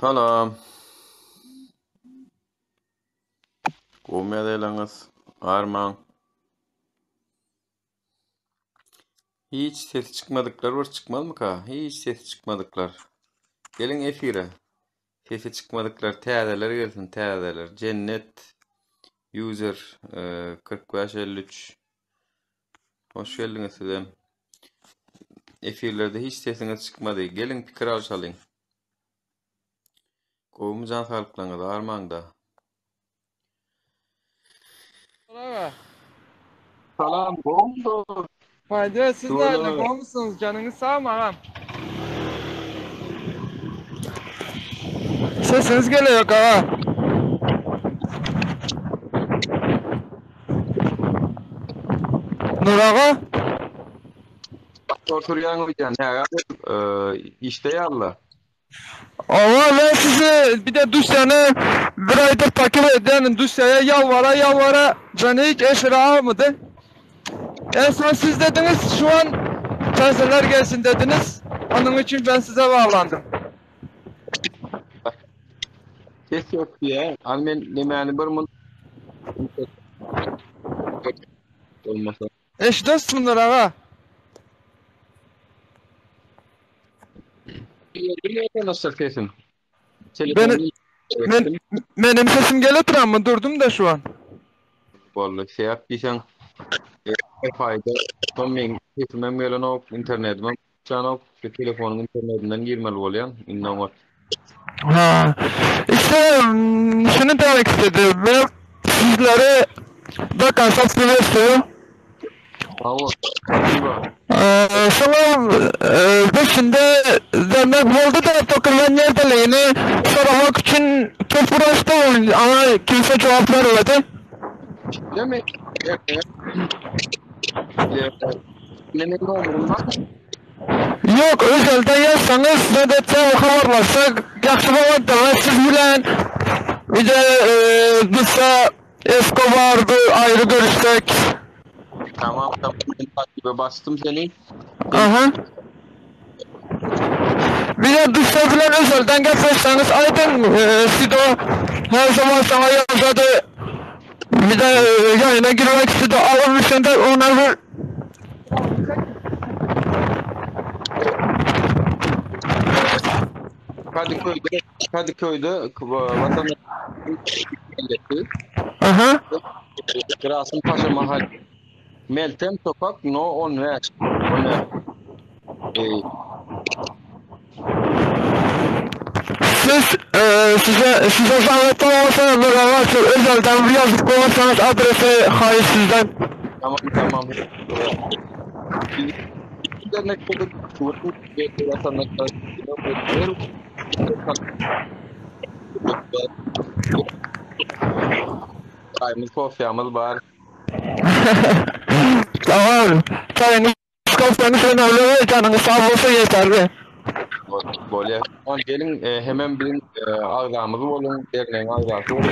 Salam. Gomedelaňyz, armaň. Hiç ses çıkmadıklar var, çıkmaz mı ka? Hiç ses çıkmadıklar. Gelin efire. Sesi çıkmadıklar, täzeler gelsin, täzeler. Cennet, user 4553. Hoş geldiniz sizem. Efirlerde hiç sesiniz çıkmadı. Gelin pikir alşalyň. Gowumy jan sağlyklaňyz, armaňda. Merhaba. Salam, gowumdo. Fayda siz nerede? Şöyle. Musunuz? Canınız sağ mı ağam? Sesiniz geliyor ağa. Nur ağa? Oturýan bilen, işte yalla. Ama ben sizi bir de Dusya'nı bir aydır takip eden Dusya'ya yalvara yalvara beni hiç esir almadı. En son siz dediniz şu an terseler gelsin dediniz. Onun için ben size bağlandım. Ses yok diye. Almen nemani bir mun olmasa. Eşitesiniz Nur ağa. Bilmiyorum nasıl sesin. Beni, benim sesim geliyor mı? Durdum da şu an. Vallahi şey yaptıysan fayda. Son men sesimem gelen o internetimem. Çanok telefonun internetinden girmeli bolýan. İnanma. Ha. İşte şunu demek istedim. Ben sizlere bakın satmıyor istiyor. Bravo. Sonra peşinde demek oldu da takılan yerdelerini sormak için çok uğraştım ama kimse cevap vermedi. Değil mi? Ne olursa Yok özelden yazsanız ne de haber varsa yaxşı болады da siz bilen bir de Dusa Escobar'dı ayrı görüştük. tamam ben takibe bastım seni. Aha. Bir de Dusa bilen özelden gelseniz aydın Sido her zaman sana yazdı. Bir de yayına girmek istedi alınmışsın da ona bir Kadıköy'de vatandaş milleti aha. Krasın Paşa Mahalle Meltem Sokak No 15. Size zahmet olmasa böyle özelden bir yazıp koyarsanız adresi hayır sizden. Tamam. İnternet kodu vatandaşlar Çayımız, kofyamız var. Tamam. Çayınız kaftanız önemli ve canınız sağ olsa yeterli. Böyle. Gelin hemen bir ağzamız olun. Derneğin ağzası olun.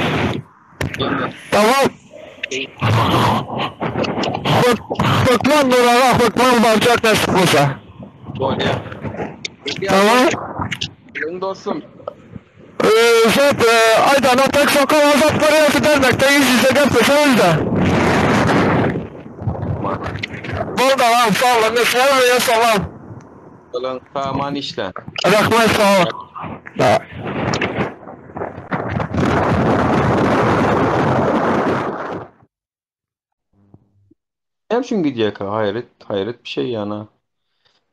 Tamam. Hükman Nur'a hükman barcak nasip olsa. Böyle. Tamam. Gelin dostum. Zat aydan atak sokak azapları yapı dernekte yüz yüze gelmeseniz de. Burada lan sağ olun. Nesliye salam. Olan saman işle. Rahmet sağ olun. Hem şimdi gidecek ha. Hayret bir şey yani.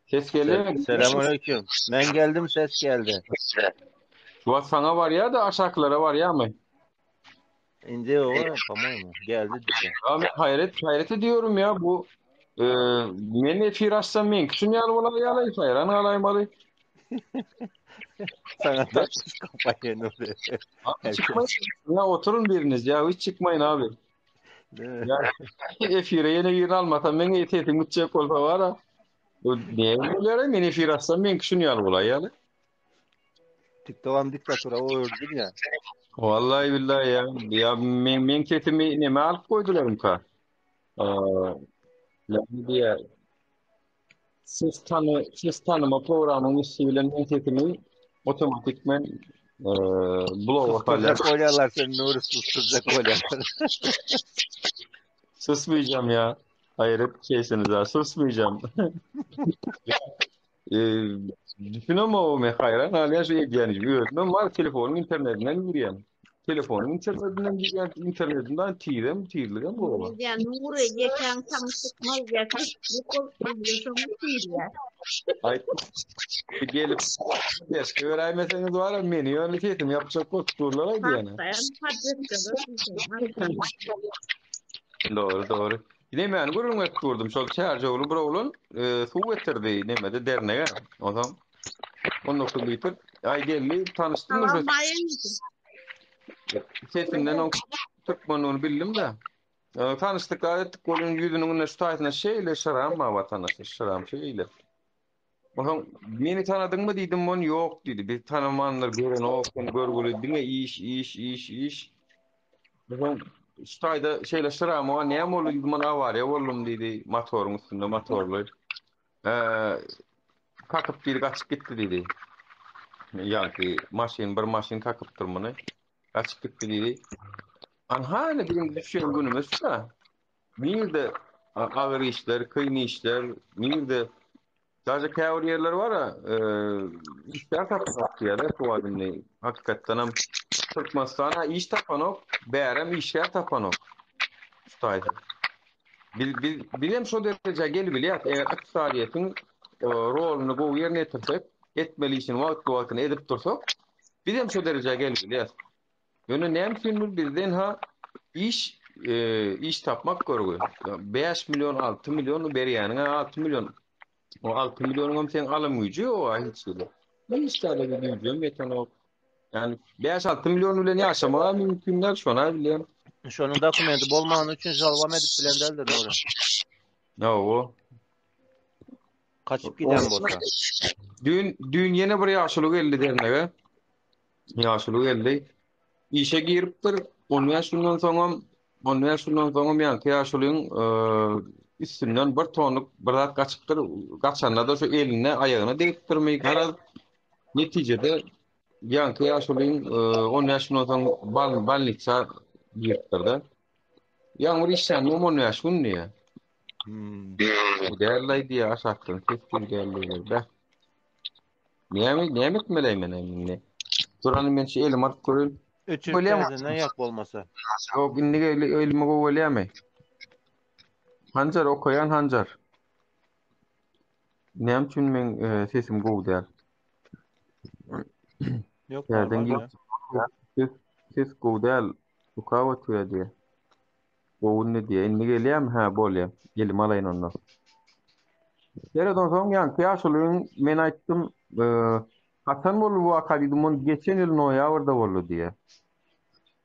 Ses geliyor mu? Selamünaleyküm. Ben geldim, ses geldi. Şu sana var ya da aşağılara var ya mı? İnce o tamam mı? Geldi diye. Abi hayret ediyorum ya bu men firastan men küçün yalı ola yalı hayran alaymalı. Sana takmış kafayı Nuri. Abi çıkmayın. Ya oturun biriniz ya hiç çıkmayın abi. Değil mi? Ya efire yine bir almatan men etetin mutçak olsa var ha. Bu ne oluyor men firastan men küçün yalı ola yalı. TikTok'un diktatörü o ördün ya. Vallahi billahi ya. Ya men ketimi ne alıp koydular mı ka? Lafı diye siz tanıma programının üstüyle men ketimi otomatikmen Blog otalar. Susturacak oylarlar seni Nuri, susturacak oylarlar. Susmayacağım ya. Hayret şeysiniz ha. Susmayacağım. Eee düşünemem o me hayran hala şey yani öğretmen var telefonun internetinden yürüyen. Telefonun internetinden yürüyen internetinden tirliğim bu var. Ya Nuri geçen tanıştıkmaz yakın bu kol biliyorsunuz ya. Ay gelip eski öğrenmeseniz var ya beni yönetiyorum yapacak kuturlar yani. Hatta hadret kadar Doğru. Yine ben gururun etturdum. Şol çarjolu brawlun su getirdi nemede dernege. O zaman 19 litre ay geldi tanıştım Tamam da bayım. sesinden o Türkmen onu bildim de. Tanıştık ettik onun yüzünün ne şutaytına şeyle şaram ma vatandaşı şaram şeyle. Bakın beni tanıdın mı dedim on yok dedi. Bir tanımanlar gören olsun görgülü dinle iş. Bakın şutayda şeyle şaram o ne amolu dedim ona var ya oğlum dedi motorun üstünde motorlu. Kakıp bir kaçıp gitti dedi. Yani bir maşin kakıp durmanı. Kaçıp gitti dedi. Anhane bizim düşen günümüz da. Bir de ağır işler, kıyın işler, bir de sadece kâvr yerler var ya, işler tapmak ya da bu adımlı. Hakikaten hem Türkmenistan'a iş tapan ok, bärem işler tapan ok. Şutaydı. Bilem şu derece gel bilyat, eğer aksariyetin rolünü bu yerine etirsek, etmeli işin vaktini edip dursak, bilem şu derece gel bilyat. Yönü nem filmi bizden ha iş tapmak görüyor. 5 milyon 6 milyonu beri yani 6 milyon. O 6 milyonun sen alım gücü o hiç değil. İş tane bir gücü metan o. Yani 5-6 milyon ile ne yaşama mümkünler şu an biliyorum. Şonun dokumenti bolmagyny üçin jalbam edip bilen deldir Nuri. Ne o? Kaçıp giden bolsa. Dün yine bir yaşlılık geldi dernege. Yaşlılık geldi. İşe giripdir. 10 yaşından sonra yani yaşlılığın üstünden bir tonluk bir zat kaçıptır. Kaçanda da şu eline ayağına değiptirmeyi karar. Neticede yani yaşlılığın 10 yaşından sonra balniksa giriptirdi. Yani bir işten 10 yaşın diye. Değerliydi ya aşaktın. Keskin değerliydi. Niye etmeliyim ne? Duranı ben şey elim artık görüyorum. Üçüp Öyle mi? benzinden yak bolmasa. O günlük elime kovalıyam. Hancar okuyan Hancar. Nem için men sesim gowdar. Yok Yerden normal git. ya. Ses gowdar. Ukawa tuya diye. Gowun ne diye. Inni geliyam ha bolyam. Gelim alayın ondan. Yerden soň yan kıyaşılığın men aýtdym. Hasan bolu bu akadymyň geçen ýyl noýabrda boldy diye.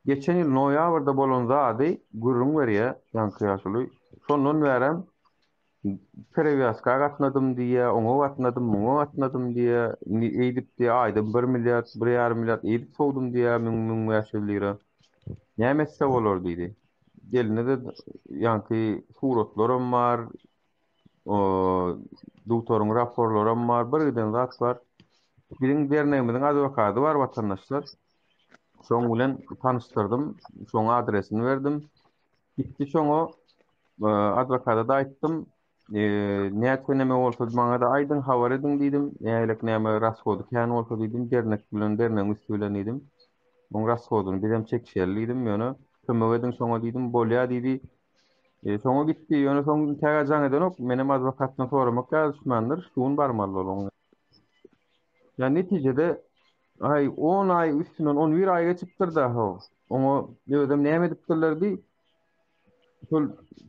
Geçen ýyl noýabrda bolan zady gurrun berýär yan kıyaşyly. Şondan berem Previaska gatnadım diye, oňa gatnadım, muňa gatnadım diye, eýdip diye aýda 1 milliard, 1,5 milliard eýdip sowdum diye müň ýaşyldyra. Nämetse bolar diýdi. Geline de ýanky suratlarym bar, o doktoryň raporlarym bar, bir giden zat bar. Biriň dernegimiziň adwokaty bar watandaşlar. Şoň bilen tanıştyrdym, şoň adresini berdim. Gitti şoňa adwokata da aýtdym. Näçe näme bolsa maňa da aýdyň habar ediň diýdim. Nälik näme rasgody kän bolsa diýdim. Dernek bilen dernek üstü bilen diýdim. Oň rasgodyny bilen çekşerli diýdim ýöne. Kömek ediň şoňa diýdim. Bolýa diýdi. Şoňa gitdi. Ýöne soň tägajaň edenok menem adwokatdan soramak ýazmandyr. Şuň barmaly bolan. Ya neticede 10 ay üstünden 11 ay geçipdir daha. Oňa ýödem näme edipdirler diýip şol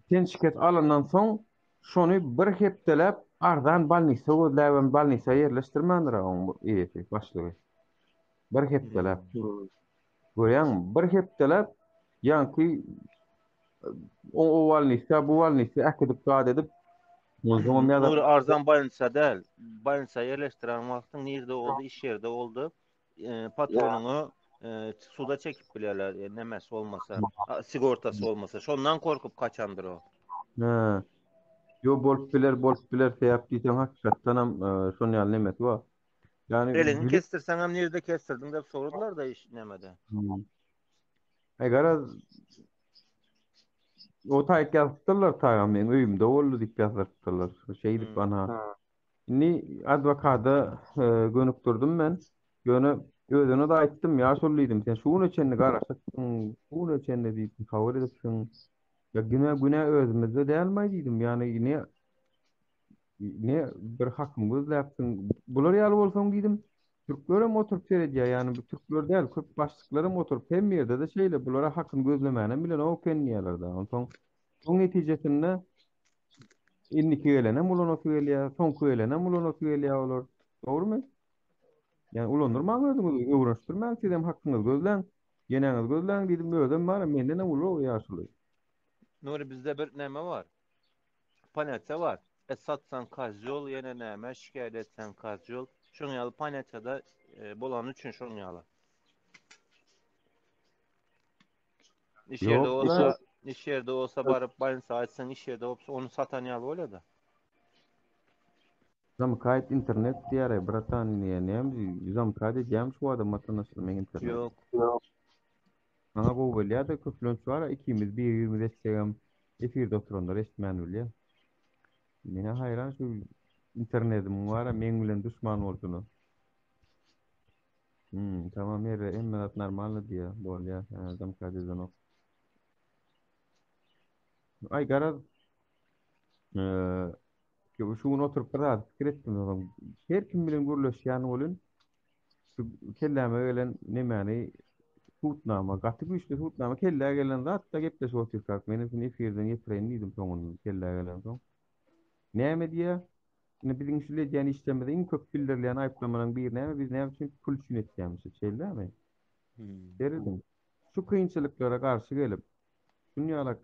tenşiket alandan soň şonu bir hepdelep ardan balnisa gözläben balnisa ýerleşdirmendir oň eýeti başlygy. Bir hepdelep. Goýan bir hepdelep ýanky o balnisa bu balnisa äkidip gad edip Nuri arzan balınsa del. Balınsa yerleştiren wagtyň nirde oldu, iş ýerde oldu. Patronuňu suda çekip bilerler. Nemesi olmasa, sigortasy olmasa. Şondan korkup kaçandyr o. Ha. Yo bolup biler diýsem hakykatdan hem şonu ýaly nemesi bar. Yani Elini gülüp kestirsen hem nerede kestirdin de sordular da iş nemede. ay garaz o taýyk ýazdylar taýam men öýümde boldy diýip ýazdylar. Şey diýip bana. Ni adwokata gönükdirdim men. Göne özüne de aýtdym ýa şollyydym. Sen şuny çenli garaşatyň, şuny çenli diýip kabul edipsiň. Ya güne özümizde dälmeý diýdim. Yani ne bir hakym gözläpsiň. Bular ýaly bolsaň diýdim. Türklerem oturup seredýär, yani bu Türkler däl, köp başlyklarym oturup hem ýerde de şeýle bulara hakym gözlemäne bilen o kenýärler-de. Onsoň bu netijesinde inniki gelenem ulan otu gelýär, soňky gelenem ulan otu gelýär bolar. Dogrymy? Yani ulanyrmaň özüňizi öwreşdirmäň, sizem hakyňyzy gözläň, geneňizi gözläň diýdim, özüm bana mende ne ulan ýaşuly. Nuri bizde bir neme var. Panetçe var. Satsan kaç yol, yine neme şikayet etsen kaç yol. Şun yalı panetçede bolan üçün şun yalı. Yok lan. İş yerde olsa barıp bayınsa açsan, iş yerde olsa onu satan yalı öyle de. Zamkayt internet diýär, bratan näme? Zamkayt diýýärmi şu adam matanasy men internet. Yok. Ana bu belýär-de köplenç var, ikimiz bir-birimizi eşitýäm. Efirde oturanlar eşitmän bilýär. Mene hayran şu internetim var, men bilen düşman bolduny. Tamam ýere emmelat normal diýär, bolýar. Zamkayt edýän. Ay garaz şuny oturup biraz pikir etdim adam. Her kim bilen gürleşýän bolun. Şu kelläme gelen nemeni tutnama, gaty güýçli tutnama kelle gelen zat da gepleşip otursak. Meni efirden ýetiren diýdim soňuny kelle gelen soň. Näme diýär? Ne bizim şule diýen işlemede iň köp bildirilýän aýplamanyň biri näme? Biz näme üçin pul üçin etýärmişiz, şeýlerämi? Derdim. Şu kynçylyklara garşy gelip dünýalak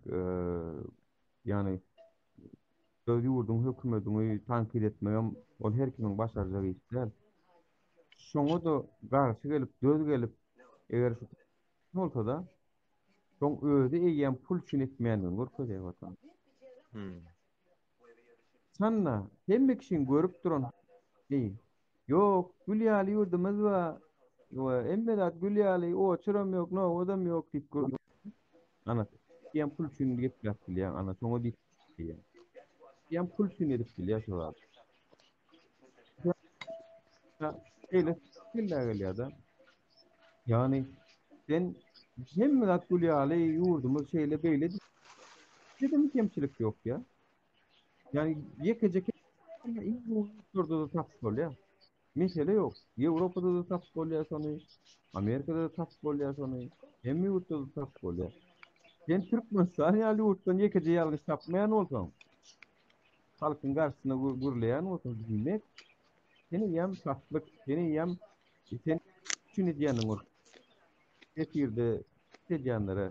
yani söz ýurdun hökümetiňi tankit etmegem ol her kimiň başarjagy işler. Şoňa da garşy gelip, göz gelip eger şu bolsa da şoň özü eýen pul üçin etmeýändiň gorkaýar watan. Sanna hemme kişiň görüp duran ýok, Gülýaly ýurdumyz wa emmedat Gülýaly o çyram ýok, no odam ýok diýip gördüm. Ana ýa pul üçin gepläp bilýär, ana şoňa diýip ýa pul üçin edip bilýär şolar. Eyle gelýär da. Yani sen emmedat Gülýaly ýurdumyz şeýle beýle dedim kemçilik ýok ýa. Yani yekecek İngiltere'de da tap bolýar. Mesele yok. Ýewropada da tap bolýar sony, Amerikada da tap bolýar sony, hemme ýurtda da tap bolýar. Sen Türkmenistan ýaly ýurtdan yekece ýalgyş tapmaýan bolsaň, halkyň garşysyna gürleýän bolsaň bilmek, seni ýam satlyk, seni ýam sen üçin edýäniň ol. Efirde edýänlere,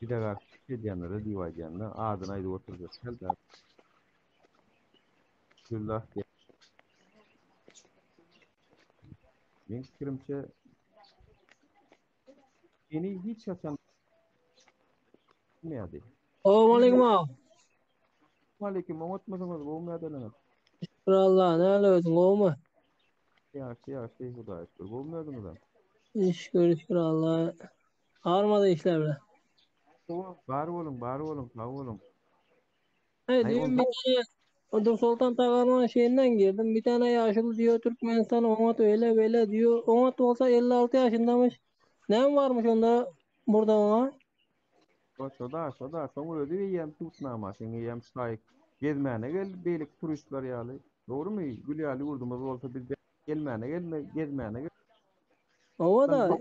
bide garşy edýänlere diýýärler, adyny aýdyp oturýar. Güllah diye. Men fikirimçe eni hiç hasan bilmeýärdi. Assalamualaikum abi. Aleyküm, unutmasanız bu meýärden. Allah näle özüň gowmy? Ýaşy Hudaý şükür. Bu meýärden. İş görüşür Allah. Armada işler bilen. Bari bolun, sağ bolun. Hey, bir tane Odur Sultan Tagarman şeyinden girdim. Bir tane yaşlı diyor Türkmenistan Onat öyle böyle diyor. Onat olsa 56 yaşındamış. Ne varmış onda burada ona? Soda, soňra ödü ýem tutnama, şeňe ýem saýyk. Gezmäne gel, beýlik turistler ýaly. Dogrymy? Gülýaly ýurdumyz bolsa biz gelmäne gezmäne gel. O da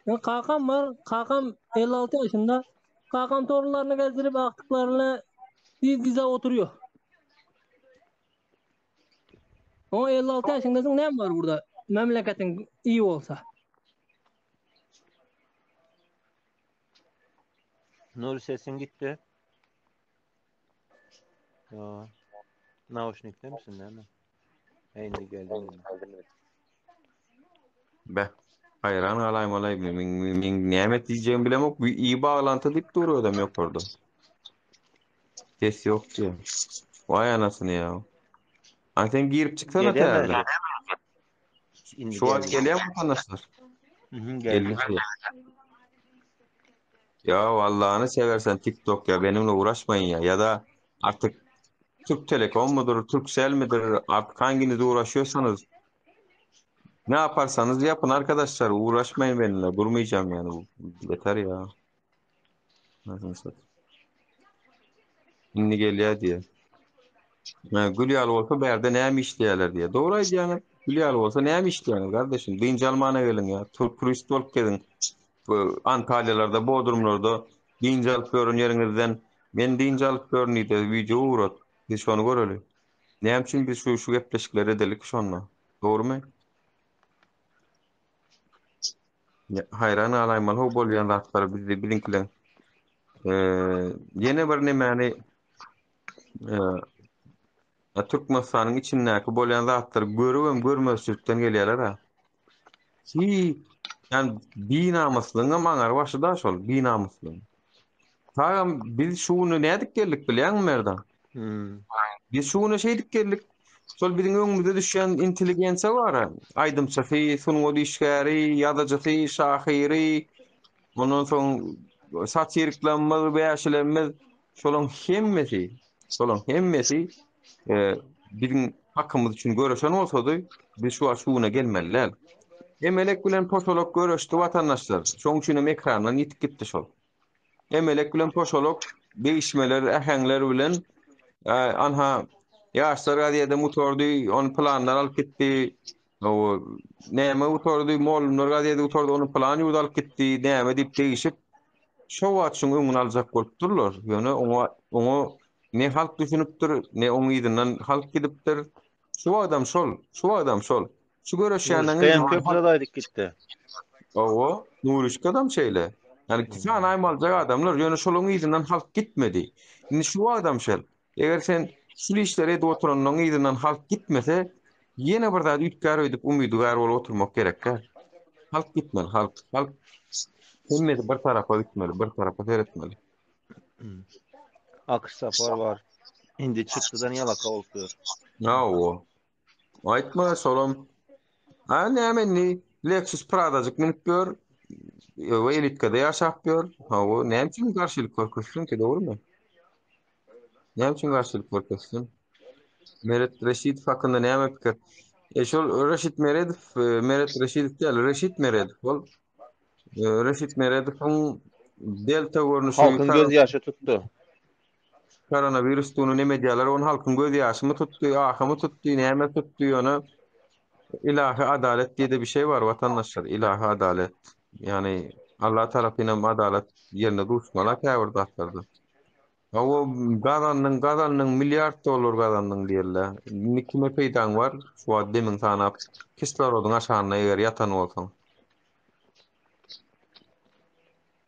ya kakam var. Kakam 56 yaşında. Kakam torunlarını gezdirip aktıklarını dize oturuyor. O 56 yaşındasın, ne var burada? Memleketin iyi olsa. Nuri sesin gitti. Ya. Naushnik'te misin değil mi? Şimdi geldim. Be. Hayran alaym men näme diýjegimi bilemok. Bu iyi bağlantı diýip durýar adam ýok orada. Ses yok diyor. Vay anasını ya. Sen girip çıksana terde. indi Şu wagt gelýär vatandaşlar. geldi. Ya Allah'ını seversen TikTok ya benimle uğraşmayın ya. Ya da artık Türk Telekom mudur, Turkcell midir, artık hanginizle uğraşıyorsanız ne yaparsanız yapın arkadaşlar. Uğraşmayın benimle. Durmayacağım yani. Yeter ya. Nasıl satayım? Şimdi geliyor diye. Gülyalı olsa berde neyem işleyeler diye. Doğruydu yani. Gülyalı olsa neyem işleyeler kardeşim. Deyince Alman'a gelin ya. Turist olup gelin. Bu Antalyalarda, Bodrumlarda deyince alıp görün yerinizden. Ben deyince alıp görünüydü. Video uğrat. Biz şunu görelim. Neyem için biz şu gepleşikleri edelik şonla. Doğru mu? Hayran alaymal ho bolýan zatlar bizi bilinkilen. Yine bir nemani Türkmenistan'ın içindäki bolýan zatlar görüp görmezlikden gelýärler ha. Ki yani binamaslygyň maňar başyda şol binamaslygyň. Tagam biz şunu nädik geldik bilýän merdan? Biz şunu şeýdik geldik. Şol biziň öňümizde düşýän inteligensiýa bar. Aýdym Safi, Sunwody işgäri, ýazyjy, şahyry, ondan soň satyriklanma beýaşlenme şolaň hemmesi biziň hakkymyz üçin göreşen bolsady, biz şu aşuuna gelmeliler. Emelek bilen poşolok göreşdi watandaşlar. Şoň üçin hem ekrandan ýitip gitdi şol. Emelek bilen poşolok beýişmeler, äheňler bilen anha ýaşlar gadyada motordy, onu planlar alyp gitdi. O näme motordy, molumlar gadyada motordy, onu plany alyp gitdi, näme diýip değişip şo wagt şoň öňüni aljak bolup durlar. Ýöne oňa ne halk düşünüpdir, ne oň ýydynan halk gidipdir. Şu adam şol. Şu göreşýänden Hem köprüdaydyk gitdi. owa Nurişka adam şeýle. Yani kisan aýmaljak adamlar ýöne şol oň ýydynan halk gitmedi. Indi şu adam şel. Eger sen şu işleri edip oturanyň ýydynan halk gitmese, ýene bir zat ütkär edip umydygär bolup oturmak gerek. Halk gitmeli, halk. Hemmeti bir tarafa gitmeli, bir tarafa seyretmeli. Akış safar var. Indi çıktıdan yalaka oldu. Owa. Aýtma şolum. Nämenni Lexus Prada'jyk minip gör. We elitkada ýaşap gör. Hawa näme üçin garşylyk görkezsin ki, dogrymy? Näme üçin garşylyk görkezsin? Meret Reşit hakynda näme pikir? Şol Reşit Meret Reşit diýil, Reşit Meret bol. Reşit Meret'iň delta görnüşi Halkın göz ýaşy tutdu. Koronavirüs tuny näme diýerler? Onu halkyň göz ýaşymy tutdy, ahamy tutdy, näme tutdy ony? İlahi adalet diye de bir şey var vatandaşlar. İlahi adalet. Yani Allah tarafından adalet yerine durmalar käbir zatlarda. O gazanyň milyard dolar gazanyň diýerler. Nikime peýdaň var? Şu adamyň sanap kislorodun aşağına eger yatan bolsaň.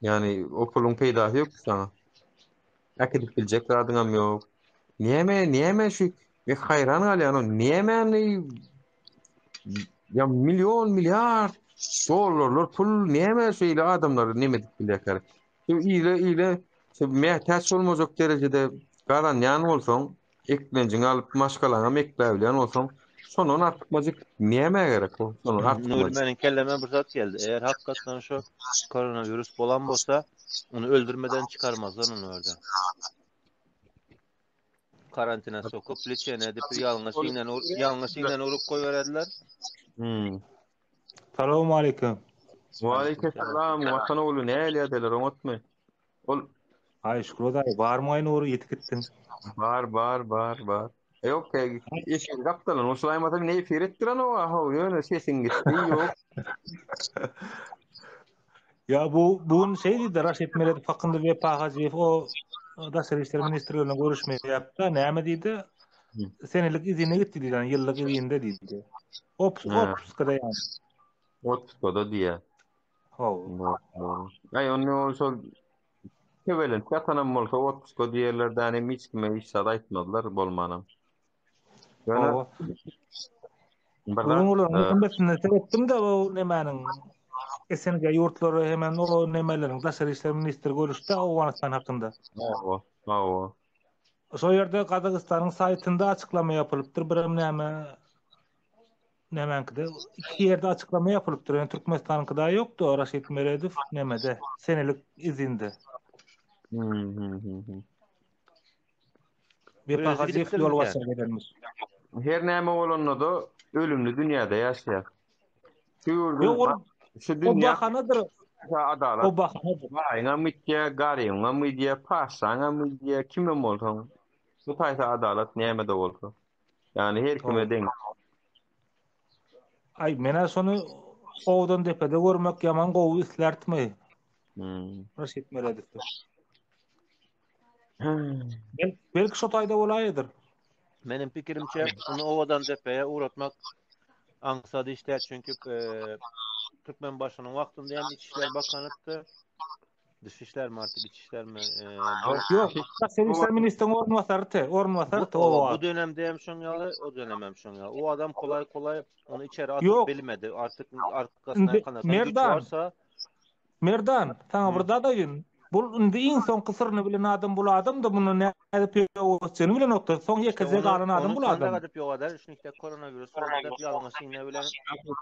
Yani o pulun peýdasy ýok sana. Akidip biljek radyňam ýok. Niýeme şu hayran galýan, niýeme ya milyon milyar dolarlar pul näme şeýle adamlar näme diýip bilýär. Ile mehtiyç olmazok derecede garan ýan bolsaň, eklenjiň alyp maşgalaňa mekläbilýän bolsaň, şonun artmazyk näme gerek o? Şonun artmazyk. Meniň kelleme bir zat geldi. Eğer hakykatdan şu koronavirüs bolan bolsa, onu öldürmeden çıkarmazlar onu orada. Karantina sokup liçene edip ýalňyşyňdan urup goýberdiler. Salamu aleykum. Wa aleykum salam. Watan oğlu näle ederler unutma. Ol Ay şurada barmy aýyn ury ýetip gitdiň. Bar. Yok eşin kaptalan o Sulaymatan ne firettiren o ýöne sesin gitdi ýok. Ya bu şey diýdi Raşit Meredip hakynda we Pahajew o da Serişler Ministrliğine görüşme yaptı. Näme diýdi? Senelik izine gitdi diýdi, ýyllyk izinde diýdi. Otpuskada ýani. Otpuskada diýe. Ay onu şol kevelen katanam bolsa otpuskada diýerlerden hem hiç kime hiç sada aýtmadylar bolmanam. Bunun besine sebepdim da o nemaniň SNG ýurtlary hemen o nemeleriň Daşary Ministri görüşdi Awganistan hakynda. Hawa. Şo ýerde Kazakystanyň saýtynda açıklama ýapylypdyr, bir näme Nemenkide iki yerde açıklama yapılıpdyr. Yani Türkmenistan'ınki yoktu. Raşit Meredov nemede senelik izinde. Bir Özü Pahaziev yol gidipdirmiken. başa gelenmiş. Her näme bolanna da ölümlü dünyada ýaşaýar. Yo Şuurdun şu o dünya bahanadır. adalet. O bahanadır. Baýňa mitdiýe, garyňa mitdiýe, paşaňa mitdiýe, kime bolsaň bu taýsa adalet näme de bolsa. Yani her kime deň. Ay mena sonu owdan depede görmek yaman gowy islertmi? Raşit Meredov. Belki şu taýda bolaýdyr. Benim pikirimçe onu ovadan tepeye uğratmak angsady işler çünkü Türkmen başının vaktinde hem İçişler Bakanlık'tı. Dışişler mi artık İçişler mi? Yok. Servisler ministrinin ornwasary Bu dönemde hem şonyalı, o dönem hem şonyalı. O adam kolay kolay onu içeri atıp Yok. bilmedi. Artık arkasına kanasan güç varsa. Merdan, sana burada da yin. Bu indi inson kısırını bilen adam bul adam da bunu ne edip yoğurtçunu bilen nokta. Son yekeze kalan adam bul adam. Onu edip yoğurlar. Şunlikte koronavirüs sonunda bir yalınması yine bilen.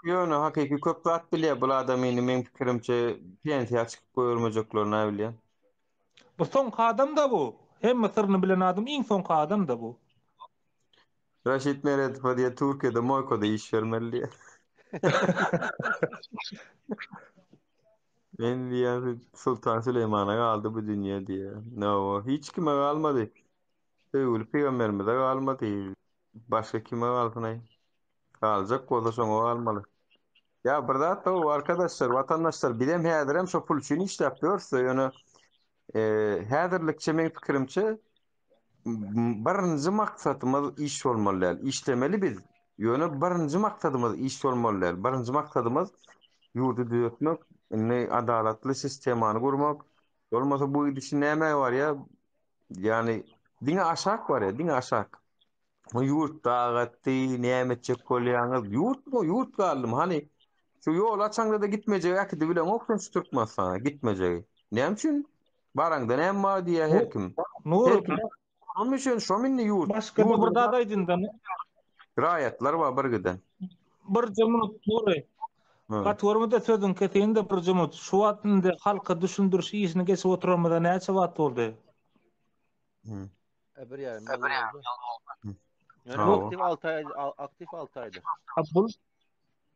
Yok, hakiki köp at bile bu adam men pikirimçe pensiya çıkıp koyulmajaklaryny bilýän. Bu son adam da bu. Hem Mısır'ını bilen adam en son adam da bu. Raşit Meredov diye Türkiye'de Moyko'da iş vermeli. Ben diýär Sultan Süleyman'a kaldı bu dünya diye. No, hiç kime kalmadı. Öyle peygamberimize kalmadı. Başka kime kalsın? Kalacak o da sonra kalmalı. Ya burada da o arkadaşlar, vatandaşlar bilem häzirem şu pul için iş yapıyorsa yani häzirlikçe men pikirimçe birinci maksatımız iş olmalı. İşlemeli biz. Yani birinci maksatımız iş olmalı. Birinci maksatımız yurdu düzeltmek, adaletli sistemany gurmak. Olmasa bu işin näme var ya? Yani dine aşak var ya, dine aşak. O yurt dağıttı, näme çek bolýaňyz, yurt mu, yurt galym. Hani şu yol açaňda da gitmejek, äkidi bilen okşan Türkmen sana gitmejek. Näme üçin? Baraňda näme bar diýe her kim. Nur, Onun için şu minni yurt. başka da burada da ýyndan. Raýatlar var bir giden. Bir jemut Nur. Gatwormada sözün keteğinde bir jemut. Şu wagtynda halka düşündürüş işini geçip oturmada näçe wagt boldy? Bir yarım yıl oldu. Yani aktif 6 aydır.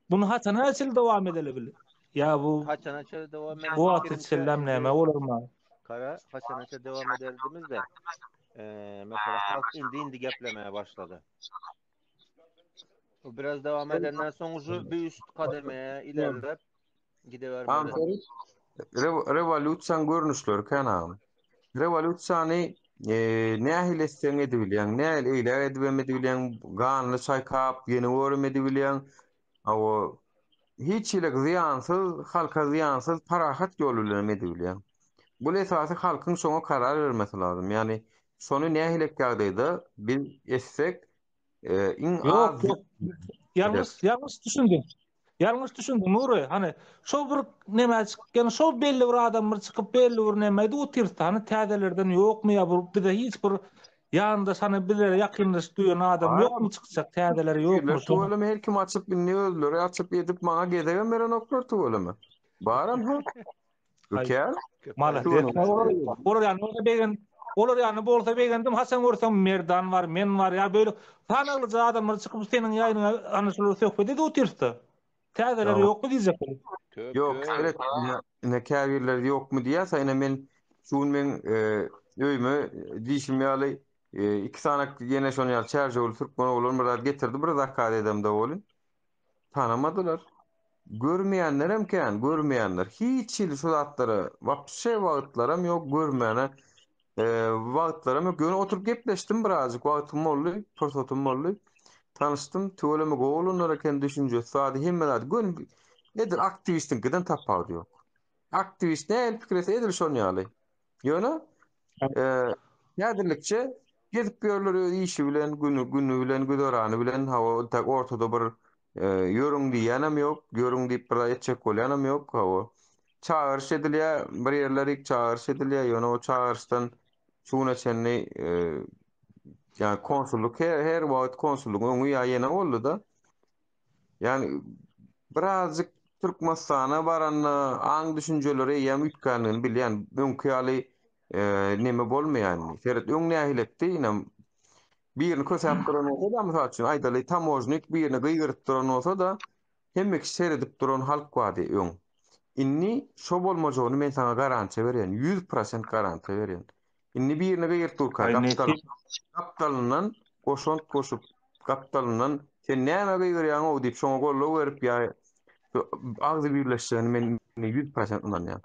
Bunu haçana açıl devam edebilir. Ya bu Haçan açı devam edelim. bu atışlarla näme bolurma? Kara haçan açı devam ederdimiz de mesela halk indi geplemeye başladı. O biraz devam edenden sonra bir üst kademeye ilerlep gidevermedi. Revolüsiýan görnüşleri kanam. Revolüsiýany nähil etsen edebilýän, nähil eýler edemedibilýän, ganly çaýkap, ýene görmedibilýän, awa hiçlik ziýansız, halka ziýansız parahat ýolu bilen edebilýän. Bu esasy halkyň şoňa karar bermesi lazım. Yani şonu nähil ýagdaýda biz etsek Yok. Yanlış düşündüm. Yanlış düşündüm Nuri. Hani şol bir näme çykkan, şol belli bir adam çıkıp belli bir näme utirdi. Hani täzelerden ýokmy ya bu bir de hiç bir ýanynda sana bilir ýakynlyş duýan adam ýokmy çykjak, täzeleri ýokmy? Tuvalym her kim açyp binni özleri açyp edip maňa gedegen beren oklar tuvalym. Baram ha. Öker. Mala. Olar ýany bolsa begendim Hasan görsem Merdan var, men var ya böyle tanaglyca adamlar çykyp seniň ýaýyna anyşylyp söhbet edip oturdy. Täzeleri ýokmy diýjek. Yok, evet. Ne kâbirler yok mu diýär, ene men şuň men öýme diýişim ýaly 2 sanak ýene şonu ýaly çärje bolup Türkmen oglanlar getirdi, bir zakat edem de bolun. Tanamadylar. Görmeýänler hem görmeýänler. Hiç il şu zatlary, wapşe wagtlaram ýok görmäne. Wagtlaram ýok. Ýöne oturup gepleşdim birazjyk, wagtym boldy, pursatum boldy. Tanıştım, tuvalime goğulunlara kendi düşünce sadi himmeler gün nedir aktivistin giden tapağı yok. Aktivist ne el fikresi edir şon ýaly. Ýöne ýadirlikçe gidip görleri işi bilen günü bilen güdörany bilen hawa tak ortada bir ýörüň diýenem ýok, ýörüň diýip bir etjek bolýanam ýok hawa. Çağırış edilýär, bir ýerleri çağırış edilýär, ýöne o çağırışdan şuna çenni yani konsulluk her wagt konsulluk onu ýa ýene boldy da. Yani birazcık Türkmenistan'a baranna aň düşünjeleri ýa ütkanlygyny bilýän öňküýaly neme bolmaýan. Şerit öň nähiletdi inem birini kösäp duran olsa da mysal üçin aýdaly tamojnik birini gyýryp duran olsa da hemme seredip duran halk wady öň. Inni şo bolmajygyny men sana garantiýa berýän, 100% garantiýa berýän. Inni birini gyýryp durka kaptalından koşont koşup kaptalından sen näme gyýrýan o diýip şoňa gollap berip ýa agzy birleşýän men 100% ynanýan.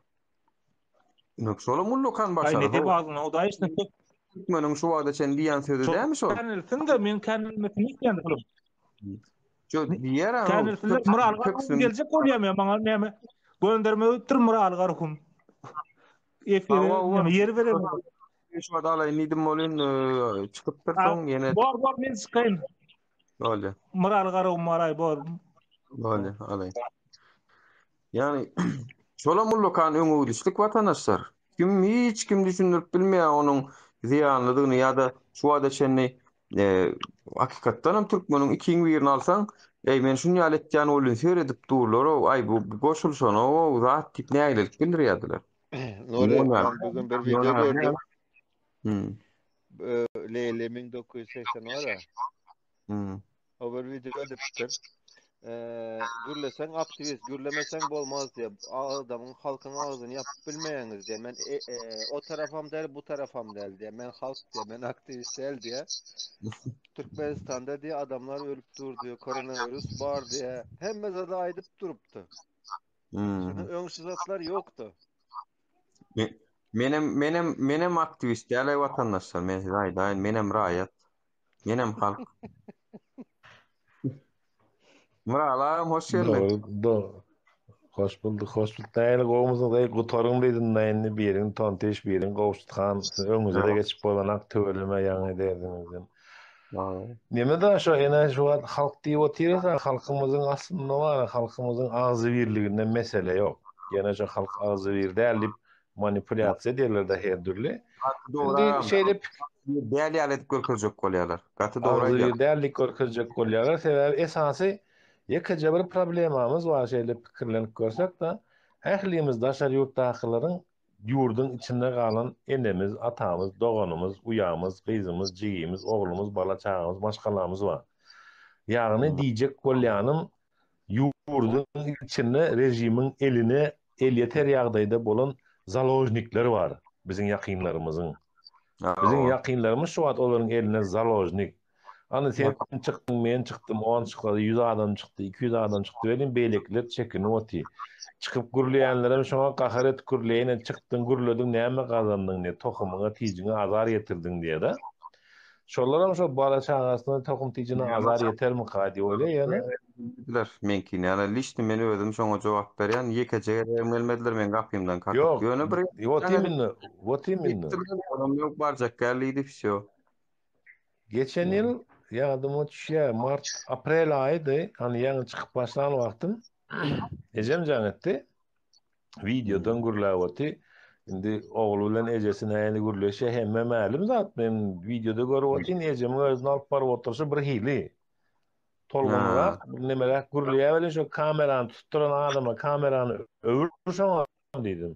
Şola mullu kan Ay başarar. ne de bazı o da işte Türkmenin şu wagda sen diýen sözi dämi şol? Kanelsin de men kanelmesini isleýän kılım. Şu diýer Kanelsin Mural Garhum geljek bolýar men maňa näme gönderme ötür Mural Garhum. Efere yer berem. Şu wagda alay nidim bolyn çykyp dursaň ýene Bor men çykaýyn. bolýar. Mural Garhum maray bor. Bolýar alay. Yani şola mullu kan öňüňlik watanaşlar. Kim hiç kim düşünürip bilmeýär onuň ziyanlydygyny ýa-da şu wagda şenni hakykatdan hem Türkmeniň ikiň birini alsaň, men şunu ýaly etýän bolyn seredip durlar, ay bu goşulşan, o zat tip näýilik bildirýärdiler. Nuri, ben bugün bir video gördüm. Leyla 1980 var ya. O bir video gördüm. Gürlesen aktivist, gürlemesen bolmaz diye. Adamın halkın ağzını yapıp bilmeýäňiz diye. Men o tarafam değil, bu tarafam değil diye. Men halk diye, men aktivist değil diye. Türkmenistan'da diye adamlar ölüp durdu, koronavirüs var diye. Hemmeze de aydıp duruptu. Şimdi öňsüzatlar yoktu. Menem aktivist ýaly watandaşlar, men size aýdaýyn, menem raýat, menem halk. Muralam hoş geldin. Hoş bulduk, hoş bulduk. Näýle gowumyzyň daýy gutarym diýdim, näýni birin, tonteş birin, gowuştgan, öňüňize de geçip bolan aktywleme ýaňy derdiniz. Neme da şo ene şu halk diýip oturýar, halkymyzyň aslynda bar, halkymyzyň ağzy birliginden mesele ýok. Gene şo halk ağzy bir dälip manipulasiýa edýärler da her türlü. Indi şeýle däli alet görkezjek bolýarlar. Gaty dogry ağzy aýdýar. bir däli görkezjek bolýarlar. Sebäbi esasy ýekje bir problemamyz bar şeýle pikirlenip görsek da, ählimiz daşar ýurtdakylaryň ýurdun içinde galan enemiz, atamız, doganymız, uyamız, gyzymız, jigimiz, oglumuz, bala çağımız, başgalarymız bar. Ýagny diýjek bolýanym ýurdun içinde rejimiň eline el yeter ýagdaýda bolan zalojnikler bar biziň ýakynlarymyzyň. Biziň ýakynlarymyz şu wagt olaryň eline zalojnik. Ana sen çykdyň, men çykdym, 10 çykdy, 100 adam çykdy, 200 adam çykdy, belim beýlekler çekinip oty. Çıkıp gürleýänlere şoňa gaharet gürleýän, çykdyň, gürlediň, näme gazandyň, ne tokumuňa, tijiňe azar ýetirdiň diýe da. Şolaram şo bala çağasyna tokum tijine azar ýetermi gadi öýle Biler menki näle liçdi men özüm şoňa jogap berýän, ýekejege gelmediler men gapymdan kaçyp. Yok, Ýöne bir otiminni. Adam ýok barjak geldi pişo. Geçen ýyl ýadyma düşýär, mart, aprel aýydy, hani ýaňy çykyp başlan wagtym. Ejem jaňetdi. Videodan gürläp oty. Indi oglu bilen ejesi näýeli gürleşe hemme mälim zat. Men videoda görüp otyn, ejem özüni alyp baryp otursa bir hili. Tolganyrak, nemerak gürleýär, şo kamerany tutduran adama kamerany öwürşäň diýdim.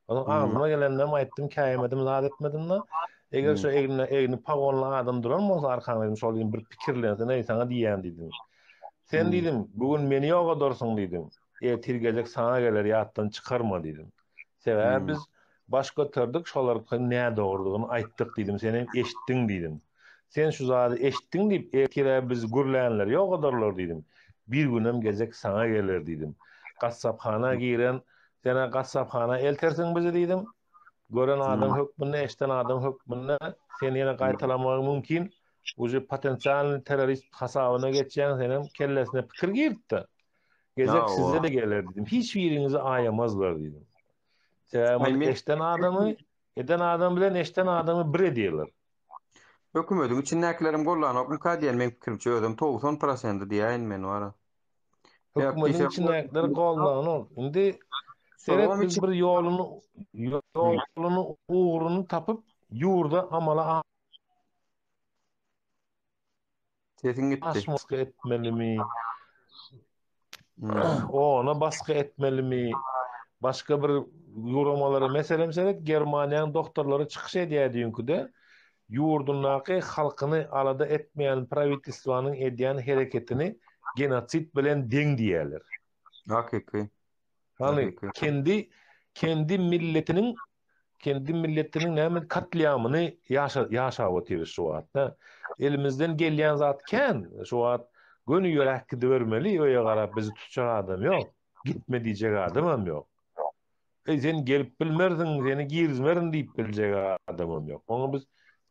Adam ağzıma gelenden aýtdym, käýmedim, zat etmedim da. Eger şo egni pagonly adam duran bolsa arkaňda şol bir pikirlense näme saňa diýän diýdim. Sen diýdim, bugün meni ýoga dursun diýdim. Tirgejek saňa geler ýatdan çykarma diýdim. Sebäbi biz baş göterdik, şolar näme dogrulygyny aýtdyk diýdim, sen eşitdiň diýdim. Sen şu zady eşitdiň diýip kire biz gürlänler ýoga durlar diýdim. Bir günem gezek saňa geler diýdim. Gassapxana giren, sen gassapxana eltersiň bizi diýdim. Gören adam hökmünde, eşten adam hökmünde seni ýene gaýtalamagy mümkin. Uje potensial terörist hasabyna geçýän senem kellesine pikir girdi. Gezek sizde de geler diýdim. Hiç birinizi aýamazlar diýdim. Sebäbi eşten adamy, eden adam bilen eşten adamy bir edýärler. Hökümetiň içindäkilerim gollanyp diýen men pikirimçe özüm 90% diýäň men wara. Hökümetiň içindäkiler gollanyp. Indi serep biz bir ýoluny ugruny tapyp ýurda amala sesin gitti. aşmaska etmelimi? O ona baskı etmeli mi? Başka bir yorumları mesela Germaniýanyň doktorlary çykyş edýärdiňki-de ýurdundaky halkyny alada etmeýän prawitelstwanyň edýän hereketini genotsit bilen deň diýerler. Hakiki. Hani kendi milletinin näme katliamını yaşap otyr şu wagtda. Elimizden gelýän zatken şu wagt gönü ýörek gidermeli, öýe garap bizi tutjak adam ýok. Gitme diýjek adamam ýok. Sen gelip bilmersin, seni girizmerin diýip biljek adamam ýok. Onu biz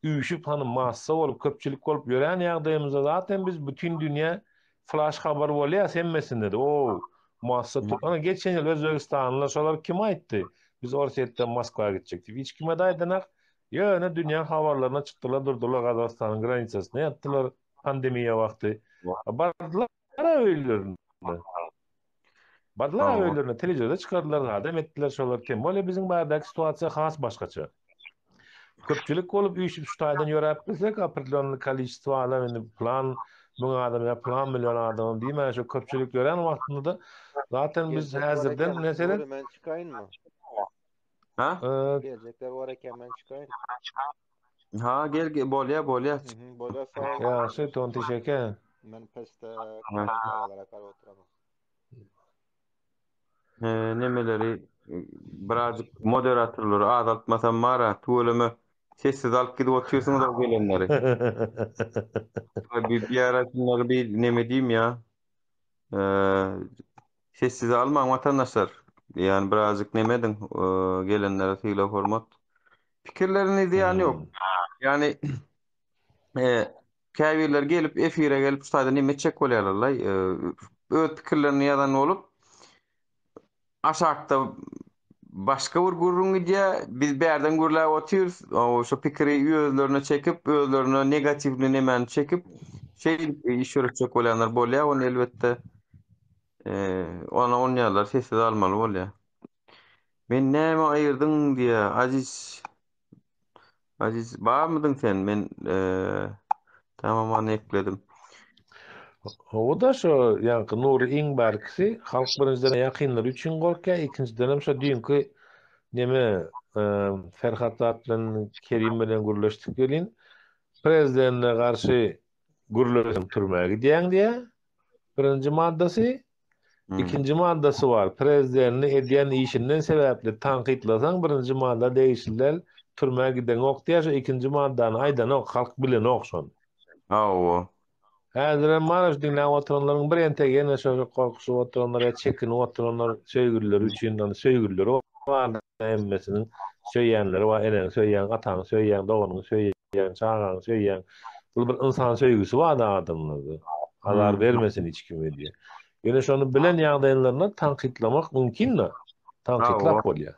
üýşüp hani massa bolup köpçülik bolup ýören ýagdaýymyzda zaten biz bütün dünýä flash habar bolýar hemmesinde de. O massa ana geçen ýyl Özbegistanlylar şolar kim aýtdy? Biz Orsetden Moskwaga gidecekdik. Hiç kime de aydanak. Ýöne dünýä habarlaryna çykdylar, durdular Gazakstanyň graniçasyna ýatdylar pandemiýa wagty. Bardylar öýlerine. Bardylar öýlerine telewizorda çykardylar, adam etdiler şolar kim? Bole bizim bardaky situasiýa has başgaça. Köpçülik bolup üýşüp şu taýdan ýöräp bilsek, aprilonly kolичество adam plan bu adam ya plan milyon adam diýme şu köpçülik gören wagtynda zaten biz häzirden mesele men çıkayınmı? Ha? Gelecekler var eken ben çıkayım. Ha gel bolýa. Bolya sağ ol. ya şeyton teşekkür. Ben peste kalalara kar oturamam. Nemeleri birazcık moderatörleri azaltmasam mara tuğulamy sessiz alıp gidip oturýarsyňyz da gelenleri. Bir ara şunları bir neme diýim ya. Sessiz almaň vatandaşlar. Yani birazcık nemedin gelenlere tyle hormat. Fikirleriniz yani yok. Yani käbirler gelip efire gelip şurada neme çek bolýarlar. Öz pikirlerini ýazan olup aşakda başka bir gurrun gidýär. Biz berden gurlap oturýarys. Şu pikiri özlerine çekip, özlerine negatifli nemeni çekip iş ýürütjek bolýanlar bolýar. Onu elbette ona oynarlar, sessiz almaly bolýar. Men näme aýyrdyň diýe Aziz barmydyň sen? Men tamamen ekledim. O da şu yani Nuri Ingberk'si halk birinjiden yakınlar üçün gorka, ikinciden hem şu dünkü neme Ferhat bilen Kerim bilen gürleşdik gelin. Prezidentine karşı gürleşim türmeye gidiyen diye. Birinci maddesi. İkinci maddesi var. Prezidentini ediyen işinden sebeple tankitlasan birinci madda değişirler. Türmeye giden ok diye şu ikinci maddanı aydan ok halk bilen ok son. O. Häzir maraş dinlen oturanlaryň bir ente gene şo korkusy oturanlara çekin oturanlar söýgüller üçin dan söýgüller var emmesiniň söýýänleri var enen söýýän ataň söýýän doganyň söýýän çağaň söýýän bu bir insan söýgüsü var da adamlarda halar bermesin hiç kime diye. Gene şonu bilen ýagdaýlaryna tankitlamak mümkinmi? Tankitlap bolýar.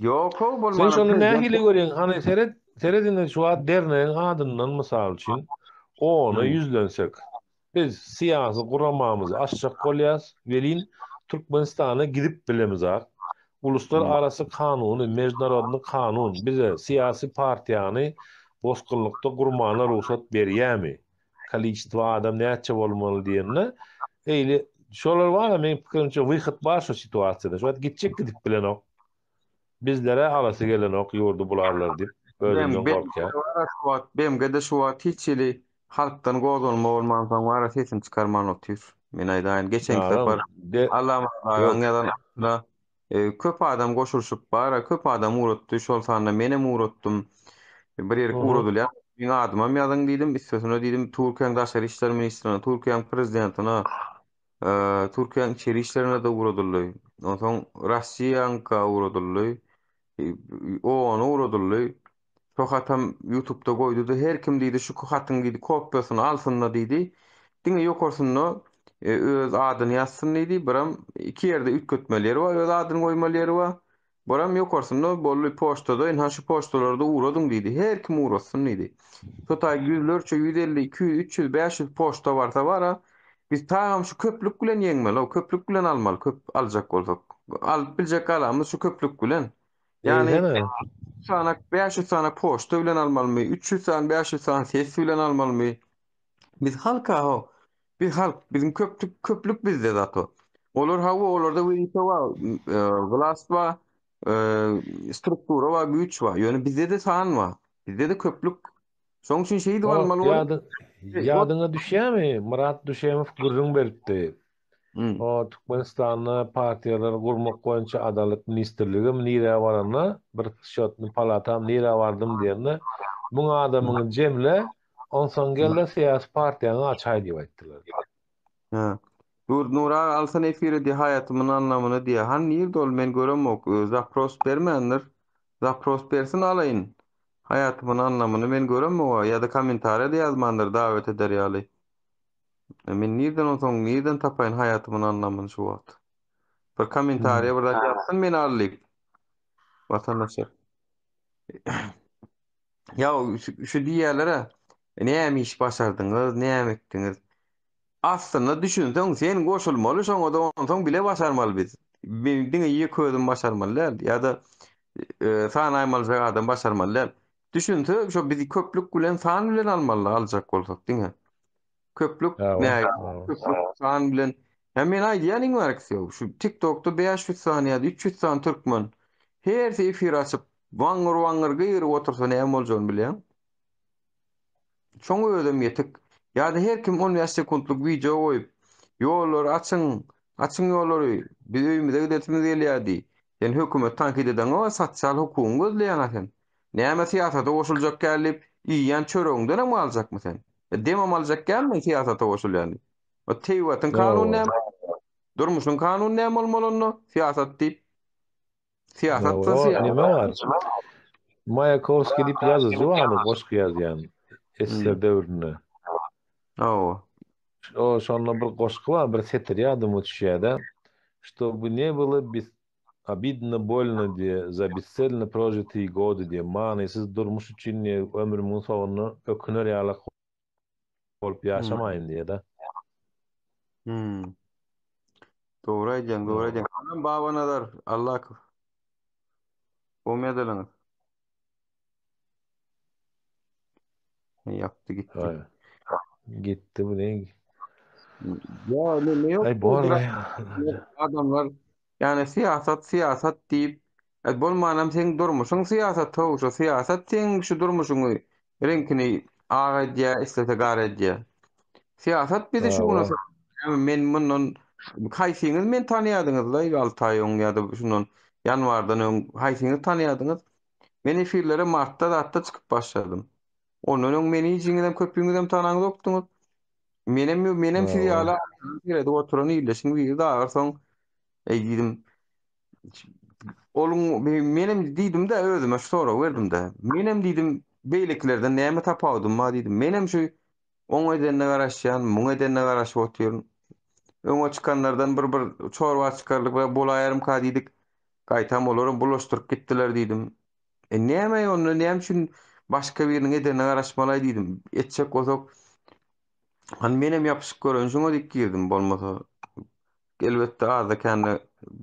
Ýok, o bolmaz. Sen şonu nähili görýän? Hani seredinde şu ad derneğin adından mysal üçin onu yüzlensek. Biz siyasi kuramamızı açacak kolyas, velin Türkmenistan'a gidip bilemiz ha. Uluslararası kanunu, mecnarodny kanun bize siyasi partiyany bozkırlıkta kurmana ruhsat berýärmi? Kolичество adam näçe bolmaly diýende. Eýle şolar var, men pikirimçe wyhyt bar şu situasiýada. Şu wagt gitjek gidip bilen ok. Bizlere alasy gelen ok ýurdu bularlar diýip öýlen gorkýar. Benim de şu wagt hiçli halktan gozulma bolmansaň wara sesim çykarman otyr. Men aýdaýyn geçen separ Allah'ım ýa-da köp adam goşulşyp bar, köp adam uğratdy, şol sanda menem uğrattym. Bir ýere uğradylýar. Men adymam ýazyň diýdim, ismini diýdim, Türkiýanyň daşary işler ministrine, Türkiýanyň prezidentine, Türkiýanyň içeri işlerine de uğradyly. Ondan soň Rossiýanka uğradyly. O onu uğradyly. Çok hatam YouTube'da koydu. Her kim diýdi şu hatyň diýdi kopyasyny alsyn diýdi. Diňe ýokursyny öz adyny ýazsyn diýdi. Biram iki ýerde ütkötmeleri bar, öz adyny goýmaleri bar. Biram ýokursyny bolly poçtada, ýa şu poçtalarda uğradyň diýdi. Her kim uğratsyn diýdi. Total yüzlerçe 150, 200, 300, 500 poçta barsa bara biz taýam şu köplük bilen ýeňmeli, o köplük bilen almaly, köp aljak bolsak. Alyp biljek alamyz şu köplük bilen. Yani sanak 500 sanak poçta bilen almalymy, 300 sanak 500 sanak ses bilen almalymy. Biz halka Bir halk, bizim köplük bizde zato. Olur hava, olarda bir var, glass var, struktura var, güç var. Yani bizde de sağan var. Bizde de köplük. Son için şeyi de var O malı. yadına düşýär mi? Murat Düşemow gürrüň beripdi. Hmm. O Türkmenistanyny partiýalar gurmak boýunça Adalet Ministrligi nire barana bir şotny palatam nire bardym diýende bu adamyň jemle onsoň gelde syýasy partiýany açaý diýip aýtdylar. Ha. Nura alsan efire di hayatımın anlamını diye. Han niye dol men göremok. Zapros bermenler. Zapros bersin alayın. Hayatımın anlamını men göremok. Ya da komentara da yazmandır davet eder yalı. Men nirden o son nirden tapayın hayatımın anlamını şu vaxt. Bir komentariya burada yazsın men alayım. Vatandaşlar. Ya şu diyelere ne iş başardınız, ne ettiniz? Aslında düşünsen sen goşulmaly şoňa da onsoň bile başarmaly biz. Diňe ýe ködüm başarmaly ya da san aýmaly adam başarmaly. Düşünse şo bizi köplük bilen san bilen almaly aljak bolsak diňe. Köplük Ha, näme? o. Köplük san bilen. Hemen aýdýanyň barksy şu TikTok'da 500 saniýede 300 san türkmen. Her efir açyp waňyr waňyr gyýry otursa näme boljagyny bilýän? Çoňu ödem yetik. Ya da her kim 15 sekundluk video koyup yollar açın yolları biz öýümizde ödetimiz gelýärdi. Sen hökümet tankit eden o sosyal hukuky gözleýän sen. Näme siýasata goşuljak gelip iýen çöregiňden hem aljak sen? Demem aljak gelme siýasata goşulýan. O teýwatyn kanun O. näme? Durmuşyň kanun näme bolmalyny? Siýasat diýip. Siýasatsa O nime siýasat. var? Mayakovski diýip ýazyjy bardy, goşky ýazýan. SSR döwründe. O. O şonda bir goşky bar, bir setir ýadyma düşýärde. Чтобы не было обидно, больно diye за бесцельно прожитые годы diye manysyz durmuş üçin ömrümiň soňuny öküner ýaly bolup ýaşamaýyn diye da. Doğru aýdýan, doğru aýdýan. Hanam babanadar Allah Omyadalaňyz. Yaptı gitti. Ha. Gitti bu ne? Ya ne yok Ay bu borla adamlar yani siyasat deyip bolmanam sen durmuşsun siyasat tawşa siyasat sen şu durmuşsun renkini ağa diye istese gare diye. Siyasat bizi şu bunu Ha, yani men munun haysiňiz men tanıyadyňyz la 6 ay öň ýa-da şunun ýanwardan öň haysiňiz tanıyadyňyz. Men efirlere martda da çıkıp başladım. Ondan öň meni jiňizem köpüňizem tanaňyz okdyňyz. Menem sizi ha, ýala giredi oturan ýerleşiň bir daha soň diýdim Olun menem diýdim de özüme sora berdim de. Menem diýdim beýleklerden näme tapawdym ma diýdim. Menem şu oň edenne garaşýan, muň edenne garaşyp oturýan. Öňe çykanlardan bir çorba çykarlyk we bolaýarym ka diýdik. Gaýtam olaryň bulaşdyryp gitdiler diýdim. Näme ony näme üçin başga biriniň edenne garaşmaly diýdim. Etjek bolsak han menem ýapyşyp gören şoňa dik girdim bolmasa. Elbetde azda kendi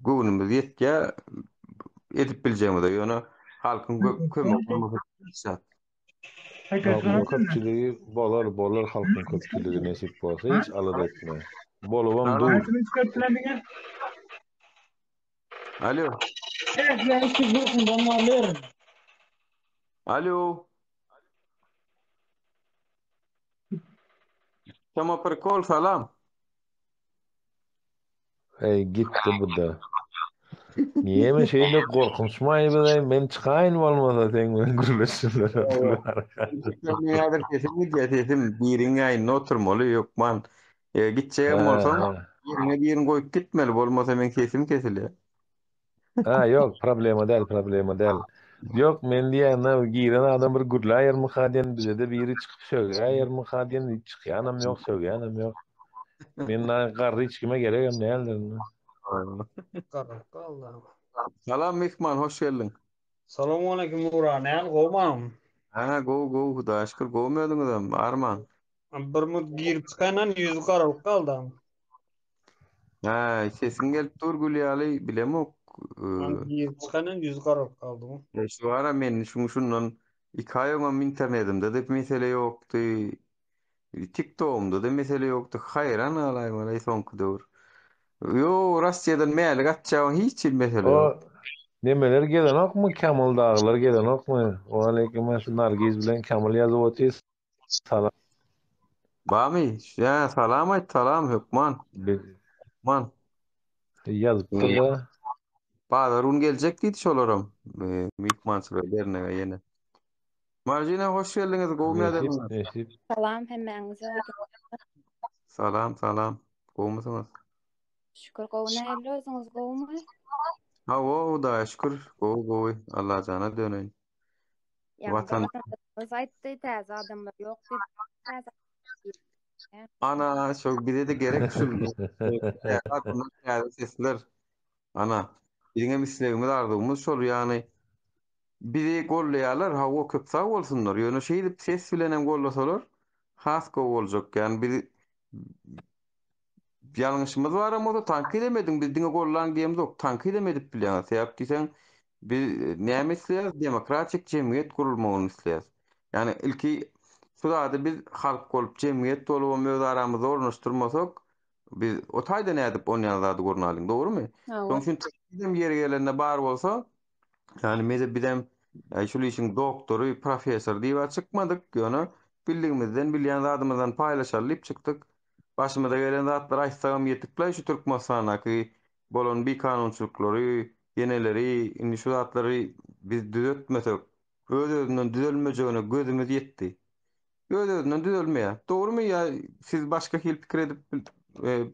güwnümiz ýetkä edip biljegimiz de ýöne halkyň kömek bolmasa. halkyň köpçüligi bolar halkyň köpçüligi nesip bolsa hiç alad etme. Bolubam dur. Alo. Alo. Tama prikol salam. Ey gitti bu da. Niýeme şeýle gorkunçmaýby men çykaýyn bolmasa sen bilen gürleşýärler. Näder kesin sesim biriňe aýyna oturmaly ýokman. Gitjegem bolsaň birini goýup gitmeli bolmasa men sesim kesilýär. Ha yok problema del. Yok men diýänem giren adam bir gürläýär mukadyen bize de biri çykyp söýýär mukadyen çykýanam ýok söýýanam ýok. Men garry hiç kime geregem näildir. Salam mehman, hoş geldin. Salamu aleykum Nura. Näme gowmam? Ha, go, Huda şükür gowmadyňyz Arman. Bir mut girip çykanan ýüzi garalyp galdym. Ha, sesin gelip dur gülýäli bilemok. Girip çykanan ýüzi garalyp galdym. Şu ara men şundan 2 ay öňe internetimde de mesele ýokdy. TikTok'umda da mesele yoktu. Hayran alay sonku döwür. Yo, Russiýadan mäli gatjağım hiç mesele yok. O nemeler gelen ok mu? Kemal Dağlar gelen ok mu? O aleyküm Nargiz bilen Kemal yazıp otis. Salam. Bami, ya salam ayt, salam Hükman. Man, Yazıptır da. Badarun gelecek diýdi şolaram. Mihmançylyk berne yene. Marjina hoş geldiňiz. Nesip, Gowmýa. nesip. Salam hemmeňize we Salam, salam. Gowmusyňyz? şükür gowuna elle özüňiz gowmy? Ha, o da şükür. Gowy. Allah jana döneýin. Watan Ýa-da aýtdy täze adamlar ýok diýip täze. ana şo bize de gerek şul. Sesler. Ana, biziňe mislegimiz arzuwymyz şol ýani bizi gollaýarlar, hawa köpsä bolsunlar. Ýöne şeýdip ses bilen hem gollasalar, has gowy boljak. Yani bizi ýalňyşymyz bar ama da tanky edemediň, bizdiňe gollan diýemiz ok. Tanky edemedip bilen. Sebäp diýsen, biz näme isleýäs? Demokratik jemgyýet gurulmagyny isleýäs. Yani ilki şurada biz halk bolup jemgyýet bolup öz aramyzda ornaşdyrmasak, biz o taýda nädip onu ýazady gurnalyň, dogrymy? Soň şun hem ýere gelende bar bolsa, yani meze bidem şol işin doktory, profesor diýip çykmadyk, ýöne bildigimizden bilýän zadymyzdan paýlaşalyp çykdyk. Başymyza gelen zatlar aýtsam ýetipler şu Türkmenistanaky bolan bir kanunçylyklary, yeneleri, indi şu zatlary biz düzeltmesek, öz-özünden düzelmejegine gözümüz ýetdi. Öz-özünden düzelmeýär. Dogrymy ýa siz başga hil pikir edip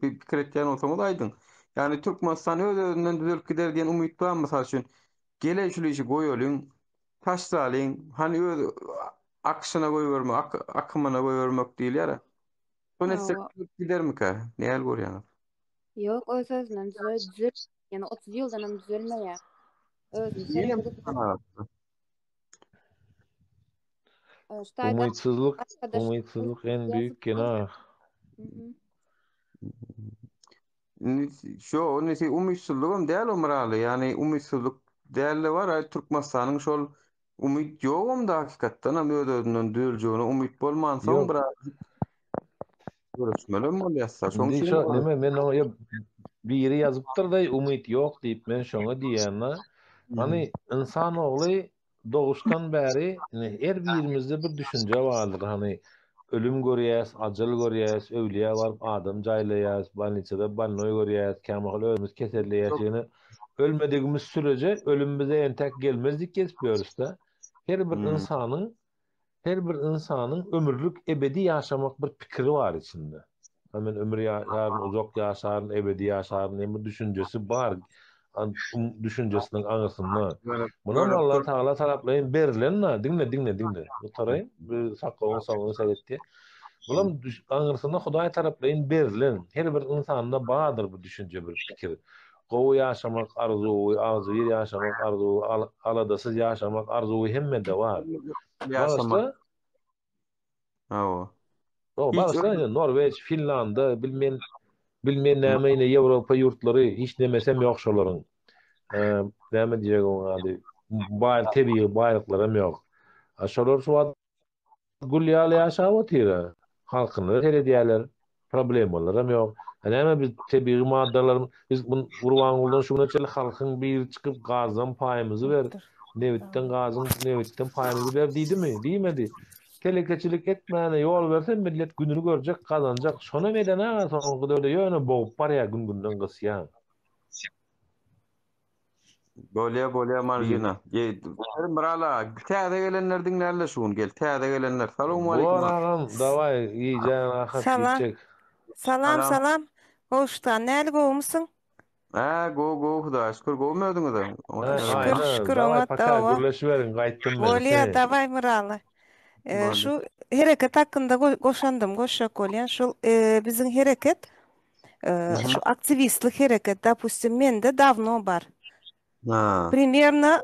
bir pikir etýän bolsaňyz aýdyň. Yani Türkmenistan öz-özünden düzelip gider diýen umyt bar, mysal üçin gele şol işi goýalyň, taşlalyň, hani öz akşyna goýbermek, akymyna goýbermek diýil ýa. Sonesek gidermika? Näl görýäňiz? Ýok, öz-özünden düzel, ýani 30 ýyldan düzelmeýär. Özüni seremlik. Umytsızlyk en büyük günah. Şo, nesi umytsuzlygym däl omraly, yani umytsuzlyk däl var, Türkmenistanyň şol umyt ýogum da hakykatdan hem öz-özünden düzeljegine umyt bolmansoň biraz görüşmeli bolýarsa. Şoň Indi üçin neme men o biri yazıptır da umyt ýok diýip men şoňa diýänler. Hani insan ogly doğuştan bäri her birimizde bir düşünje bardyr. Hani ölüm görýäs, ajal görýäs, öwliýa baryp adam jaýlaýas, balniçede balnoy görýäs, kämal özümüz keselleýäs. Ýene ölmedigimiz sürece ölüm bize entek gelmezdik kesipýörüs da. Her bir insanyň ömürlük ebedi ýaşamak bir pikiri bar içinde. Hemen ömür ýaşaryn, uzak ýaşaryn, ebedi ýaşaryn diýen düşünjesi bar. Düşünjesiniň aňyrsynda. Munam Allah Taala taraplaryň berilen, dinle. Bu taraýyn, bir saklawan sawun sebepdi. Bulam aňyrsynda Hudaý taraplaryň berilen, her bir insanda bardyr bu düşünje, bir pikir. Gowy ýaşamak arzuwy, arzuwy ýaşamak arzuwy, aladasyz ýaşamak arzuwy hemmede bar. Ýaşamak. O başga Norveç, Finlandia, bilmem näme Ýewropa ýurtlary hiç demesem ýok şolaryň. Näme diýegem ady? Baý tebii baýlyklarym ýok. Şolar şu wagt gulýaly ýaşap otyr. Halkyny her diýerler, problemlarym ýok. Näme biz tebii maddalar biz bu urwangydan şuna çel halkyň bir çykyp gazdan paýymyzy ber. Nevitden gazyn, nevitden paýymyzy ber diýdimi? Diýmedi. Telekeçilik etmäne ýol bersen millet gününü görjek, kazanjak. Şona meden soňky döwde ýöne bogup barýar gün-günden gysýan. Bolýa marjina. Mirala, täze gelenlerdiň näle şuň gel, täze gelenler. Salamu alaykum. Boran, davay, iýjan ahat geçek. Salam. Hoşdan, näle gowmysyň? Go, Hudaý şükür, gowmödüňiz. Şükür, davay, pakar gürleşiberin, gaýtdym men. Bolýa, davay Mirala. Şu hereket hakkında goşandım, goşak bolýan. Şol biziň hereket, şu aktivistlik hereket, допустим, mende davno bar. Примерно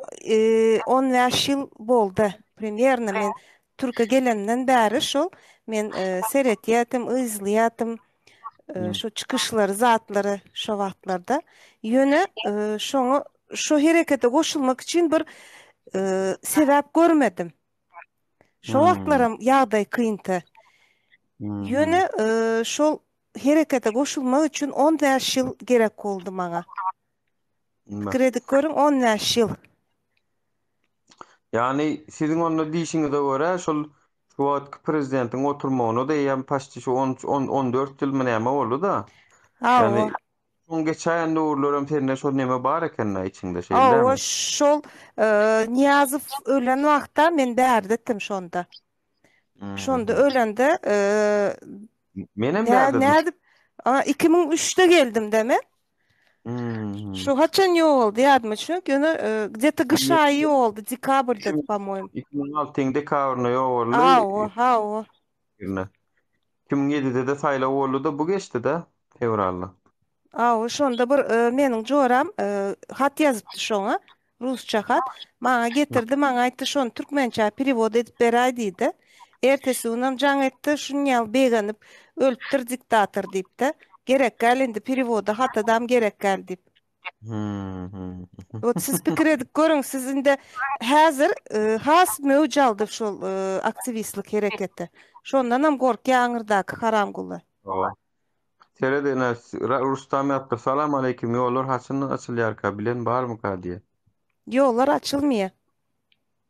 15 ýyl boldy. Примерно men Türkiýe gelenden bäri şol men seretýätim, izleýätim şu çykyşlary, zatlary şo wagtlarda. Ýöne şoňa şu herekete goşulmak için bir sebäp görmedim. Şo wagtlaram ýagdaý kynty. Ýöne şol herekete goşulmak üçin 10 ýyl gerek boldy maňa. Pikir edip görüň 10 ýyl. Yani sizin onda diýişiňize görä şol şu wagtky prezidentiň oturmagyna da ýa paşty şu 14 ýyl mı näme boldy da. Yani son geçen uğurlarım tenne şol näme bar eken içinde şeyler mi? Şol Niyazow ölen wagtda men bärdetdim şonda. Şonda ölende Menem bärdetdim. Nädip 2003'te geldim deme. Şu haçan ýok boldy ýadyma düşüp, ýöne где-то kış aýy boldy, dekabrda, по-моему. 2006 dekabrda ýok boldy. Ha. 2007'de de saýlaw boldy da bu geçdi de fevralda. Şonda bir meniň joram hat ýazypdy şoňa, rusça hat. Maňa getirdi, maňa aýtdy şonu türkmençe perewod edip beräý diýdi. Ertesi günüm jaň etdi, şuňal beganip ölüpdir diktator diýipdi. Gerek gel indi periwoda hat adam gerek gel diýip. Siz pikir edip görüň, sizinde häzir has möwj aldy şol aktivistlik hereketi. Şondan hem gorkýaňyrdaky haramguly. Seredene Rustam ýatdy. Salam aleyküm. Ýollar haçan açylýar bilen barmy ka diýe. Ýollar açylmýar.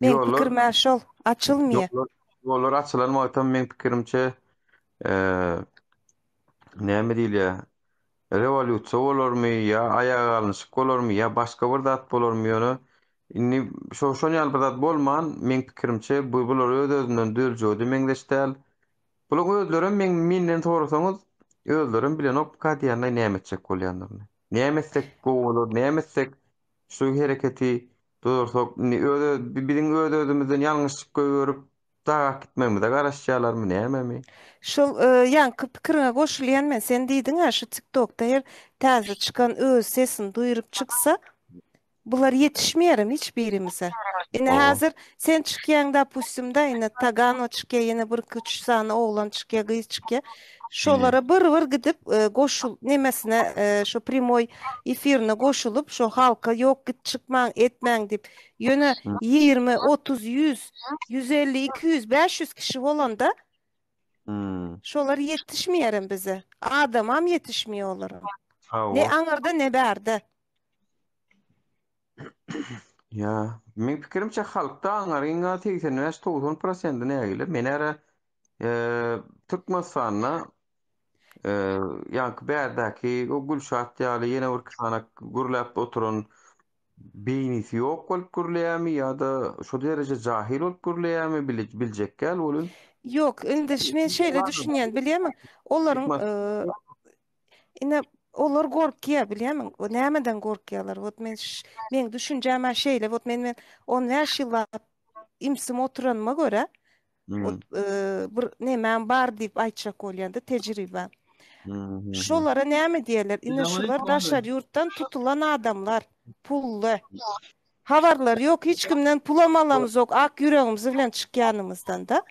Men pikirme şol açylmýar. Ýollar açylan wagtdan men pikirimçe näme diýilýär? Revolýusiýa bolarmy ýa aýaga alynşyk bolarmy ýa başga bir zat bolarmy ýöne. Inni şoňal bir zat bolman, men pikirimçe bular öz-özünden döljödi meňdeşdäl. Bular özlerim menden sorasaňyz özlerim bilen op kadiýany näme etjek bolýanlaryny. Näme etsek gowalar, näme etsek şu hereketi dursak, biziň öz-özümizden ýalňyşlyk görüp dağa gitmemize garaşýarlarmy näme? Şol ýanky pikirine goşulýan men sen diýdiň şu TikTokda her täze çykan öz sesini duýurup çyksa bular yetişmeýär hiç birimize. Ine häzir sen çykýanda pustimda ine Tagano çykýar, ýene bir 2-3 sany oglan çykýar, gyz çykýar. Şolara bir gidip goşul nemesine şu primoy efirine goşulup şu halka yok git çıkmaň etmäň dip ýöne 20, 30, 100, 150, 200, 500 kişi bolanda şolar yetişmeýär bize. Adamam yetişmeýär. Ne aňarda ne bärde. Ya, men pikirimçe halkda aňaryňa 80-90% nägile menere Türkmenistan'a yankı bärdäki o Gülşat ýaly ýene bir sana gurlap oturan beýnisi ýok bolup gurlaýarmy ýa-da şo derece jahil bolup gurlaýarmy biljek gel bolun. Yok, indi men şeýle düşünýän bilýärmi? Olaryň ine olar gorkýar bilýärmi? O nämeden gorkýarlar? Wot men düşünjäm şeýle, wot men 10 ýyl imsim oturanma görä bir näme bar diýip aýtjak bolýandy tejribe. Şolara näme diýerler? Ine şolar daşar ýurtdan tutulan adamlar, pully. Habarlar ýok, hiç kimden pul alamamyz ýok, ak ýüregimiz bilen çykýanymyzdan da.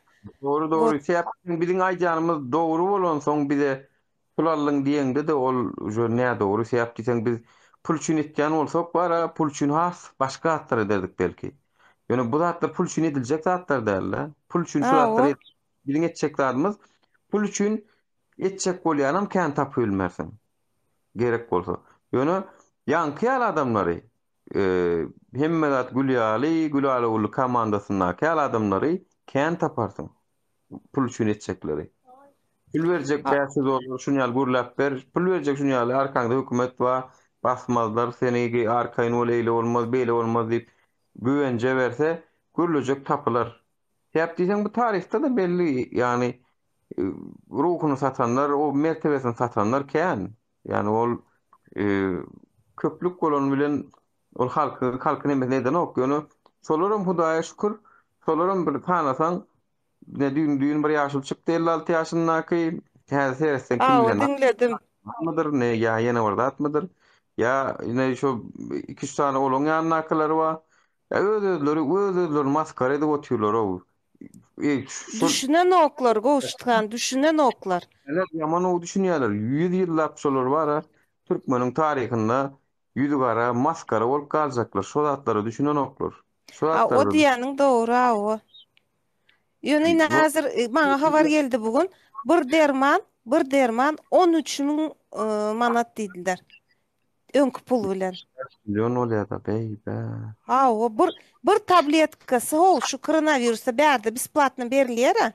Doğru. Biziň aýjanymyz dogry bolan soň bize pul alyň diýende de ol näme dogry sebäp diýsen biz pul üçin etýän bolsak bara pul üçin has başga hatlar ederdik belki. Ýöne bu zatlar pul üçin ediljek zatlar däl. Pul üçin şu zatlar biziň etjek zatymyz pul üçin etjek bolýanam kän tapylmersin. Gerek bolsa. Ýöne ýanky adamlary hemme zat Gülýaly ulu komandasyna kän adamlary kän taparsın. Pul üçin etjekleri. Pul berjek bäsiz olur, şuňal gurlap ber, pul berjek şuňal arkaňda hökümet we basmazlar seni arkaýyn oleýle bolmaz, beýle bolmaz diýip güwence berse, gürlejek tapylar. Häp diýsen bu tarihte de belli, ýani ruhuny satanlar, o mertebesini satanlar kän. Ýani ol köplük bolan bilen ol halkyny neden okýany. Şolaryň Hudaýa şükür, şolaryň bir tanasaň ne düýün bir ýaşyl çykdy 56 ýaşyndaky häzir sen kimden? Dinledim. Atmadır ne ya ýene orada atmadır. Ya ne şu 2-3 tane olan ýanakylary var. Ya özleri maskara edip oturýarlar o. Düşünen oklar, goştgan, düşünen oklar. Evet, yaman o düşünýärler. 100 ýyllap şolar bar. Türkmeniň tarihinde ýüzü gara maskara bolup galjaklar. Şol zatlary düşünen oklar. O diýäniň dogry o. Ýöne häzir maňa habar geldi bugün. bir derman 13.000 manat diýdiler. Öňkü pul bilen. Milyon oluyor da bey. Ha, o bir tabletkası şu koronavirusa bärde besplatno berilýär.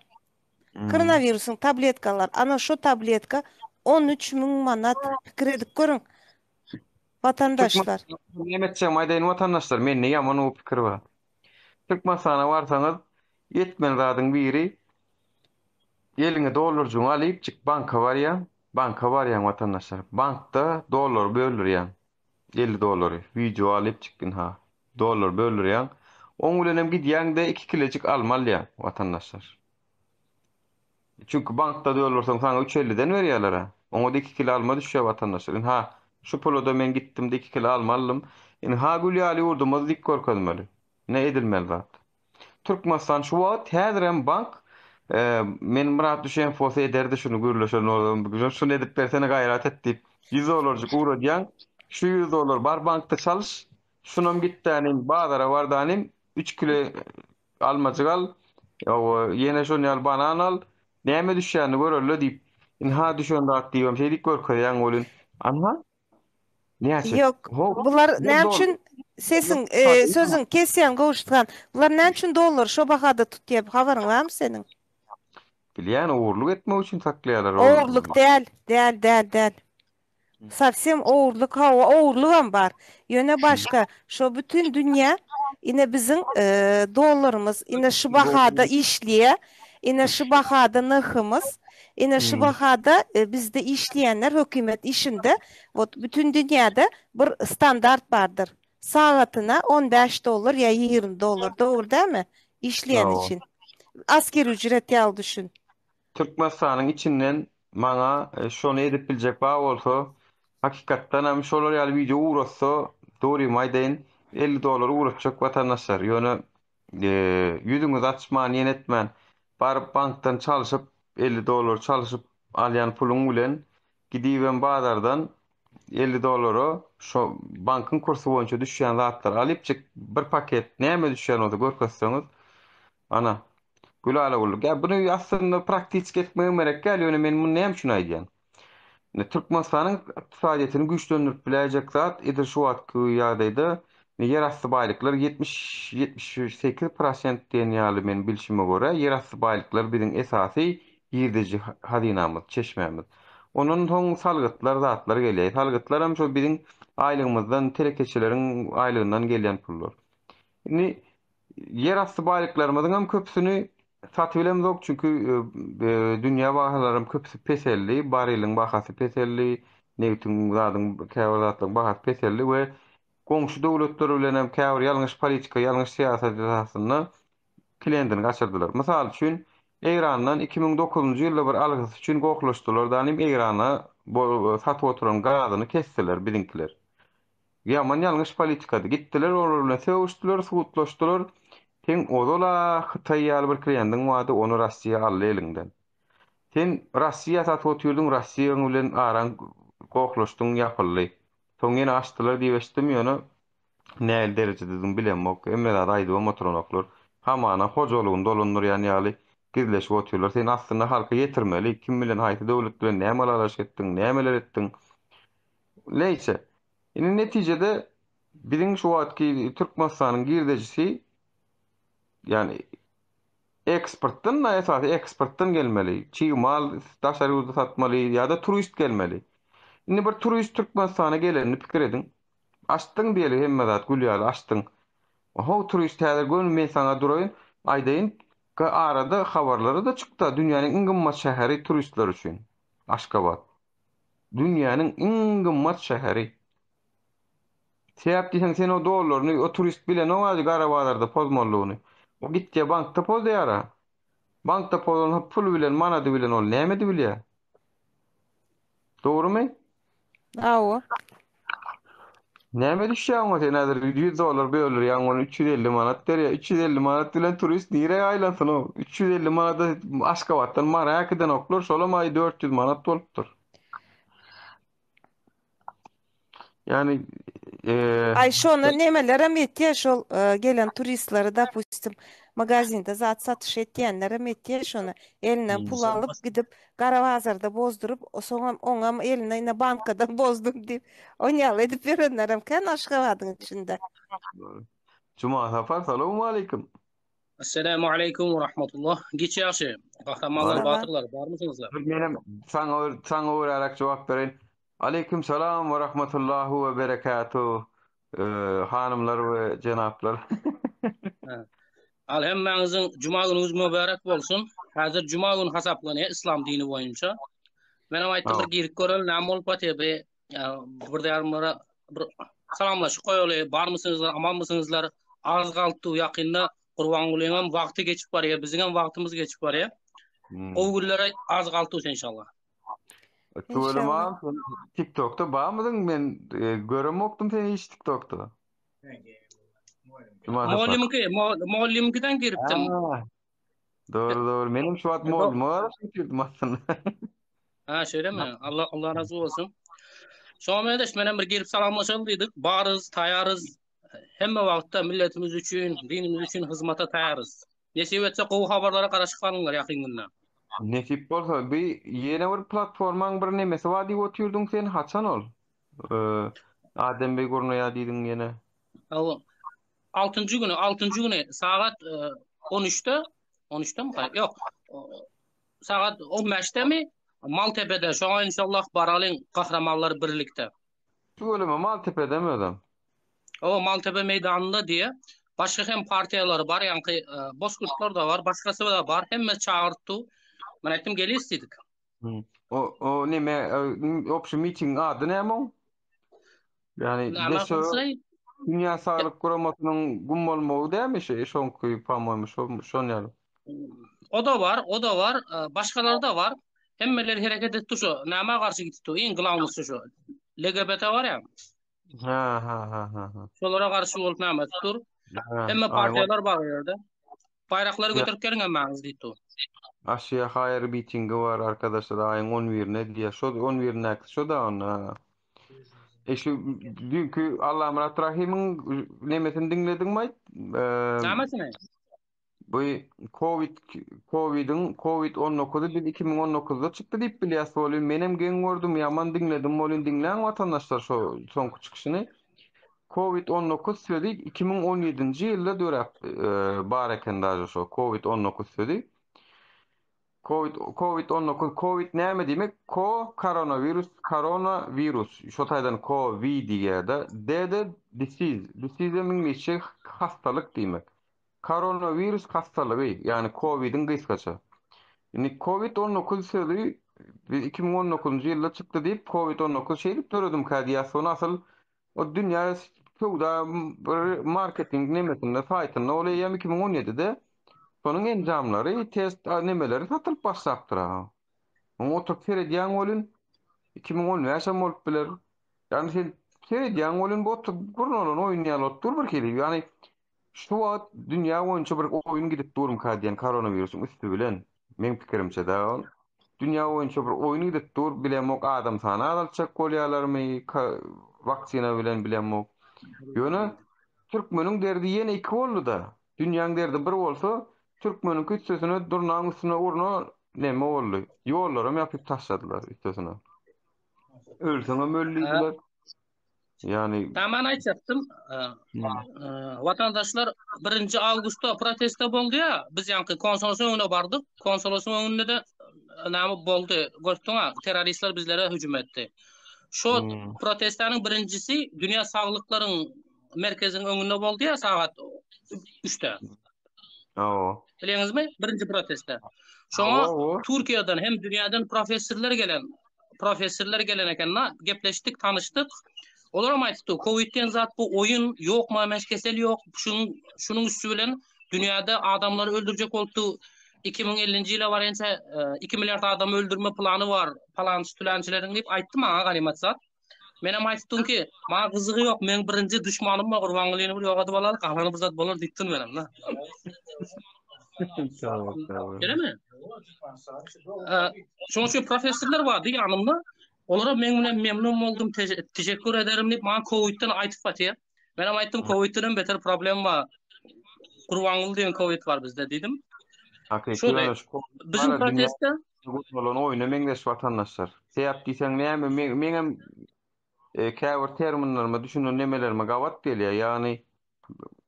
Koronavirusun tabletkalar. Ana şu tabletka 13.000 manat. Pikir edip görüň. Vatandaşlar. Nimetçe aýdaýyn vatandaşlar, menne ýaman o pikir bar. Türkmensana barsaňyz, yetmen radyň biri eliňe dollarjyň alyp çık banka barýan vatandaşlar. Bankda dollar bölürýän. 50 dollary video alyp çıktın ha. Dollar bölürýän. Oň bilen hem gidýäňde 2 kilecik almalýa vatandaşlar. Çünkü bankda dollarsaň sana 3.50'den berýärler ha. Oňa da 2 kilo alma düşýär vatandaşlar. Ha, şu poloda men gittim de 2 kilo almalym. Ha gülýäli urdumyz dik görkezmeli. Ne edilmeli zat? Türkmenistan şu wagt häzirem bank men murat düşen fosa ederdi şunu gürleşen ordan şunu edip bersene gayret et dip 100 dolarcık uğra diýen şu 100 dolar bar bankta çalış şunum gittänim bazara bardanym 3 kilo almacık al ýene şonu al banan al näme düşýäni görerler dip ha düşende aktiwam şey dik görkezýän bolun anha näçe Yok. Bular näçün sesin sözün kesýän gowuştgan. Bular näçün dollar şo bahada tutýar habaryň barmy senin? Bilýän oğurluk etmek üçin saklaýarlar. Oğurluk değil. Savsem oğurluk, oğurluk var. Yöne başka. Şu bütün dünya yine bizim dolarımız, yine şu bahada işliye, yine şu bahada nıhımız, yine şu bahada bizde işleyenler hükümet işinde, bütün dünyada bir standart vardır. Saatine 15 dolar ya 20 dolar, doğru değil mi? İşleyen için. Asker ücreti al düşün. Türkmenistan'ın içinden bana şonu edip bilecek bağ olsa hakikaten hem şolar ýaly video uğrasa doğru maýdaýyn 50 dolar uğraşacak vatandaşlar. Ýöne yüzüňiz açman, ýenetmän barıp bankdan çalışıp 50 dolar çalışıp alýan puluň bilen gidýän bazardan 50 dolary şo bankın kursu boýunça düşýän zatlar alyp çık bir paket näme düşýän olsa görkezseňiz ana Gülala gulluk. Ya bunu aslında praktik etmem gerek gel. Yani men bunu näme üçin aýdýan? Türkmenistanyň iqtisadiýatyny güýçlendirip biläjek zat edir şu wagtky ýagdaýda ýerasty baýlyklar 70-78% diýen ýaly men bilşime görä ýerasty baýlyklar biziň esasy ýerdeji hadynamyz, çeşmemiz. Onun soň salgytlar zatlar gelýär. Salgytlar hem şo biziň aýlygymyzdan, terekeçileriň aýlygyndan gelýän pullar. Yerasty baýlyklarymyzyň hem köpsüni satyp bilemzok çünkü dünýä bahalarym köpsü peselli, barelyň bahasy peselli, newtin zadyň käwratlyň bahasy peselli we goňşy döwletler bilen hem käwr ýalňyş politika, ýalňyş siýasat asasyna klendini gaçyrdylar. Mysal üçin Eýrandan 2009-njy ýylda bir algysy üçin goklaşdylar. Danym Eýrana satyp oturan gazyny kestiler biziňkiler. Ýaman ýalňyş politikady. Gitdiler, olar bilen söwüşdiler, suwutlaşdylar. Sen odola Xitay ýaly bir kliendiň wady onu Russiýa aldy elinden. Sen Russiýa satyp oturdun, Russiýa bilen aran goklaşdyň ýapyldy. Soň ýene açdylar diýip eşitdim ýöne näil derejede dedim bilemok. Emme da aýdy motoronoklar. Hamana hojalygyny dolandyrýan ýaly gizleşip oturýarlar. Sen aslında halka ýetirmeli. Kim bilen haýty döwlet bilen näme alaş etdiň, nämeler etdiň. Leýse. Ine netijede biziň şu wagtky Türkmenistanyň girdejisi yani eksportdan esasy eksportdan gelmeli. Çiğ mal daşary ýurda satmaly ýa-da turist gelmeli. Indi bir turist Türkmenistana gelenini pikir edin. Açdyň diýeli hemme zat gülýär açdyň. Oho turist häzir gön men saňa duraýyn aýdaýyn arada habarlary da çykdy. Dünýäniň iň gymmat şäheri turistler üçin. Aşgabat. Dünýäniň iň gymmat şäheri. Sebäp diýsen sen o dollaryny o turist bilen o azy garabazarda pozmalygyny. O gitdi bankda poz ýara. Bankda pozan pul bilen manady bilen ol näme diýilýär? Dogrymy? Awa. Näme düşýär sen häzir 100 dollar bölür ýa-ni 350 manat der ýa 350 manat bilen turist nire aýlansyn o 350 manada Aşgabatdan Marakdan oklar şolam ay 400 manat bolupdyr. Yani Ay şonu nemelere metye şol gelen turistleri da pustum magazinde zat satış etdiyenlere metye şonu elinden pul alıp gidip Karavazarda bozdurup o sonra ona eline yine bankadan bozdum deyip onyal edip verenlerim kan Aşgabat'ın içinde. Cuma safar, salamu aleyküm. Assalamu alaikum ve rahmetullah. Geç yaşı. Kahramanlar, batırlar. Var mısınızlar? Benim sana uğrayarak cevap verin. Aleyküm selam ve rahmetullahu ve berekatuhu. Hanımlar ve cenaplar. Alhemmenizin Cuma gününüz mübarek bolsun. Hazır Cuma günü hasaplanıyor İslam dini boyunca. Benim aytım bir girik görel nam olup atebe. Burada yarımlara salamlaşıp koyuyor. Var mısınızlar, aman mısınızlar? Az kaldı yakında Kurban Gülü'nün vakti geçip var ya. Bizim vaktimiz geçip var ya. O günlere az kaldı inşallah. Tuğlama TikTok'ta bağ mıydın? Ben göremoktum seni hiç TikTok'ta. Muallimkiden giriptim. Doğru. Benim şu an muallim girdim aslında. Ha şöyle mi? Allah razı olsun. Sonra da men bir girip salamlaşaldıydık. Barız, tayarız. Hemme vaqtda milletimiz üçün, dinimiz üçün hizmete tayarız. Nesip etse qowu habarlara garaşyp kalыңlar yakın günde. Nesip bolsa bir yeni bir platformaň bir nemesi var diýip oturdun sen haçan ol? Adem Bey gurnuya diýdin ýene. 6-njy güni saat 13'te mi? Yok. Saat 15'te mi? Maltepe'de şoňa inşallah baralyň kahramanlar birlikte. Şöyle Maltepe'de mi adam? O Maltepe meydanında diye. Başka hem partiyaları var, yani Bozkurtlar da var, başkası da var. Hemme çağırttı. Ben ettim geli istedik. O neme option meeting adı ne ama? Yani Dünya Sağlık Kurulması'nın gum olmağı değil mi? Şon koyup almamış, şon yani. O da var. Başkaları da var. Hemmeler hareket etti şu. Nama karşı gitti. İngilizcesi şu. LGBT var ya. Ha. Şolara karşı olup nama tutur. Hemme partiyalar var yerde. Bayrakları götürüp gelin emmeniz deydi. Aşıya hayır meetingi var arkadaşlar. Ayın 11'ine diye. Şu 11'ine şu da ona. Şu dünkü Allah'ım Rahim'in nemesini dinledin mi? Namesine? Bu Covid-19'u biz 2019'da çıktı deyip bilyası oluyor. Benim gen gördüm yaman dinledim. Olun dinleyen vatandaşlar şu son çıkışını. Covid-19 söyledi 2017. yılda dörep bareken daha şu Covid-19 söyledi. Covid-19 Covid näme demek? Koronavirus. Şu taýdan Covid diýär-de. D disease meňçe hastalyk demek. Koronavirus hastalygy, yani Covid'in gysgaça. Yani Covid-19 söyledi 2019. ýylda çykdy diýip Covid-19 şeýdip töredim kadiýasyny asıl o dünýä şowda marketing nemesinde faýtynda olaýam 2017'de sonun enjamlary test nemeleri satylyp başlapdyr. Oňa oturup serediýän bolun 2010 ýaşam bolup biler. Yani sen serediýän bolun bu gurnalan oýnaýan otdur bir kere. Yani şu wagt dünýä boýunça bir oýun gidip durum kadýan koronawirusyň üstü bilen men pikirimçe da dünýä boýunça bir oýun gidip dur bilemok adam sana alçak bolýarlarmy vaksina bilen bilemok. Ýöne Türkmeniň derdi ýene iki boldy da. Dünýäň derdi bir bolsa Türkmeniň küçüsüne durnaň üstüne urna neme boldy. Ýollarym ýapyp taşladylar üstüne. Ölseňem öldüler. Yani tamam aýtjapdym. Vatandaşlar 1 awgustda protesta boldy ya. Biz ýanky konsolosiyň öňüne bardyk. Konsolosiyň öňünde de näme boldy? Gördiňmi? Terroristler bizlere hüjüm etdi. Şu protestanyň birincisi Dünya Saglyklaryň merkeziniň öňünde boldy ya saat 3'te. Bileňizmi? Birinci protesta. Şoňa Türkiýeden hem dünýäden professorlar gelen ekenna gepleşdik, tanıştık. Olaram aýtdy, Covid-den zat bu oyun ýokmy, meşkesel ýok. Şunun üstü bilen dünýäde adamlary öldürjek boldy. 2050-nji ýyla barýança 2 milliard adam öldürme plany var. Palançylaryň diýip aýtdy maňa galimat zat. Men hem aýtdym ki, maňa gyzygy ýok, men birinji düşmanym bar, Gurban Gülüni bir ýogady bolar, gahlany bir zat bolar diýdim men. Öyle mi? Şoňa şu professorlar vardy ýanymda. Olara men bilen memnun oldum, teşekkür ederim deyip bana Covid'den aytıp batya. Ben ama aytdım Covid'den beter problem var. Kurbanlığı diyen Covid var bizde dedim. Hakiki öyle şu Bizim proteste olan oyunu meňdeş vatandaşlar. Sebäp diýseň näme meňem käbir terminlerime düşünen nemelerime gawat gelýär. Ýagny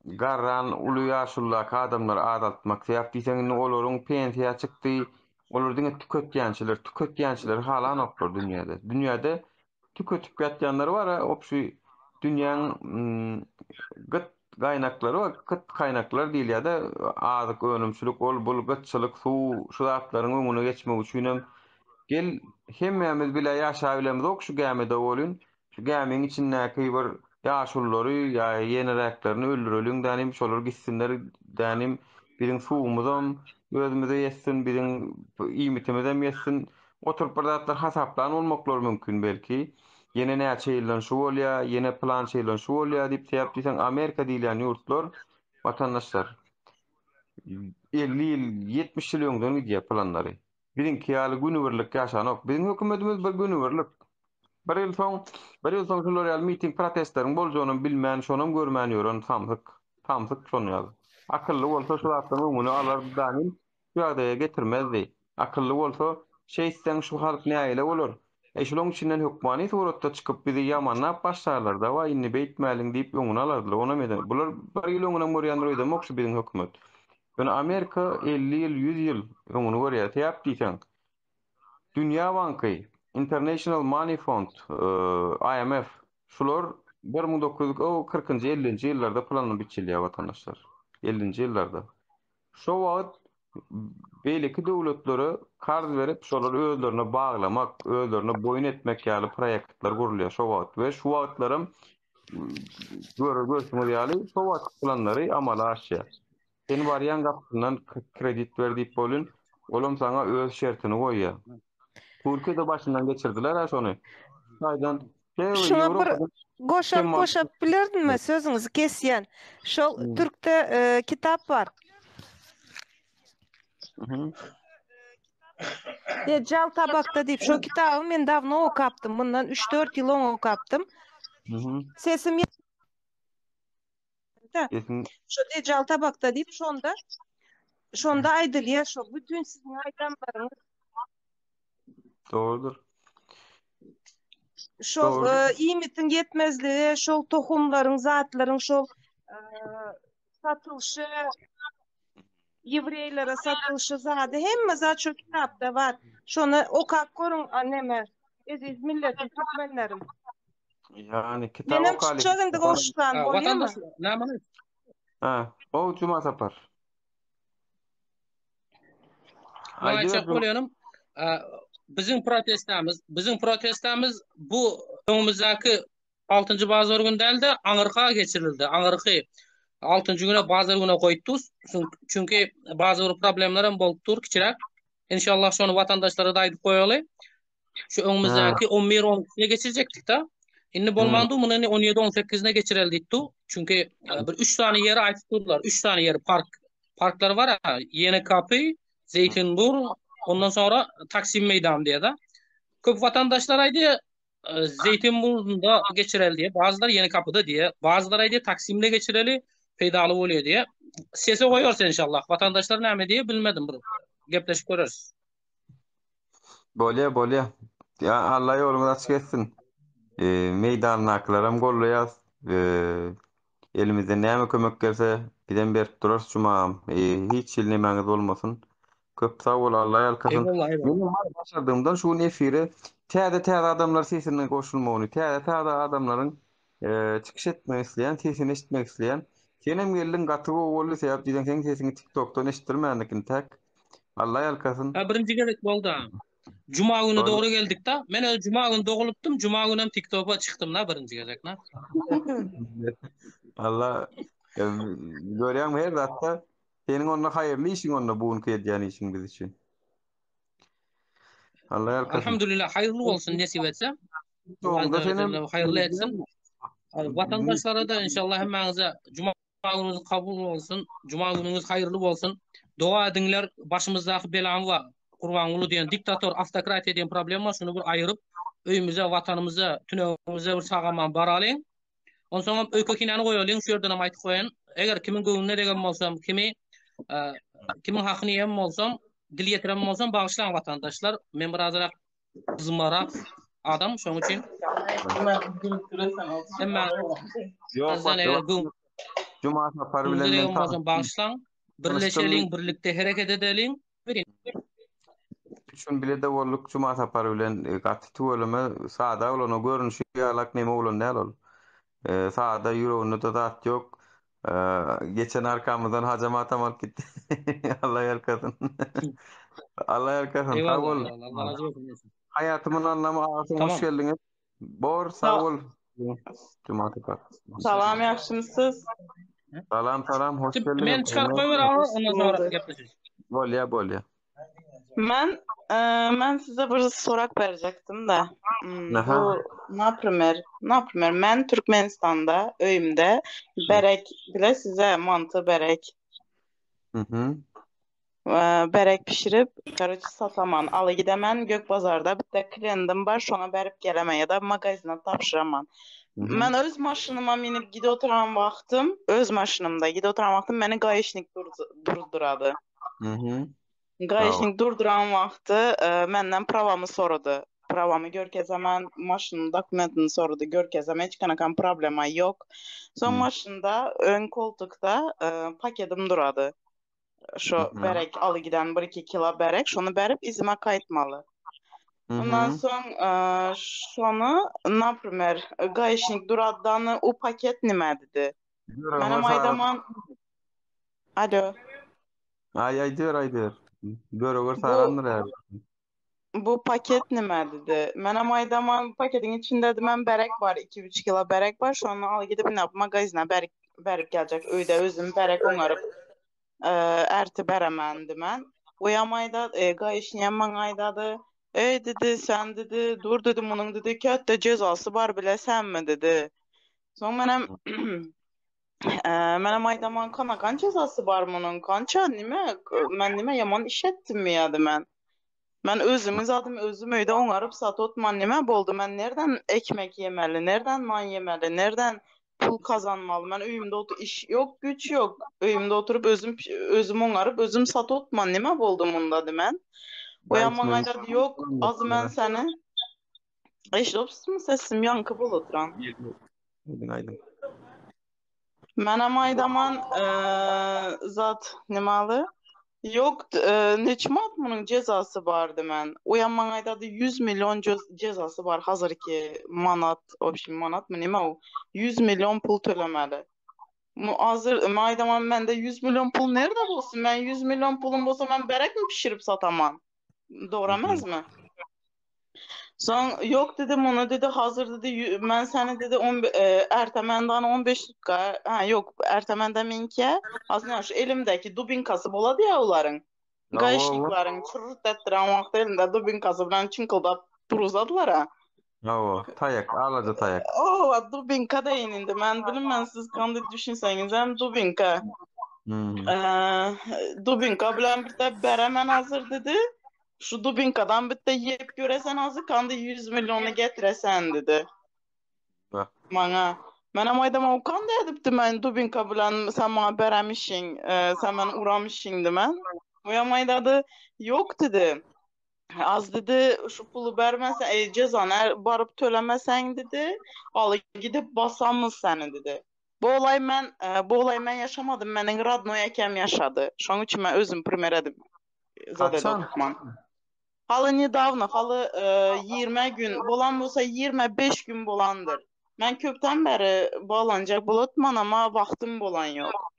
garran uly ýaşully adamlar adatmak. Sebäp diýseň olaryň pensiýa çykdy. Olar diňe tüketýänçiler hala noklar dünýede. Dünýede tüketip ýatýanlar bar, opşy dünýäň gıt gaynaklary var, gıt kaynaklar diýil ýa-da azyk önümçülük bol gıtçylyk suw şu zatlaryň öňüne geçmek üçin gel hemmämiz bile ýaşa bilemiz okşu gämede bolun. Şu gämeň içindäki bir ýaşullary ýa ýeneräklerini öldürelim dänim şolar gitsinler dänim biriň suwumuzam gözümize ýetsin, biriň iýmitimizem ýetsin. Oturup bir zatlar hasaplan olmaklary mümkin belki. Yine näçe ýyldan şu bolýar, yine plan şeýlen şu bolýar diýip täýip diýsen Amerika diýilen ýurtlar vatandaşlar 50 ýyl 70 ýyl öňden gidýär planlary. Biriňki ýaly günüberlik ýaşanok. Biziň hökümetimiz bir günüberlik. Bir ýyl soň şolar ýaly miting protestleriň boljagyny bilmän, şonam görmän ýören tamsyk şonu ýaly. Akylly bolsa şu zatdan öňüne alar danym şu ýagdaýa getirmezdi. Akylly bolsa şeýsen şu halk näýle bolar? Eşelon içinden hukmani suratda çıkıp bizi yamanlap başlarlar da va inni beytmäliň diýip öňüne alardylar. Ona meden bular bir ýyl öňüne morýandyr öýdem okşy biziň hökümet. Yani Amerika 50 ýyl 100 ýyl öňüne görýär. Täýip diýsen Dünýä Banky, International Money Fund, IMF şular 1940-njy 50-nji ýyllarda planlap biçilýär vatandaşlar. 50-nji ýyllarda. Şo wagt beýleki döwletlere karz berip şolary özlerine baglamak, özlerine boyun etmek ýaly proýektler gurulýar şo wagt we şu wagtlarym görsüňiz ýaly şo wagt planlary amala aşýar. Sen barýan gapyndan kredit berdip bolun, olam sana öz şertini goýýar. Türkiýede başyndan geçirdiler şonu. Saýdan Şuna bir goşap bilerdinmi sözüňizi kesýän? Şol türkde kitap var. Jal tabakda diýip şo kitaby men dawno okapdym. Bundan 3-4 ýyl oň okapdym. Sesim şo Jal tabakda diýip şonda aýdylýar şo bütün siziň aýdanlaryňyz. Doğrudur. Şol iýmitiň ýetmezligi, şol tohumlaryň, zatlaryň şol satylşy Ýewreýlere satylşy zady hemme zat şu kitapda bar. Şonu okap görüň anneme. Eziz milletim, türkmenlerim. Yani kitap Benim okaly. çözümde goşlan bolýarmy? Näme? O cuma sapar. Aýçak bolýanym. Bizim protestamiz bu öňümüzdäki 6-njy bazar gündälde Aňyrka geçirildi. Aňyrky 6-njy güne bazar güne goýduk. Çünki bazı problemlerim bolupdyr kiçirek. İnşallah şonu vatandaşlara da aýdyp goýaly. Şu öňümüzdäki 11-12-ne geçirecekdik da. Indi bolmandy, muny 17-18-ne geçirildi. Çünki bir 3 tane ýeri aýtdylar. 3 tane ýeri parklar var. Yeni Kapı, Zeytinburg, ondan sonra Taksim Meydanı diye de. Köp vatandaşlar aýdy Zeytinburg'da geçireli diye, bazıları Yeni Kapı'da diye, bazıları aýdy Taksim'de geçireli peýdaly bolýar diye. Sese goýarsa inşallah. Vatandaşlar näme diye bilmedim bir. Gepleşip göreriz. Bolýar. Ya Allah ýoluňyzy açyk etsin. Meýdanyny aklaram gollayas. Elimizde näme kömek gelse giden berip durarys cumam. Hiç ýylnymaňyz bolmasyn. Köp sag bol, Allah ýalkasyn. Benim başardığımdan şu nefiri täze adamlar sesine goşulmagyny, täze adamlaryň çykyş etmek isleýän, sesini eşitmek isleýän. Senem geldin gaty boldy sebäp diýen sen sesini TikTok'tan eşitdirmäňdikin tak. Allah ýalkasyn. Birinji gerek boldy. Cuma günü doğru geldik da. Men cuma günü doğulupdym, cuma günü hem TikTok'a çykdym da birinji gerek na. Allah görýän her zatda senin onda hayırlı işin onda bugünkü edýän işin biz için. Allah ýarkasyn. Alhamdulillah hayırlı olsun nesip etse. Hayırlı etsin. Vatandaşlara da inşallah hemmäňize cuma günüňiz kabul bolsun, cuma günüňiz hayırlı bolsun. Doğa edinler, başımızdaky belan wa Kurban ulu diyen diktator, автокраtiýa diyen problem var, şunu bir aýyryp öyümüze, vatanımıza, tünöwümüze bir sagaman baralyň. Ondan soň öýkekinäni goýalyň, şu ýerden aýtyp goýan. Eger kimin göwnüne degen bolsam, kimin hakyny ýem bolsam, dil ýetirem bolsam, bagyşlaň vatandaşlar. Men birazrak zımarak adam, şoň üçin. Emma Cuma saparı bilen bagyşlaň, birleşeliň, birlikde hereket edeliň. Şun bile de bolluk cuma saparı bilen gaty tuweleme saada olany görünüşi ýalak näme bolan näl ol. Saada ýüreginde de zat ýok. Geçen arkamızdan hacamat amal gitti. Allah yarkasın. Allah yarkasın. Sağ ol. Hayatımın anlamı ağzına hoş geldiniz. Bor sağ ol. Cuma saparı. Salam, ýakşymysyz? Salam, hoş geldiniz. Men çıkarıp koyver ondan sonra gepleşiriz. Bolya. Men size bir sorak berjekdim da. Bu naprimер, men Türkmenistanda öýümde berek bile size mantı berek. Berek pişirip, sataman. Aly gidemen Gökbazarda bitte klientim bar, şona berip geleme ya da magazina tapşyraman. Men öz maşynyma minip gide oturan wagtym, meni gaýeşnik durdurady. Gaýeşnik durduran wagty menden prawamy sorady. Prawamy görkezemen, maşynyň dokumentini sorady, görkezem, hiç kanakan problema yok. Son maşynda ön koltukda paketim durady. Şo berek aly giden 1-2 kilo berek, şonu berip izime kaýtmaly. Ondan soň şonu, naprimер, gaýeşnik duradany o paket nime dedi. Menem aýdaman... Alo. Aýdyr. Göröwer sarandyr. Bu paket nime dedi. Menem aýdaman paketin içinde men berek var, 2-3 kilo berek var. Şonu aly gidip magazina berip geljek. Öýde özüm berek oňaryp erti beremen dimen. Oýamaýda gaýeşniýem maňa aýdady. Dedi, sen dedi, dur dedi, munyň dedi, kätte jezasy bar bilesenmi dedi. Soň menem aýdaman kanakan jezasy bar munyň, kança nime, men nime ýaman iş etdimmi ýa-da men. Men özüm öýde oňaryp satotman, nime boldy? Men nerden ekmek ýemeli, nerden nan ýemeli, nerden pul kazanmaly? Men öýümde iş yok, güç yok. Öýümde oturup özüm oňaryp özüm satotman, nime boldy munda dimen. Oýanmaň aýdady, ýok, az men seni. Eşdopsuzmy, sesim ýanky bolup Menem aýdaman zat nimaly? Ýok, neçmat munyň jezasy bar dimen. Oýanmaň aýdady 100 milyon jezasy bar hazırki manat, manatmy nime o? 100 milyon pul tölemeli. Hazır aýdaman mende 100 milyon pul nerde bolsun? Men 100 milyon pulum bolsa men berek mi pişirip sataman? Doğru emezmi? Son yok dedi, bunu dedi, hazır dedi, men seni dedi ertemendan 15 dakika, yok ertemenden minke, aslında şu elimdeki dubinkası boladı ya onların. Gaýeşniklerin çırırt ettiren wagtda elinde dubinkası bilen çınkıldap turuzadılar ha. Tayak, alaca tayak. Dubinka da indi. Men bilinmem siz kandy düşünseniz hem dubinka. Dubinka bilen bir de beremen hazır dedi. Şu dubinkadan bitte yiyip göresen hazır kandy 100 milyonu getiresen dedi. Mana. Menem aýdama o kandy edipdi men dubinka bilen sen maňa beremişiň, sen men uramışyň dimen. Oýamaýdady, yok dedi. Az dedi, şu pulu bermesen, cezanı barıp tölemesen dedi, alı gidip basamız seni dedi. Bu olay men yaşamadım, menin radnoya ekem yaşadı. Şoň üçin men özüm primer edip zadeda okman. Halı nedavno, halı 20 gün bolan bolsa 25 gün bolandır. Men köpten beri bağlanacak bolotman ama vaxtım bolan yok.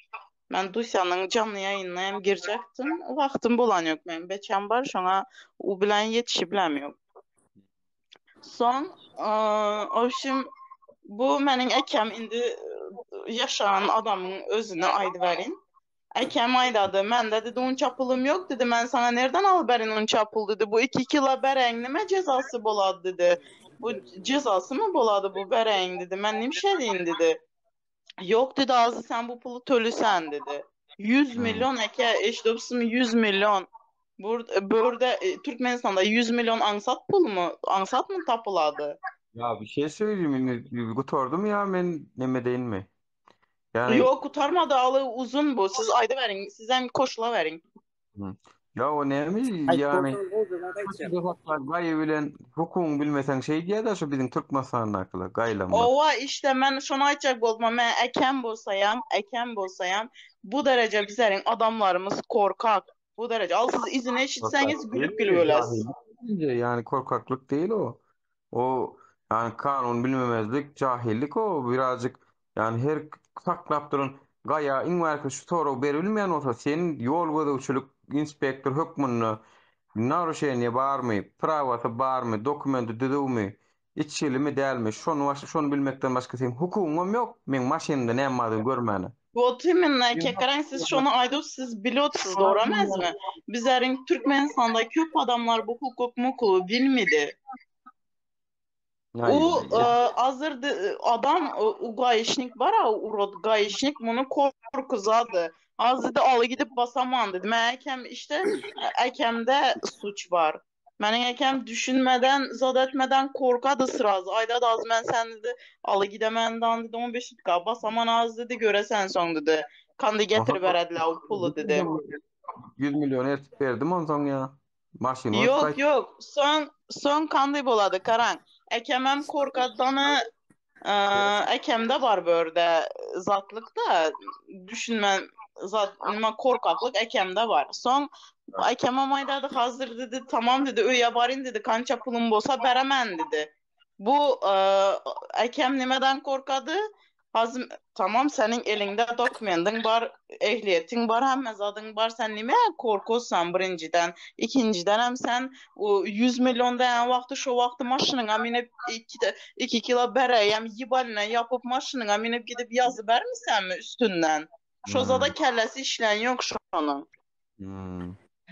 Men Dusyanyň canlı ýaýynyna hem girjekdim. Wagtym bolan ýok, men beçem bar, şoňa u bilen ýetişip bilem ýok. Soň, obşim bu meniň ekem indi ýaşaran adamyň özüne aýdy berin. Ekem aýdady, mende dedi unça pulum ýok dedi, men sana nerden alyp berin unça pul dedi. Bu 2 kilo bereň nime jezasy bolady dedi. Bu jezasy mı bolady bu bereň dedi. Men nimşe diýin dedi. Yok dedi, azı sen bu pulu tölüsen dedi. 100 milyon eke eşdopsum 100 milyon. Burada Türkmenistan'da 100 milyon ansat mı tapıladı? Ya bir şey söyleyeyim. Kutordum ya ben neme değil mi? Yani Yok kurtarmadı alı uzun bu. Siz ayda verin. Sizden koşula verin. ya o ne mi yani gayı bilen hukukun bilmesen şey diye de şu bizim Türk masalına akılı gaylanmaz. Ova işte ben şunu aytacak bolmam. Ben ekem bolsayam bu derece bizlerin adamlarımız korkak. Bu derece. Al siz izini eşitseniz gülüp ölesiz. Yani korkaklık değil o. O yani kanun bilmemezlik, cahillik o birazcık yani her saklap durun gaya invarka şu soru verilmeyen olsa senin yol gözükçülük inspektör hükmünü narušenje bar mı, pravası bar mı, dokumenti düdüğü mü, içili mi değil mi, şunu bilmekten başka senin hukukum yok. Men maşininde ne yapmadığını görmeni. Bu timin kekaren siz şunu aydı siz biliyorsunuz doğru mi? Bizlerin Türkmenistan'da köp adamlar bu hukuk muku bilmedi. O hazırdı adam o gayişnik var ha urod gayişnik bunu korkuzadı. Az dedi alı gidip basaman dedi. Meğerkem işte ekemde suç var. Benim ekem düşünmeden zat etmeden korkadı sırazı. Ayda da az ben sen dedi alı gidemenden dedi 15 dakika basaman az dedi göresen son dedi. Kandı getir verediler o pulu dedi. 100 milyon et verdim ondan ya. Maşin Yok son kandı boladı karan. Ekemem korkadanı ekemde var böyle zatlık da düşünmem nima korkaklık ekemde var. Son ekemem aydadı hazır dedi tamam dedi öye barin dedi kança pulum bolsa beremen dedi. Bu ekem nimeden korkadı? Tamam senin elinde dokumentin var, ehliyetin var, hem mezadın var. Sen nime korkuyorsan birinciden. İkinciden hem sen o 100 milyon dayan vakti şu vakti maşınına minip 2 kilo bereyem yibaline yapıp maşınına minip gidip yazı vermişsen mi üstünden? Şu zada kellesi işlen yok şu onun.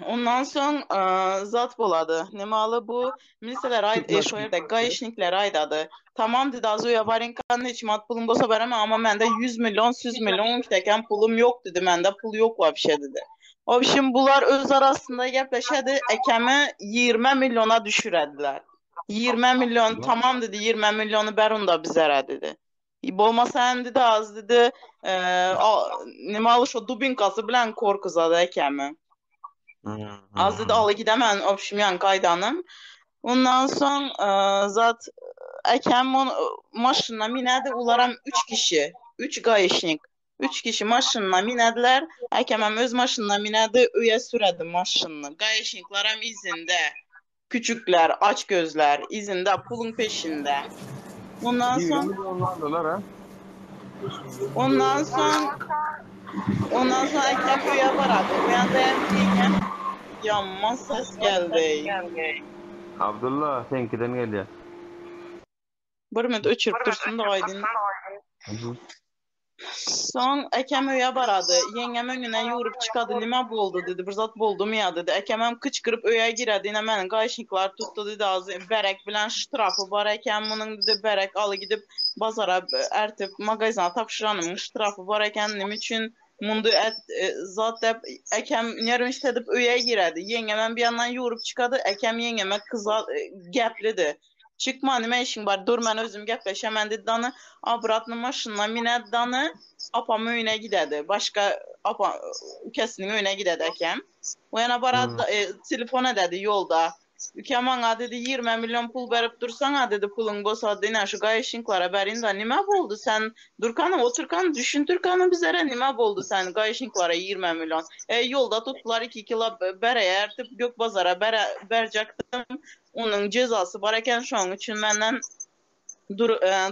Ondan sonra zat boladı. Nemalı bu miliseler aydı, şu yerde gayişnikler aydadı. Tamam dedi az uya varin kanı içmat pulum bosa veremem ama mende 100 milyon kiteken pulum yok dedi. Mende pul yok var bir şey dedi. O şimdi bunlar öz arasında gepleşedi. Ekemi 20 milyona düşürediler. 20 milyon tamam dedi 20 milyonu berunda bizlere dedi. Bolmasa hem dedi az dedi nemalı şu dubinkası bilen korkuzadı ekemi. Az dedi alı gidemen opşimyan kaydanım. Ondan sonra zat ekem maşınına minedi ularam 3 kişi. 3 gayişnik. 3 kişi maşınına minediler. Ekemem öz maşınına minedi öye süredi maşınını. Gayişniklerim izinde. Küçükler, aç gözler izinde pulun peşinde. Ondan sonra ekem öye varadı. Ben de yanma ses geldi. Abdullah senkiden geliyor. Bir minut öçürüp dursun da aydın. Son ekem öye baradı. Yengem önüne yoğurup çıkadı. Nima boldu dedi. Bir zat boldu mu ya dedi. Ekemem kıçkırıp öye giredi. Yine benim gayşniklar tuttu dedi. Az berek bilen ştrafı var. Ekem bunun dedi berek alı gidip bazara ertip magazina tapşıranım. Ştrafı var ekendim için mundu zat hep ekem yarım istedip öye giredi. Yengemen bir yandan yoğurup çıkadı. Ekem yengeme kıza gepledi. Çıkma nime işin var. Dur ben özüm gepleşemem dedi. Danı abratlı maşınla mined danı apam öyle gidedi. Başka apa kesinin öyle gidedi ekem. O yana barat telefona dedi yolda. Ülkeman dedi 20 milyon pul verip dursana dedi pulun bosa dinen şu gayşinklara berin da nime boldu sen Durkan'ım oturkan düşün Türkan'ım bizlere nime boldu sen gayşinklara 20 milyon. Yolda tuttular 2 kilo bereye ertip Gökbazar'a verecektim. Onun cezası bareken şu an için benden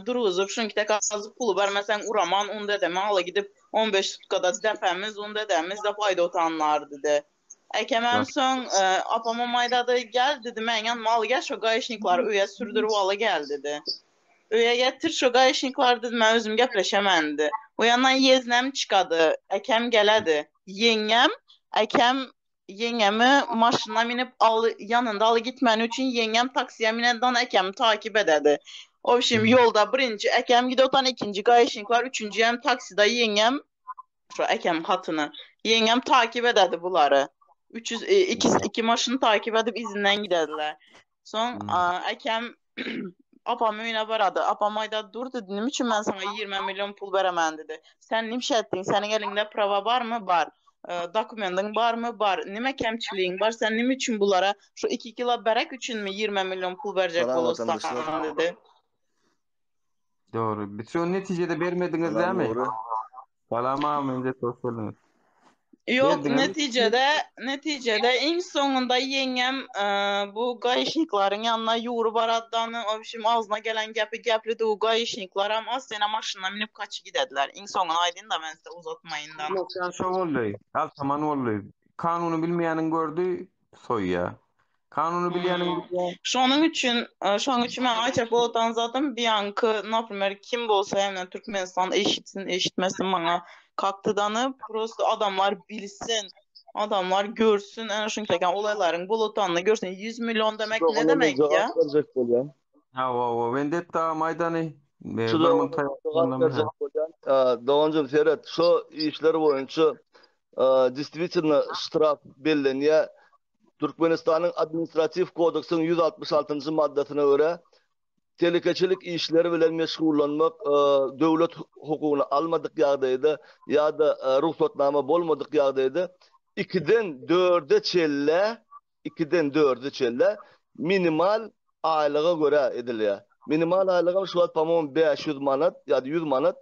duruzup şunkide kazıp pulu vermesen uraman onu dedeme hala gidip 15 tutkada defemiz onu dedemiz de fayda otanlar dedi. Ekemem son apama maydadı gel dedi men yan mal gel şu gayşniklar öye sürdürüp alı gel dedi. Öye getir şu gayşniklar dedi ben özüm gepleşemendi. O yandan yeznem çıkadı. Ekem geledi. Yengemi maşına minip yanında alı gitmen için yengem taksiye mineddan ekemi takip ededi. O şimdi yolda birinci ekem gidiyordan ikinci gayşniklar üçüncü hem takside yengem şu ekem hatını yengem takip ededi bunları. iki maşını takip edip izinden gidediler. Son ekem apam öyle baradı. Apam ayda dur dedi. Ne için ben sana 20 milyon pul veremem dedi. Sen ne şey ettin? Senin elinde prova var mı? Var. Dokumentin var mı? Var. Nime kemçiliğin var? Sen ne için bunlara şu 2 kilo berek için mi 20 milyon pul verecek olursa dedi. Doğru. Bir şu neticede vermediniz değil mi? Salama önce sorsalım. Yok neticede en sonunda yengem bu gayışnikların yanına yoğuru baradığını o şimdi ağzına gelen gepli de o gayışniklar ama az sene maşınla minip kaçı gidediler. En sonuna aydın da ben size uzatmayından. Sen şu oldu. Al zaman oldu. Kanunu bilmeyenin gördü soyya. Kanunu bileyenin Şunun için ben açık boldan zaten bir yankı например kim bolsa hemen Türkmenistan eşitmesin bana kaktıdanı prosto adamlar bilsin. Adamlar görsün en şunki olayların bulutanını görsün 100 milyon demek ne demek ya? Ha vendetta maydanı Doğancım Ferhat şu işler boyunca действительно штраф belirleniyor. Türkmenistan'ın Administratif Kodeks'in 166. maddesine göre tehlikecilik işleri bilen meşgullanmak devlet hukukunu almadık yağdaydı ya da ruhsatname bolmadık yağdaydı 2'den 4'e çelle minimal aylığa göre ediliyor. Minimal aylığa şu an tamam 500 manat ya da 100 manat.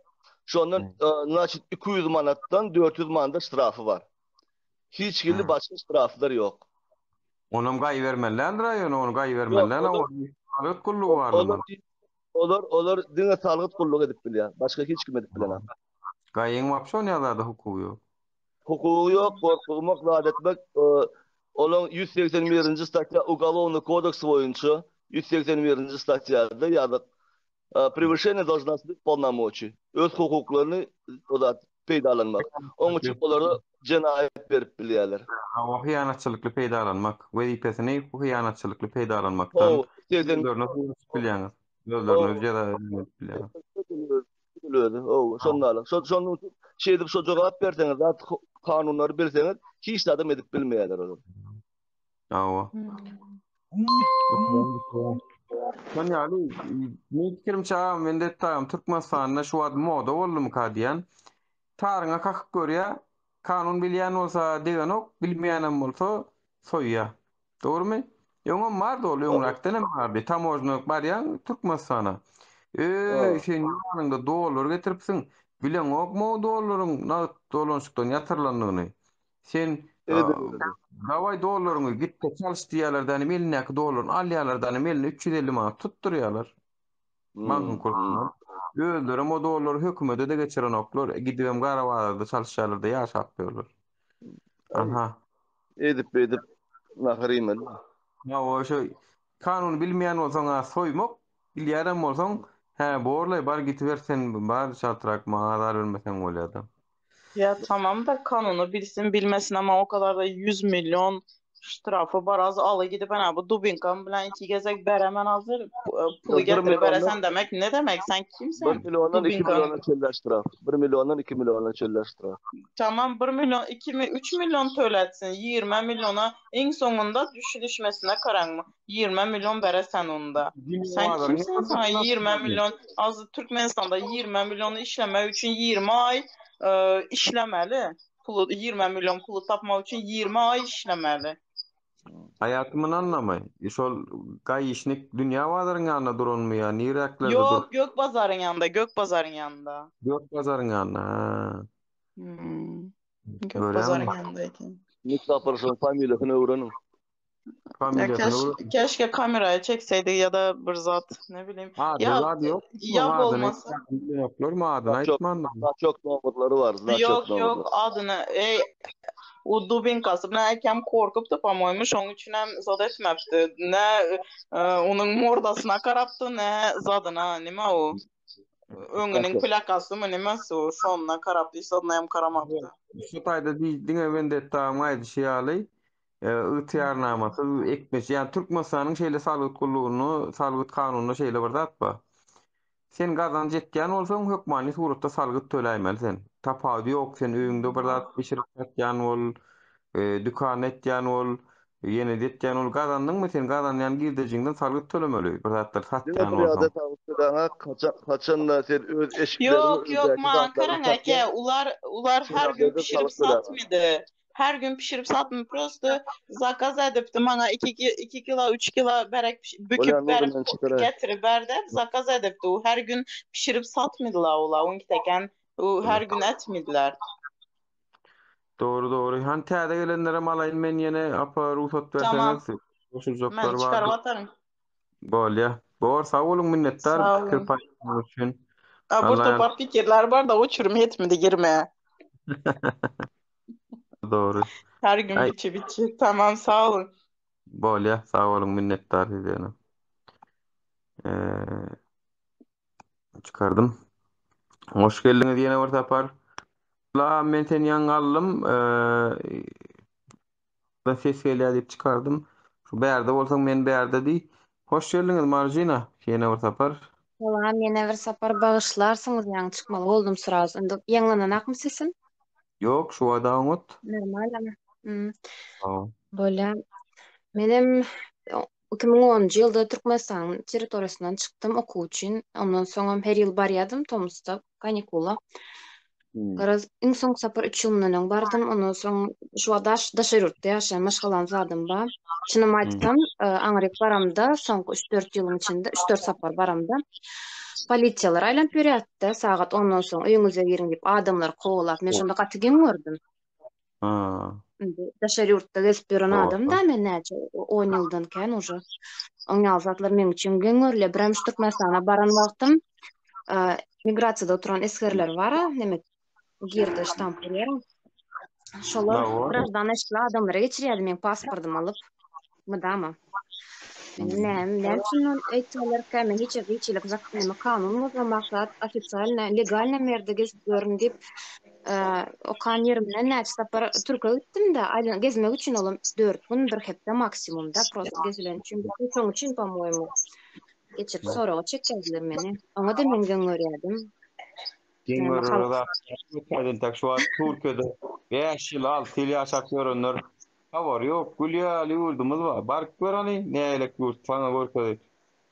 Şu andan 200 manattan 400 manat strafı var. Hiç gibi başka straflar yok. Onun gayı vermeler rayonu onu gayı vermeler ama sağlık kulluğu var mı? Olur dine sağlık kulluğu edip biliyor. Başka hiç kim edip bilemem. Gayın vapşon ya da hukuku yok. Hukuku yok, korkulmak, vaat etmek. Onun 181. statya Уголовный kodeks boyunca 181. statyada ya da превышение должностных полномочий. Öz hukuklarını o da peydalanmak. Onun için onlara cinayet verip biliyorlar. O hıyanatçılıklı peydalanmak. Vazifesini bu hıyanatçılıklı peydalanmaktan. Gözlerini biliyorsunuz. Gözlerini ya da biliyorsunuz. Sonlarla. Son şey edip şu cevap verseniz, kanunları bilseniz hiç adam edip bilmeyeler olur. Ava. Ben yani ne fikrim çağım vendetta Türkmenistan'da şu ad moda oldu mu kadiyan? Tarına kakıp görüyor. Kanun bilyen olsa degan ok, bilmeyenem olsa soyya. Doğru mu? Yongam var da oluyor raktan hem var. Tamojnok var ya Türkmenistan'a. Sen yanında dolar getiripsin. Bilen ok mu doların dolanışıktan yatırılandığını. Sen davay dolarını git de çalış diyorlardan eline doların alyalardan eline 350 manat tutturuyorlar. Bankın kursundan. Öldürüm o dolar hükümete de geçiren oklar gidivem garavalarda çalışıyorlar da yaşap yapıyorlar. Aha. Edip nakarıyım. Ya o şey kanunu bilmeyen olsan soymak, bilýärem bolsaň, borlay bar gitiversen bar şartrak maňa vermesen bolýardy. Ya tamam da kanunu bilsin bilmesin ama o kadar da 100 milyon ştrafı var az alı gidip bu Dubinkam bilen iki gezek beremen hazır pulu getirip beresen demek ne demek sen kimsin? 1 milyondan 2 milyona çöller ştraf. 1 milyondan 2 milyona çöller ştraf. Tamam 1 milyon 3 milyon töletsin 20 milyona en sonunda düşmesine karan mı? 20 milyon beresen onda. Sen kimsin sana 20 milyon az Türkmenistan'da 20 milyonu işleme için 20 ay işlemeli. Pulu 20 milyon pulu tapmak için 20 ay işlemeli. Hayatımın anlamı. Şol gayişnik dünya bazarın yanında durulmuyor. Niraklarda Yok gök bazarın yanında. Gök bazarın yanında. Gök bazarın yanında. Gök bazarın yanındaydı. Misafirsin familiyasını öğrenin. Keşke kameraya çekseydi ya da bir zat ne bileyim. Ya olmasa. Çok nomutları var. Yok adını o Dubinkası bilen ekem korkup da pamoymuş onun için hem zat etmepti. Ne onun mordasına karaptı ne zadına nime o. Öňüniň plakasy mı nimesi o şonuna karaptıysa onu hem karamaptı. Şu taýda diňe vendetta maýdy şeýaly. Ihtiyarnamasy ekmek yani Türkmenistan'ın şeyle sağlık kulluğunu, sağlık kanununu şeyle bir zatpa. Sen gazan jetken olsan hökmani suratda salgyt töläýmelisin. Tapawy ýok sen öňde bir zat pişirip ýatgan bol. Dükkan etýän ol, ýene etýän ol gazandyňmy sen gazanýan girdijiňden salgyp tölemeli. Bir zatlar Dine satýan bir bolsaň. adet alıştırana kaçan da sen öz eşiklerini Yok yok özdeki man zatlarını satken Karangake ular her gün şerablarda pişirip salıp ödeme. satmıydı. Her gün pişirip satmıyor. Prosto zakaz edipdi bana 2 kilo 3 kilo berek büküp Olan o berip zaman çıkara. getirip berdi. Zakaz edipdi. O her gün pişirip satmıydılar ola. On giteken o her gün etmediler. Doğru. Han täze gelenlere malaýyn men ýene apa ruhsat Tamam. berseňiz. Goşuljaklar Ben bar. çıkarıp atarım. Bolýa. Bor sag bolun minnettar Sağ pikir olun. paýlaşmagyň üçin. Burada Allah var fikirler var da uçurum yetmedi girmeye. doğru. Her gün Ay biçi. Tamam sağ olun. bolýa, sag bolun minnettar diýenim. Eee çıkardım. Hoş geldiňiz ýene bir tapar. La men seni ýaňalym. Ben ses gelýär diýip çıkardım. Şu bärde bolsaň men bärde di. Hoş geldiňiz Marjina. Ýene bir tapar. Salam, mene bir sapar bağışlarsyňyz, ýaňy çykmaly boldum sıraz. Indi ýaňlananakmy sesim? Yok, şu ada oňut. Normal ama. Tamam. Böyle menem 2010 ýylda Türkmenistan territoriýasyndan çykdym okuw üçin. Ondan soň her ýyl barýardym Tomskda kanikula. Garaz iň soň sapar 3 ýyl bardym. Ondan soň şu daş ýurtda ýaşaýan maşgalan zadym ba. Çynymy aýtsam, aňryk baramda soňky 3-4 ýylyň içinde 3-4 sapar baramda polisiýalar aýlanyp berýärdi. Sagat 10dan soň öýüňize girin diýip adamlar kowlap, men şonda gatygen gördüm. Daş ýurtda gezip ýören adam da men näçe 10 ýyldan kän uje. Oňa zatlar men üçin geňörle biram Türkmenistana baran wagtym migrasiýada oturan eskerler bar, nemek girdi ştamp berýär. Şolar gраждан eşkili adamlara geçirýärdi men pasportymy alyp. Mydama. Ne üçin aýtsalar ki men hiç ýeçilik zakanyny kanun we maksat ofitsialna legalna merde gezip görün diýip o kan yerimden näçe sapar Türkiýe gitdim de aýlan gezmek üçin olam 4 gün bir hepde maksimumda prosto gezilen üçin şoň üçin по-моему geçip soraga çekdiler meni. Oňa da men göňörýärdim. Geňörler tak şu an Türkiýede 5 ýyl 6 ýyl ýaşap ýörenler. Habar yok, Gülýaly ýurdumyz bar. Bark görani, nälik ýurt sana görkezip.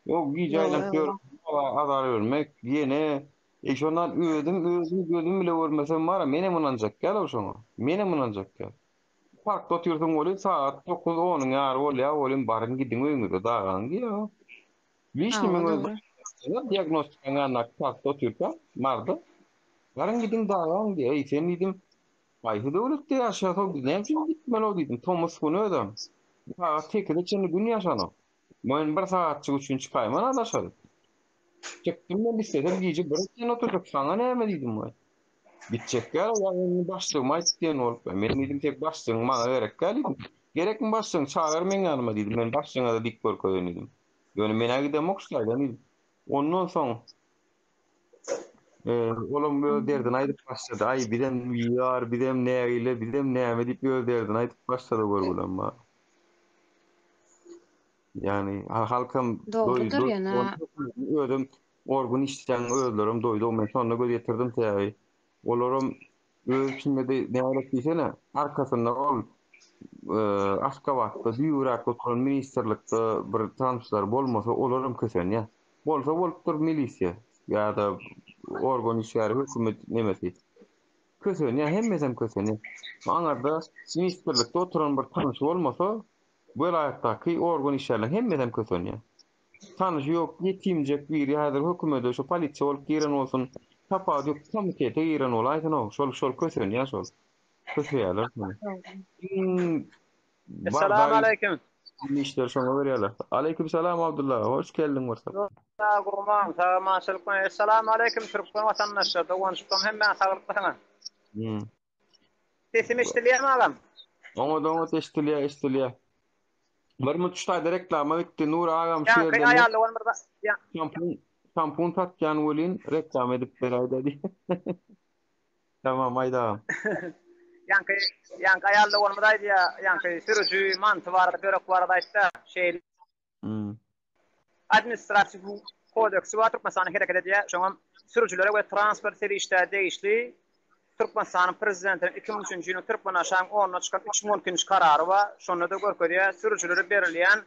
Yok, giýjaýlap ýör, azar görmek, ýene şondan özüm bile görmesem bar, menem ynanjak gel şoňa. Menem ynanjak gel. Parkda oturdyň boly saat 9-10 ýar bolýar, olim baryn gidiň öňüňde dagan ýa. Wiśni men özüm diagnostika anak parkda oturýar, marda. Baryn gidiň dagan diýe, sen diýdim. Aýhy döwletde ýaşasak biz näçe gitmeli diýdim. Thomas bunu ödem. Ha, tekede çeni gün ýaşanok. Men bir saatçyk üçin çykaýman adaşadyk. Çekdim men isledem giýje bir sen oturjak saňa näme diýdim men. Gitjekler ýa-ni başlygyma aýtdym bolup. Men diýdim tek başlygyň maňa gerek diýdim. Gerekmi başlygyň çağır men ýanyma diýdim. Men başlygyňa da dik görkezdim diýdim. Ýöne men agidem okşaýdan diýdim. Ondan soň olam böyle derdin aýdyp başlady. Ay birem ýar, birem nägile, birem näme diýip böyle derdin aýdyp başlady görgülen ma. Yani halkam Doğrudur yana. Ödüm orgun işten özlerim doydu. Men sonra göz getirdim tabi. Olaram ölçümde näme diýsene arkasynda ol Aşgabatda büyürak oturan ministerlikde bir tanışlar bolmasa olaram kösen ya. Bolsa bolupdyr milisiýa ýa-da organ işleri hökümet nemesi. Kösen ya hemmesem kösen ya. Aňarda ministerlikde oturan bir tanış bolmasa Welayatdaky organ işleri hemmesem kösen ya. Tanış yok, yetimjek biri häzir hökümede şu polisiýa bolup giren bolsun, tapad yok, komitete giren bolaýsyň, şol kösen ya şol. Kösenýärler. Assalamu alaikum. İşler şoňa berýärler. Aleyküm salam Abdullah. Hoş geldin Mustafa. Gurman, maşallah. Assalamu alaikum Türkmen vatandaşlar. Dowançykdan hemme sagyrtdyňa. Sesim eşdilýärmi agam? Oňa eşdilýär. Bir mutuşda reklama etdi Nur agam şeýle. Ya aýaly bolmurda. Tampon tatýan bolyn reklam edip berýär dedi. Tamam aýda. Yankı aýaly bolmurda diýä, yankı sürüjü mantı barada, börek barada aýtdy. Şeýle. Administrativ kodeksi var Türkmenistan hereket ediyor. Şoňa sürüjülere we transport serişde değişli Türkmenistan'ın prezidentinin 2003 ýylyň Türkmenaşaň 10-na çykan 3 karary bar. Şonda da görkezýär sürüjülere berilýän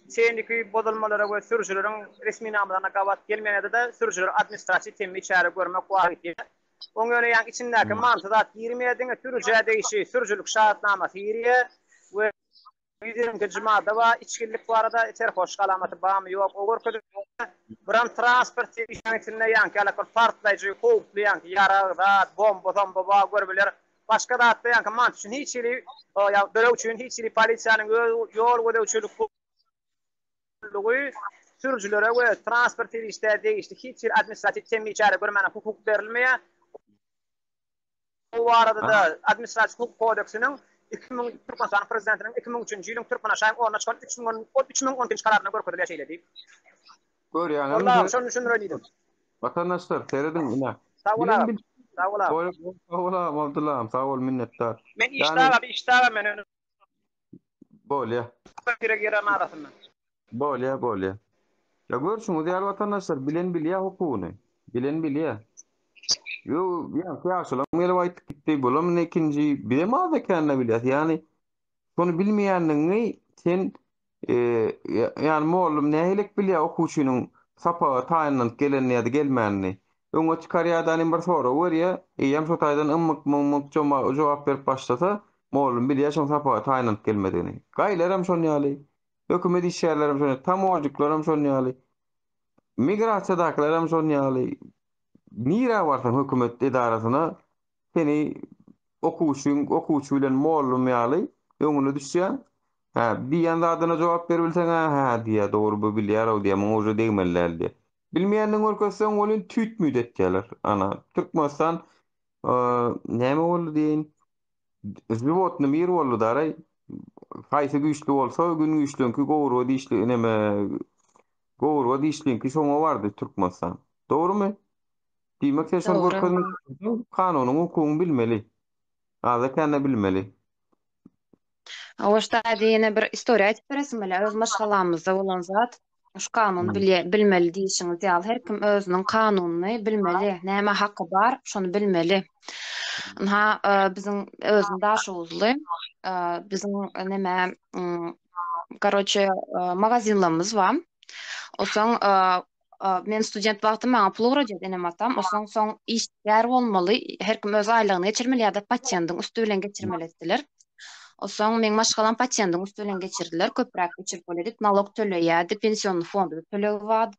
çeýniki bodulmalara we sürüjüleriň resmi namlaryna gawat gelmeýände de sürüjüler administrasiýa temmi içäri görmek wagtdy. Oňa göre ýa içindäki mantyk 20 ýerden sürüjä degişi sürüjülük şahatnamasy ýerýär we Bizim cemaada var, içkilik var da içeri hoş kalamatı bağımı yok. O görkezýär Buran transport işlemekinde yankı alakor partlayıcı, kovuklu yankı, yara, bomba bağ görbeler. Başka da hatta yankı mant için hiç ili, dörev için hiç ili polisiyanın yol ve dövçülük kulluğu sürücülere ve transport işler değişti. Hiç ili administratif temmi içeri görmene hukuk verilmeye. O arada da administratif hukuk kodeksinin Türkmenistan prezidentinin 2003 ýylyň Türkmenaşaň 10-na çykan 3010 kararyna görkezýär şeýledi. Gör yani. Allah şonu düşünüreydim. Vatandaşlar seyredin ina. Sağ ol. Sağ ol Abdullah. Sağ ol minnettar. Men iştaga men önü. Bolya. Giren arasında. Bolya. Ya görüşüňiz ýaly vatandaşlar bilen bilýär hukugyny. Bilen bilýär. Yo ya kıyasla mele vayt gitti bolam ne ikinci bir ma da kendine bilýär. Yani şonu bilmeýändiňi sen yani mollum nähilek bilýär okuwçynyň sapa taýynan gelenýärdi gelmänni. Öňe çykarýardan bir sora berýär. Ýam şo taýdan ymyk jogap berip başlasa mollum bilýär şo sapa taýynan gelmediğini. Gaýlaram şonu ýaly. Hökümet işçilerim şonu, tam ojuklarym şonu ýaly. Migrasiýadaklaram şonu ýaly. Nira varsan hökümet edarasyna seni okuwçy bilen mollum ýaly öňüne düşýär. Bir ýanda adyna jogap berilseň diýär dogry bu bilýär o diýär muňa oje degmellerdi. Bilmeýändiň örkösüň olun tütmüýt etdiler. Ana Türkmenistan näme boldy diýin? Zbivotny mir boldy daray. Haýsy güýçli bolsa gün güýçlenki gowru diýişli näme gowru diýişlenki şoňa bardy Türkmenistan. Dogrymy? Diýmek şeýle görkezýär kanunyň hukugyny bilmeli. Aza kenne bilmeli. Oşta diýene bir istoriýa aýtyp beresim bile öz maşgalamyzda bolan zat. Şu kanun bilmeli diýişiňiz ýaly her kim özüniň kanunyny bilmeli. Näme hakkı bar, şonu bilmeli. Bizim özüň daşuwuzly, bizim näme короче magazinlarymyz bar. Osoň men student wagtym maňa pul öwredýär enem atam. Osoň soň işler bolmaly. Her kim öz aýlygyny geçirmeli ýa-da patientin üstü bilen geçirmeli etdiler. Osoň men maşgalan patientin üstü bilen geçirdiler. Köpräk geçirip boledik. Nalog töleýärdi, pensiony fondy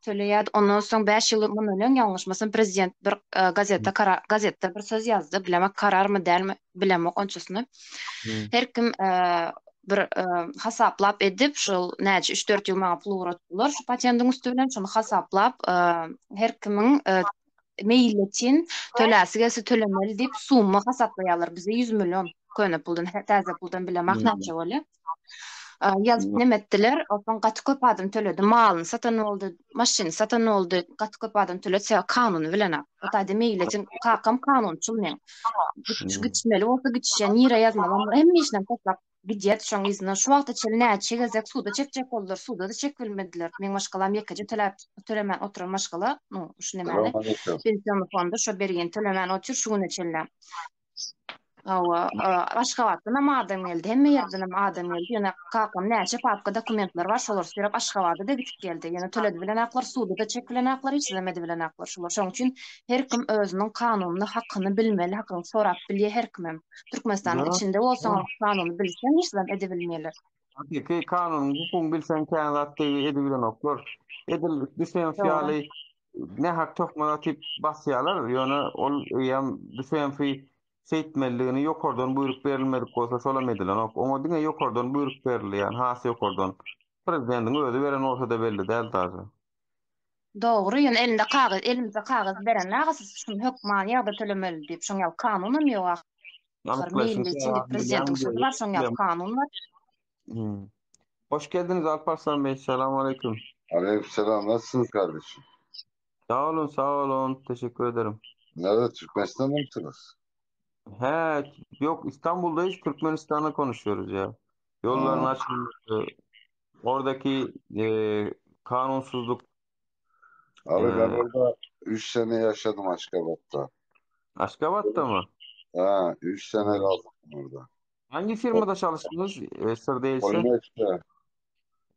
töleýärdi. Ondan soň 5 ýyl mundan ýalňyşmasam prezident bir gazetde bir söz ýazdy. Bilemek kararmy dälmi bilemek onçasyny. Her kim bir hasaplap edip şol näçe 3-4 ýyl maňa pul öwretdiler. Şu patientin üstü bilen şonu hasaplap her kimiň meýilletin töläsi gelse tölemeli diýip summa hasaplaýarlar. Bize 100 milyon köne puldan, täze puldan bilemek näçe bolýar. Ýazyp nemetdiler, opan gaty köp adam töledi, malyny satan boldy, maşyny satan boldy, gaty köp adam töledi, kanuny bilenek. Otaýda meýilletin kakam kanunçyl men. Güçmeli bolsa güçşen ýere ýazmalar, hemme işden toplap gidýär şoň izinden. Şu wagtda çel näçe gezek suda çekjek boldular, suda da çek bilmediler. Men maşgalam ýekje tölemän oturan maşgala, şu näme? Pensiony fondy şo bergen tölemän otur şuny çellem. Aşgabatdan ama adam geldi. Hemme yerden adam geldi. Ýöne kakam näçe papka dokumentler var. Şolar sürep Aşgabatda da gitip geldi. Ýöne töledi bilen aklar, suda da çek bilen aklar, hiç demedi bilen aklar. Şoň üçin her kim özüniň kanunyny, hakyny bilmeli, hakyny sorap bilýär her kim. Türkmenistanyň içinde bolsaň kanuny bilsen, hiç dem ede bilmeýärler. Hakiki kanunyny, hukugyny bilsen kän zatdy ede bilen aklar. Edil düşen ýaly ne hak tokmana tip basýarlar. Ýöne ol ýam düşen seytmelligini ýokardan buyruk berilmedik bolsa solamediler. Oňa diňe ýokardan buyruk berilýän, hasy ýokardan. Prezidentiň özü beren bolsa da belli däl tazy. Dogry, ýöne elimizde kagaz beren nagasy şunu hökman ýa-da tölemeli diýip şoňa kanunum ýok. Prezidentiň sözi bar, şoňa kanun bar. Hoş geldiniz Alparslan Bey. Selamun aleyküm. Aleykümselam. Nasılsınız kardeşim? Sağ olun. Teşekkür ederim. Nerede? Türkmenistan'da mısınız? Yok İstanbul'dayız. Türkmenistan'la konuşuyoruz ya. Yolların açılması, oradaki kanunsuzluk. Abi ben orada 3 sene yaşadım Aşgabat'ta. Aşgabat'ta mı? Ha, 3 sene kaldım orada. Hangi firmada çalıştınız? Sır değilse. Polimex'te.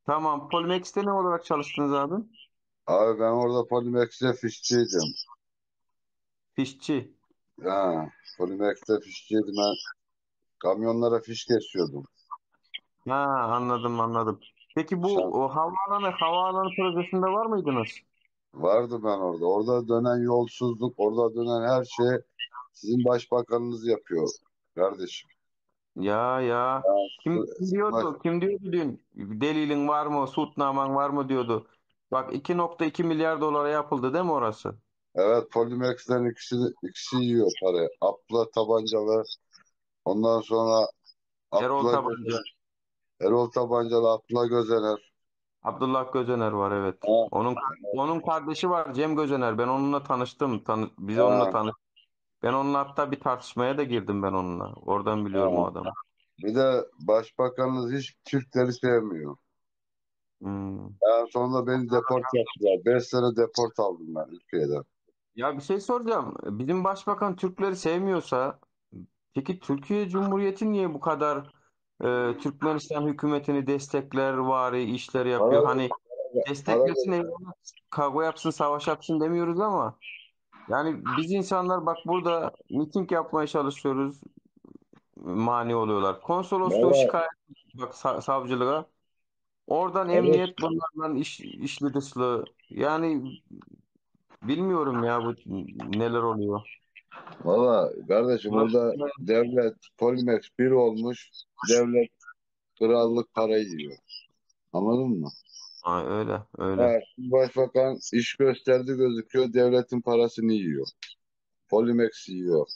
Tamam. Polimex'te ne olarak çalıştınız abi? Abi ben orada Polimex'te fişçiydim. Fişçi. Ha, Polimex'te fişçiydim ben. Kamyonlara fiş kesiyordum. Ha, anladım. Peki bu Sen o havaalanı projesinde var mıydınız? vardı ben orada. Orada dönen yolsuzluk, orada dönen her şey sizin başbakanınız yapıyor kardeşim. Ya. Yani Kim diyordu? Kim diyordu dün? Delilin var mı? Suçnaman var mı diyordu. Bak 2,2 milyar dolara yapıldı değil mi orası? evet, Polimex'ten ikisi yiyor parayı. Abdullah Tabancalı, ondan sonra Erol Abdullah Tabanca. Gözener, Erol Tabancalı, Abdullah Gözener. Abdullah Gözener var, evet. Ha, Onun kardeşi var, Cem Gözener. Ben onunla tanıştım. Biz onunla ha, tanıştık. Ben onunla hatta bir tartışmaya da girdim ben onunla. Oradan biliyorum o ha. adamı. Bir de başbakanınız hiç Türkleri sevmiyor. Hmm. Yani sonunda beni deport yaptılar. 5 sene deport aldım ben Ülke'den. Ya bir şey soracağım. Bizim başbakan Türkleri sevmiyorsa, peki Türkiye Cumhuriyeti niye bu kadar Türkmenistan hükümetini destekler, vari işler Para, yapıyor? Hani para desteklesin, veriyor. eyvallah, kavga yapsın, savaş yapsın demiyoruz ama yani biz insanlar bak burada miting yapmaya çalışıyoruz, mani oluyorlar. Konsolosluğu Valla, şikayet, bak savcılığa. Oradan evet. emniyet bunlarla işli dışlı. Yani bilmiyorum ya bu neler oluyor. Valla kardeşim orada devlet Polimex bir olmuş. Devlet krallık para yiyor. Anladın mı? Ay, öyle. Evet, başbakan iş gösterdi gözüküyor. Devletin parasını yiyor. Polimex yiyor.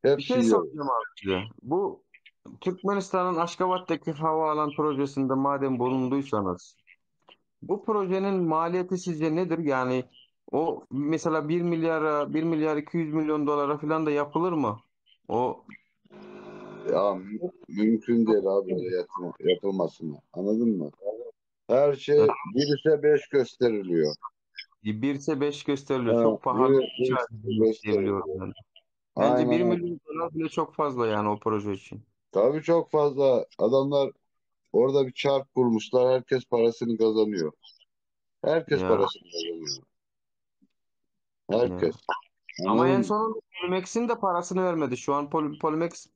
Bir Hepsi şey yiyor. soracağım abi size. Bu Türkmenistan'ın Aşgabat'taki havaalan projesinde madem bulunduysanız, bu projenin maliyeti sizce nedir? Yani o mesela 1 milyar 200 milyon dolara falan da yapılır mı? O Ya mümkün değil abi öyle yapılmasını. Anladın mı? Her şey 1 ise 5 gösteriliyor. 1 ise 5 gösteriliyor. Ha, Çok pahalı bir 1 iş ise diye biliyorum gösteriliyor. yani. Bence Aynen 1 öyle. milyon dolar bile çok fazla yani o proje için. Tabii çok fazla. Adamlar orada bir çark kurmuşlar. Herkes parasını kazanıyor. Herkes Ya, parasını kazanıyor. ya. Herkes. Ama Anladın en mı? son Polimex'in de parasını vermedi. Şu an Polimex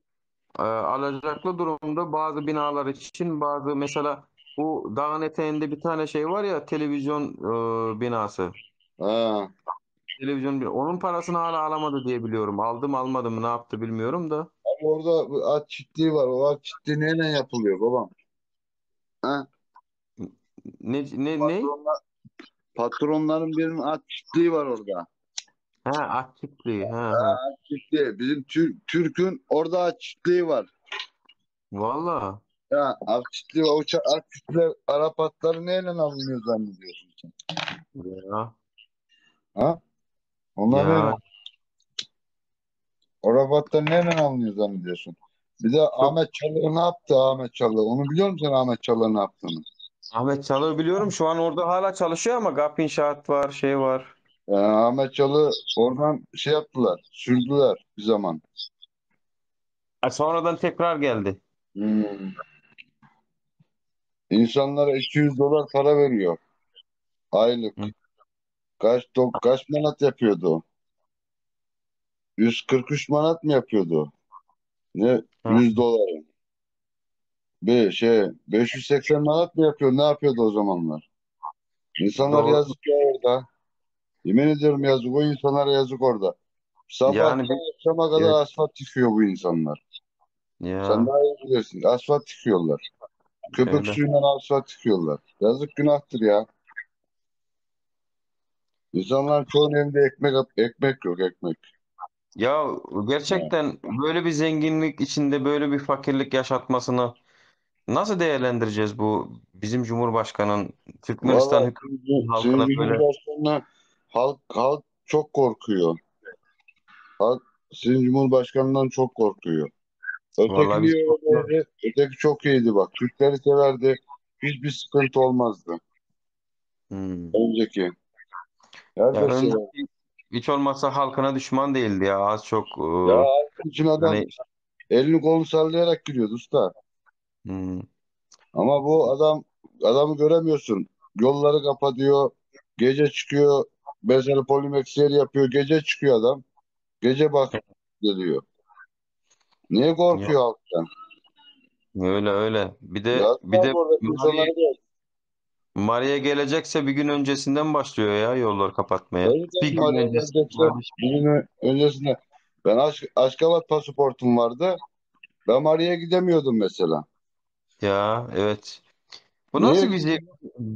alacaklı durumda bazı binalar için, bazı mesela bu dağın eteğinde bir tane şey var ya, televizyon binası. Ha. Onun parasını hala alamadı diye biliyorum. Aldı mı ne yaptı bilmiyorum da. Ama orada bir at çiftliği var. O at çiftliği neyle yapılıyor babam? Ha? Ne? Patronların birinin at çiftliği var orada. Ha, at çiftliği. Ha, Ha. at çiftliği. Bizim Türk'ün orada at çiftliği var. Valla. Ya at çiftliği var. At çiftliği Arap atları neyle alınıyor zannediyorsun sen? Ya. Ha? Onlar neyle? Ya. Arap atları neyle alınıyor zannediyorsun? Bir de Çok. Ahmet Çalık ne yaptı Ahmet Çalık? Onu biliyor musun Ahmet Çalık'ın ne yaptığını? Ahmet Çalık'ı biliyorum. Şu an orada hala çalışıyor ama GAP İnşaat var, şey var. Ahmet Çalık'ı oradan şey yaptılar. Sürdüler bir zaman. Sonradan tekrar geldi. Hmm. İnsanlara 200 dolar para veriyor. Aylık. Hı. Kaç manat yapıyordu o? 143 manat mı yapıyordu? Ne? Ha. 100 dolar. 580 manat mı yapıyor? Ne yapıyordu o zamanlar? İnsanlar Doğru. yazık ya orada. Yemin ediyorum yazık. O insanlara yazık orada. Yani Sabahtan akşama kadar evet. asfalt yıkıyor bu insanlar. Sen Ya daha iyi bilirsin. Asfalt yıkıyorlar. Köpük öyle. suyuyla asfalt yıkıyorlar. Yazık günahtır ya. İnsanların çoğunun evinde ekmek yok ekmek. Ya Ha. gerçekten böyle bir zenginlik içinde böyle bir fakirlik yaşatmasını nasıl değerlendireceğiz, bu bizim Cumhurbaşkanı'nın Türkmenistan Valla hükümetinin Sayın halkına böyle. Cumhurbaşkanı'na halk çok korkuyor. Halk Sayın Cumhurbaşkanı'ndan çok korkuyor. Öteki Vallahi biz niye korkuyoruz. öyleydi? Öteki çok iyiydi bak. Türkleri severdi. Hiçbir sıkıntı olmazdı. Hmm. Önceki. Herkes Ya severdi. hiç olmazsa halkına düşman değildi ya. Az çok Ya için adam hani elini kolunu sallayarak giriyordu usta. hmm, Ama bu adamı göremiyorsun. Yolları kapatıyor. Gece çıkıyor. Mesela Polimex yer yapıyor. Gece çıkıyor adam. Gece bak geliyor. Niye ya, korkuyor halktan? öyle öyle. Bir de Yazık abi orada Maria, insanları da. Maria gelecekse bir gün öncesinden başlıyor ya yolları kapatmaya. Tabii Bir tabii gün Maria öncesi gelecekse kardeşim. bugün öncesinde. Ben Aşkabat pasaportum vardı. Ben Maria'ya gidemiyordum mesela. Ya evet. Bu Niye? nasıl vize?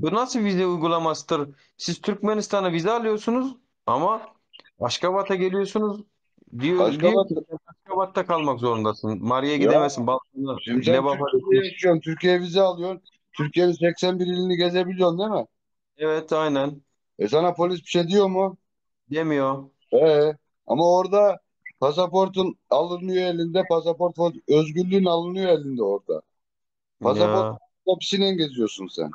Bu nasıl vize uygulamasıdır? Siz Türkmenistan'a vize alıyorsunuz ama Aşkabat'a geliyorsunuz. Diyor Aşkabat ki sen Aşkabat'ta kalmak zorundasın. Maria'ya ya gidemezsin. Balkanlar, şimdi sen Lebap'a Türkiye'de yaşıyorsun. Türkiye vize alıyorsun. Türkiye'nin 81 ilini gezebiliyorsun değil mi? evet aynen. Sana polis bir şey diyor mu? Demiyor. Ee, ama orada pasaportun alınıyor elinde. Özgürlüğün alınıyor elinde orada. Pasaport Ya hapisiyle geziyorsun sen.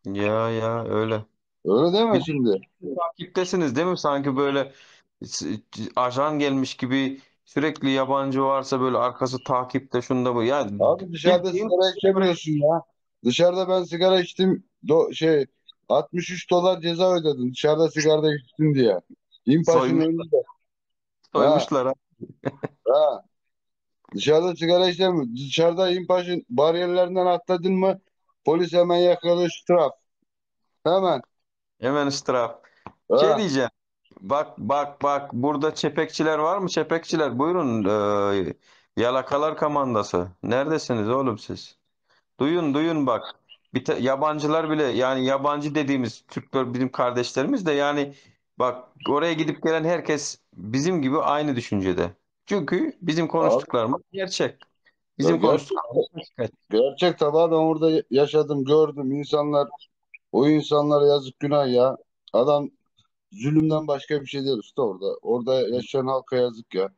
ya öyle. Öyle değil mi Bir de şimdi? takiptesiniz değil mi? Sanki böyle s- ajan gelmiş gibi sürekli yabancı varsa böyle arkası takipte şunda bu. Ya Abi dışarıda bildiğin sigara içemiyorsun ya. Dışarıda ben sigara içtim. 63 dolar ceza ödedim. Dışarıda sigara içtim diye. İmpaş'ın soymuş, önünde. Ha, soymuşlar ha. ha. Dışarıda sigara içemiyorum. Dışarıda İmpaş'ın bariyerlerinden atladın mı polis hemen yakalıyor ştraf. Hemen. Hemen ıstırap. Şey Ha. diyeceğim. Bak burada çepekçiler var mı? Çepekçiler buyurun. Yalakalar Kamandası. Neredesiniz oğlum siz? Duyun bak. Yabancılar bile yani yabancı dediğimiz Türkler bizim kardeşlerimiz de yani bak oraya gidip gelen herkes bizim gibi aynı düşüncede. Çünkü bizim Abi, konuştuklarımız gerçek. ya Bizim konuştuklarımız gerçek. gerçek tabii ben orada yaşadım gördüm o insanlara yazık günah ya. Adam zulümden başka bir şey değil usta orada. Orada yaşayan halka yazık ya.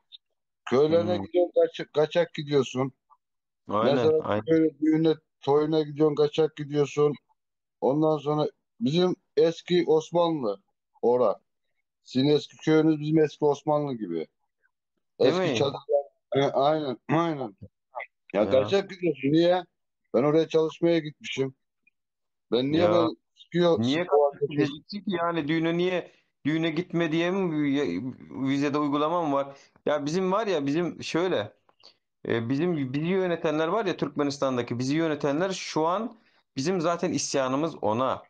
Köylerine Hmm, gidiyorsun kaçak gidiyorsun. aynen Mesela aynen. köy düğüne toyuna gidiyorsun kaçak gidiyorsun. Ondan sonra bizim eski Osmanlı ora. Sizin eski köyünüz bizim eski Osmanlı gibi. Değil Eski mi? çadırlar. Aynen. Ya Ya kaçak gidiyorsun niye? Ben oraya çalışmaya gitmişim. ya. Ben sıkıyor Niye spor kaçak gideceksin ki yani düğüne gitme diye mi vizede uygulama mı var? Ya bizim var ya bizim şöyle bizi yönetenler var ya Türkmenistan'daki bizi yönetenler şu an bizim zaten isyanımız ona.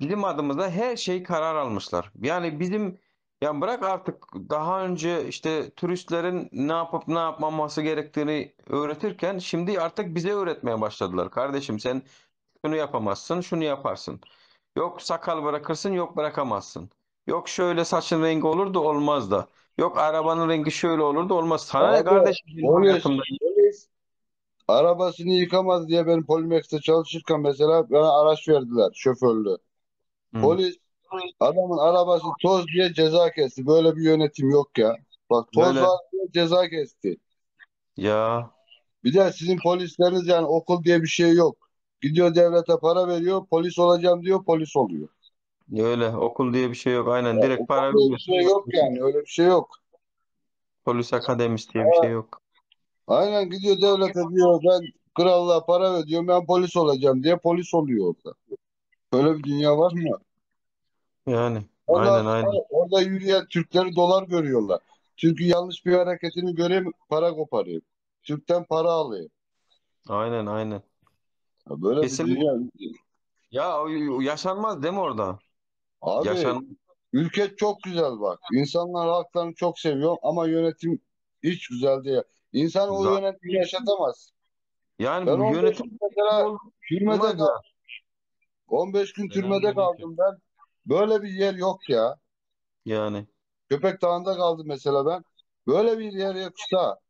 Bizim adımıza her şey karar almışlar. Yani bizim ya bırak artık daha önce işte turistlerin ne yapıp ne yapmaması gerektiğini öğretirken şimdi artık bize öğretmeye başladılar. Kardeşim sen şunu yapamazsın, şunu yaparsın. Yok sakal bırakırsın, yok bırakamazsın. Yok şöyle saçın rengi olur da olmaz da. Yok arabanın rengi şöyle olur da olmaz. Sana ne Abi kardeşim benim hayatımda? polis arabasını yıkamaz diye ben Polimex'te çalışırken mesela bana araç verdiler şoförlü. Hı. Polis adamın arabası toz diye ceza kesti. Böyle bir yönetim yok ya. Bak toz Böyle var diye ceza kesti. ya Bir de sizin polisleriniz yani okul diye bir şey yok. Gidiyor devlete para veriyor, polis olacağım diyor, polis oluyor. öyle okul diye bir şey yok. Ya, Aynen direkt okul para diye bir şey veriyorsun. yok yani, öyle bir şey yok. Polis akademisi diye bir şey Ha, yok. aynen gidiyor devlete diyor ben krallığa para ödüyorum ben polis olacağım diye polis oluyor orada. Böyle bir dünya var mı? Yani Ondan aynen. sonra orada yürüyen Türkleri dolar görüyorlar. Çünkü yanlış bir hareketini göreyim para koparayım. Türk'ten para alayım. Aynen. Ya böyle bir Kesinlikle. dünya. Ya o yaşanmaz değil mi orada? Abi Yaşan ülke çok güzel bak. İnsanlar halklarını çok seviyor ama yönetim hiç güzel değil. İnsan o zaten yönetimi yaşatamaz. Ben yani bu 15 yönetim gün mesela türmede olmaz ya. kaldım. 15 gün türmede Selamünaleyküm. kaldım ben. Böyle bir yer yok ya. Yani. Köpek Dağı'nda kaldım mesela ben. Böyle bir yer yok usta.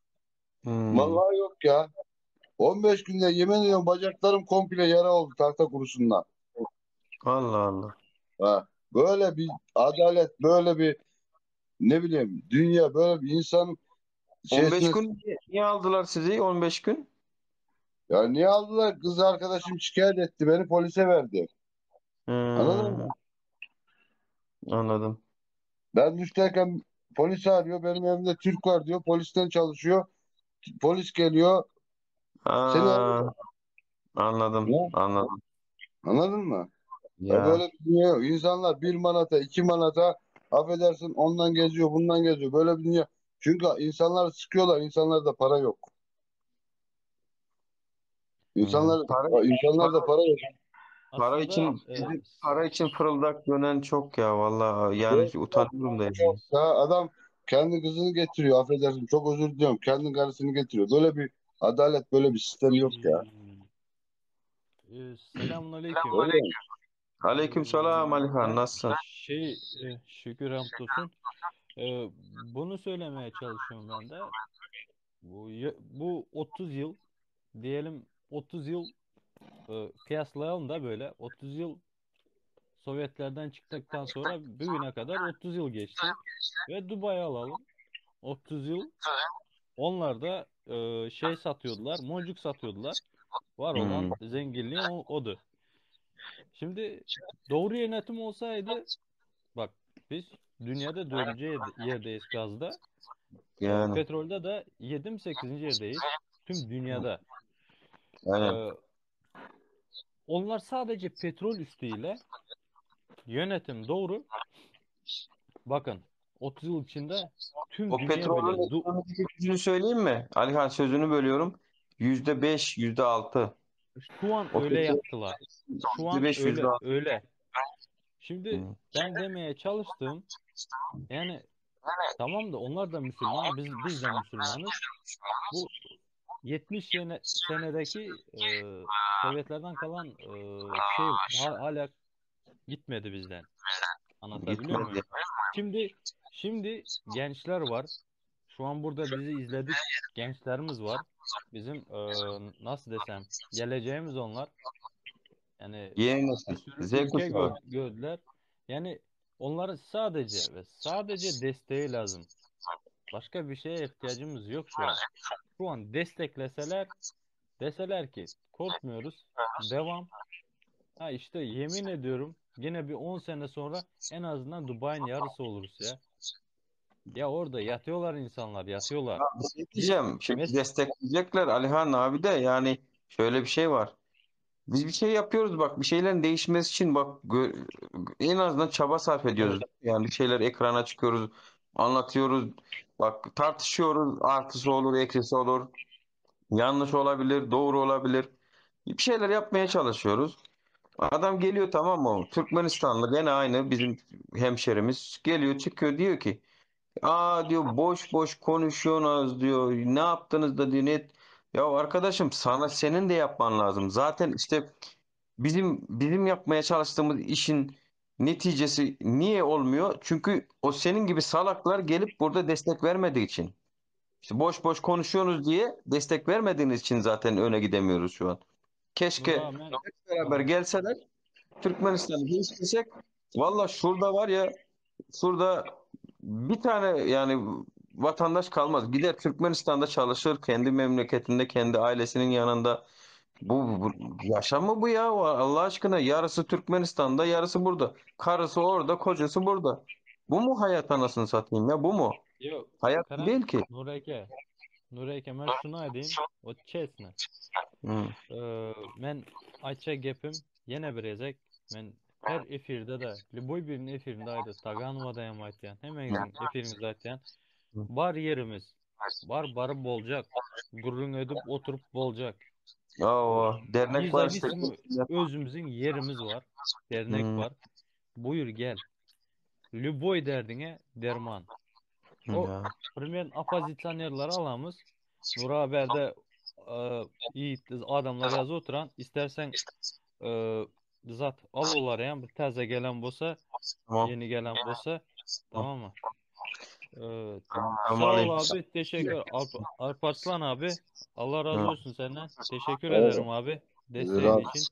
Hmm. Vallahi yok ya. 15 günde yemin ediyorum bacaklarım komple yara oldu tahta kurusundan. Allah. Ha. Böyle bir adalet, böyle bir ne bileyim dünya, böyle bir insan 15 şeysine gün niye aldılar sizi 15 gün? ya niye aldılar? Kız arkadaşım şikayet etti. Beni polise verdi. Anladın mı? Hmm, anladım. Ben duştayken polis arıyor. Benim evimde Türk var diyor. Polisten çalışıyor. Polis geliyor. Seni Aa, anladım. Ya, Anladım. anladın mı? Ya Ya. böyle bir dünya yok. İnsanlar 1 manata, 2 manata affedersin ondan geziyor, bundan geziyor. Böyle bir dünya. Çünkü insanlar sıkıyorlar. İnsanlarda para yok. Para, İnsanlarda para yok. para Aslında için para için fırıldak dönen çok ya vallahi yani utanıyorum da yani. Ya adam kendi kızını getiriyor. Affedersin. Çok özür diliyorum. Kendi karısını getiriyor. Böyle bir adalet, böyle bir sistem yok ya. Selamünaleyküm. Öyle mi? Aleykümselam Alihan, Ben nasılsın? şükür hamdolsun. Bunu söylemeye çalışıyorum ben de. Bu 30 yıl diyelim 30 yıl kıyaslayalım da böyle 30 yıl Sovyetlerden çıktıktan sonra bugüne kadar 30 yıl geçti ve Dubai'yi alalım. 30 yıl onlar da şey satıyordular, moncuk satıyordular. Var olan zenginliği odu. Şimdi doğru yönetim olsaydı bak biz dünyada 4. yerdeyiz gazda. Yani. Petrolde de 7 mi 8. yerdeyiz. Tüm dünyada. Aynen. Onlar sadece petrol üstüyle yönetim doğru. Bakın 30 yıl içinde tüm O dünya petrolün bile ekonomik gücünü söyleyeyim mi? Alihan, sözünü bölüyorum. %5, %6. şu an O öyle petrol yaptılar. Şu an %5, öyle %6. öyle. Şimdi ben demeye çalıştım. Yani tamam da onlar da Müslüman, biz de Müslümanız. Bu 70 senedeki Sovyetlerden kalan şey hala gitmedi bizden. Anlatabiliyor muyum? Gitmedi. Şimdi gençler var. Şu an burada bizi izledik. Gençlerimiz var. Bizim nasıl desem geleceğimiz onlar. Yani Yeni bir nesil. sürü Z ülke kuşağı. gördüler. Yani onlara sadece ve sadece desteği lazım. Başka bir şeye ihtiyacımız yok şu an. Şu an destekleseler, deseler ki korkmuyoruz, devam. Ha işte yemin ediyorum yine bir 10 sene sonra en azından Dubai'nin yarısı oluruz ya. Ya orada yatıyorlar insanlar, yatıyorlar. Bir şey diyeceğim. Şimdi destekleyecekler Alihan abi de yani şöyle bir şey var. Biz bir şey yapıyoruz bak, bir şeylerin değişmesi için bak en azından çaba sarf ediyoruz. Evet. Yani bir şeyler ekrana çıkıyoruz, anlatıyoruz. Bak tartışıyoruz. Artısı olur, eksisi olur. Yanlış olabilir, doğru olabilir. Bir şeyler yapmaya çalışıyoruz. Adam geliyor, tamam mı? Türkmenistanlı gene aynı bizim hemşerimiz geliyor çıkıyor diyor ki aa diyor boş boş konuşuyorsunuz diyor. Ne yaptınız da diyor. Ya arkadaşım, sana senin de yapman lazım. Zaten işte bizim yapmaya çalıştığımız işin neticesi niye olmuyor? Çünkü o senin gibi salaklar gelip burada destek vermediği için. İşte boş boş konuşuyorsunuz diye destek vermediğiniz için zaten öne gidemiyoruz şu an. Keşke Rağmen hep beraber gelseler, Türkmenistan'ı değiştirsek. Valla şurada var ya, şurada bir tane yani vatandaş kalmaz. Gider Türkmenistan'da çalışır, kendi memleketinde, kendi ailesinin yanında. Bu yaşam mı bu ya? Allah aşkına, yarısı Türkmenistan'da, yarısı burada. Karısı orada, kocası burada. Bu mu hayat, anasını satayım ya? Bu mu? yok. Hayat Karan değil ki. Nureke ben şuna diyeyim. O çesne. Hı. Men ayça gepim yine birezek. Men her efirde de Liboy birinin efirinde aydı. Taganova dayamaytyan. Hemengizin efiriniz aytyan. Bar yerimiz. Barı bolacak. Gurrun ödüp oturup bolacak. Dernek var işte. Nizamism özümüzün yerimiz var. Dernek var. Buyur gel. Lüboy derdine derman. O primer apozisyonerleri alamız. Nur Haber'de iyi adamlar yazı oturan istersen zat alırlar yani bir taze gelen bolsa yeni gelen bolsa tamam mı? Sağ ol abi, teşekkür. Alparslan abi, Allah razı olsun senden. Teşekkür ederim abi desteğin için.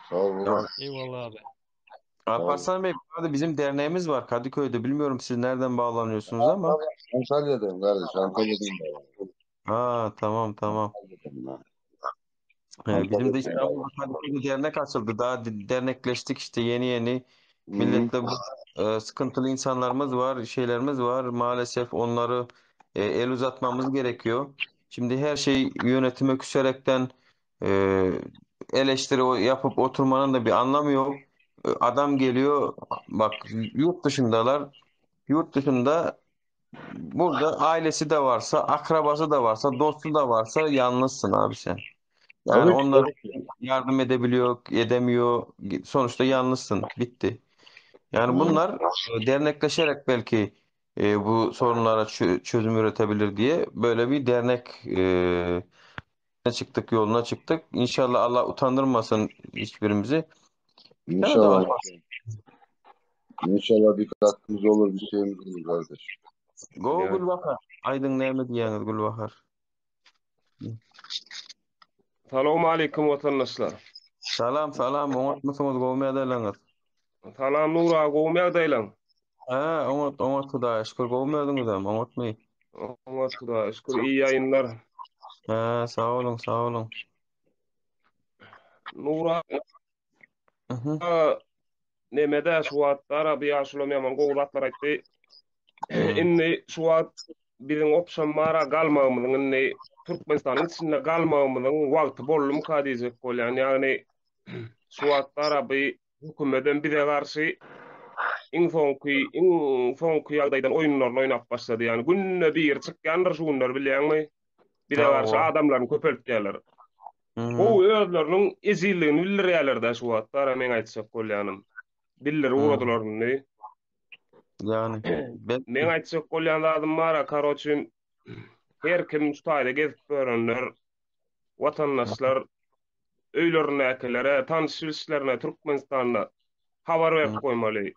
Sağ ol. Eyvallah abi. Alparslan Bey, bu arada bizim derneğimiz var Kadıköy'de. Bilmiyorum siz nereden bağlanıyorsunuz ama. Antalya'dayım kardeş. Antalya'dayım. Ha, tamam. Bizim de İstanbul'da Kadıköy'de dernek açıldı. Daha dernekleştik işte yeni. Milletle sıkıntılı insanlarımız var, şeylerimiz var. Maalesef onları el uzatmamız gerekiyor. Şimdi her şey yönetime küserekten e, yapıp oturmanın da bir anlamı yok. Adam geliyor, bak yurt dışındalar. Yurt dışında burada ailesi de varsa, akrabası da varsa, dostu da varsa yalnızsın abi sen. Yani Tabii ki, onlar tabii ki. yardım edebiliyor, edemiyor. Sonuçta yalnızsın. Bitti. Yani bunlar dernekleşerek belki bu sorunlara çözüm üretebilir diye böyle bir dernek çıktık, yoluna çıktık. İnşallah Allah utandırmasın hiçbirimizi. Sana da İnşallah. İnşallah bir katkımız olur, bir şeyimiz olur kardeş. Go Gülbahar. Aydın Nehmet diyeniz Gülbahar. Selamu aleyküm vatandaşlar. Salam salam. Umut musunuz? Govmaya daylanız. Salam Nura, govmaya daylan. Ha, Umut Huda. Şükür govmayadınız ama Umut mu? Umut Huda. Şükür iyi yayınlar. Ha, sağ olun sağ olun. Nura nemede suatlara bir yaşulum yaman goğlatlar aytti. İnni suat bizim opsiyonlara kalmamızın, inni Türkmenistan'ın içinde kalmamızın vakti bollum kadiyecek kol yani suatlara bir hükümeden bir de karşı in fonku yağdaydan oyunlarla oynap başladı yani günne bir çıkkanlar şunlar bilen mi? Bir de karşı adamların köpeltdiler. O özlerinin ezilliğini bildirýärler de suatlara men aýtsak bolýanym. Bildir uğradılar ne? Yani men aýtsak bolýan adam bara karoçyn her kim ustaýda gezip görenler watandaşlar öýlerine äkelere tanışyşlarına Türkmenistanda habar berip goýmaly.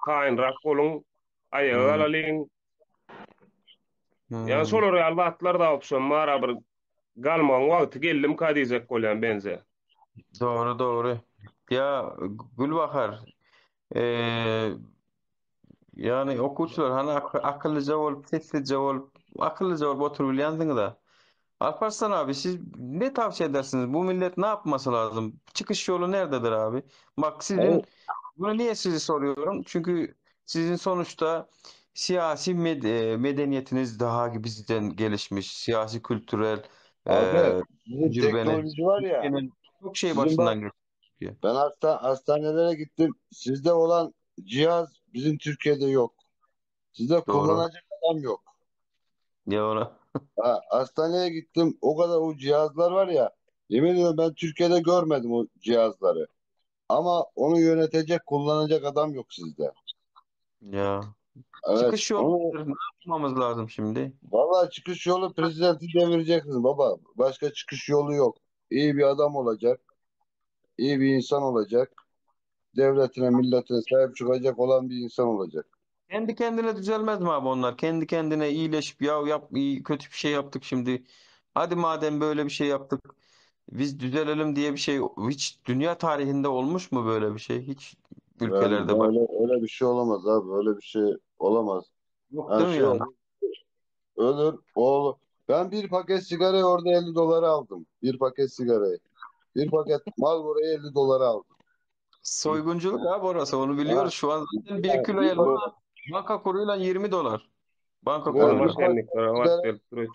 Kaýynrak bolun, aýagy alalyň. Yani şol real wagtlar da opsiyon bara bir galmaň wagty geldim ka diýjek bolýan benze. Doğru doğru. Ya Gülbahar yani okuçular hani akıllıca olup sessizce olup akıllıca olup oturup da Alparslan abi siz ne tavsiye edersiniz? Bu millet ne yapması lazım? Çıkış yolu nerededir abi? Bak bunu niye sizi soruyorum? Çünkü sizin sonuçta siyasi medeniyetiniz daha bizden gelişmiş. Siyasi kültürel Abi bizim tecrübeniz. teknoloji var ya. Türkiye'nin çok şey Bizim başından geçiyor. ben hastanelere gittim. Sizde olan cihaz bizim Türkiye'de yok. Sizde kullanacak adam yok. Ya ona. Hastaneye gittim. O kadar o cihazlar var ya. Yemin ediyorum ben Türkiye'de görmedim o cihazları. Ama onu yönetecek, kullanacak adam yok sizde. Ya. Evet. Çıkış yolu ne yapmamız lazım şimdi? Vallahi çıkış yolu prezidenti devireceksiniz baba. Başka çıkış yolu yok. İyi bir adam olacak. İyi bir insan olacak. Devletine, milletine sahip çıkacak olan bir insan olacak. Kendi kendine düzelmez mi abi onlar? Kendi kendine iyileşip iyi, kötü bir şey yaptık şimdi. Hadi madem böyle bir şey yaptık biz düzelelim diye bir şey hiç dünya tarihinde olmuş mu böyle bir şey? Hiç ülkelerde bak. Öyle bir şey olamaz abi. Öyle bir şey olamaz. Yok değil mi yani? Ölür. Oğlum. Ben bir paket sigarayı orada 50 dolara aldım. Bir paket sigarayı. Bir paket Marlboro'yu 50 dolara aldım. Soygunculuk abi orası onu biliyoruz. Şu an zaten 1 kilo elma banka kuruyla 20 dolar. Banka kuruyla.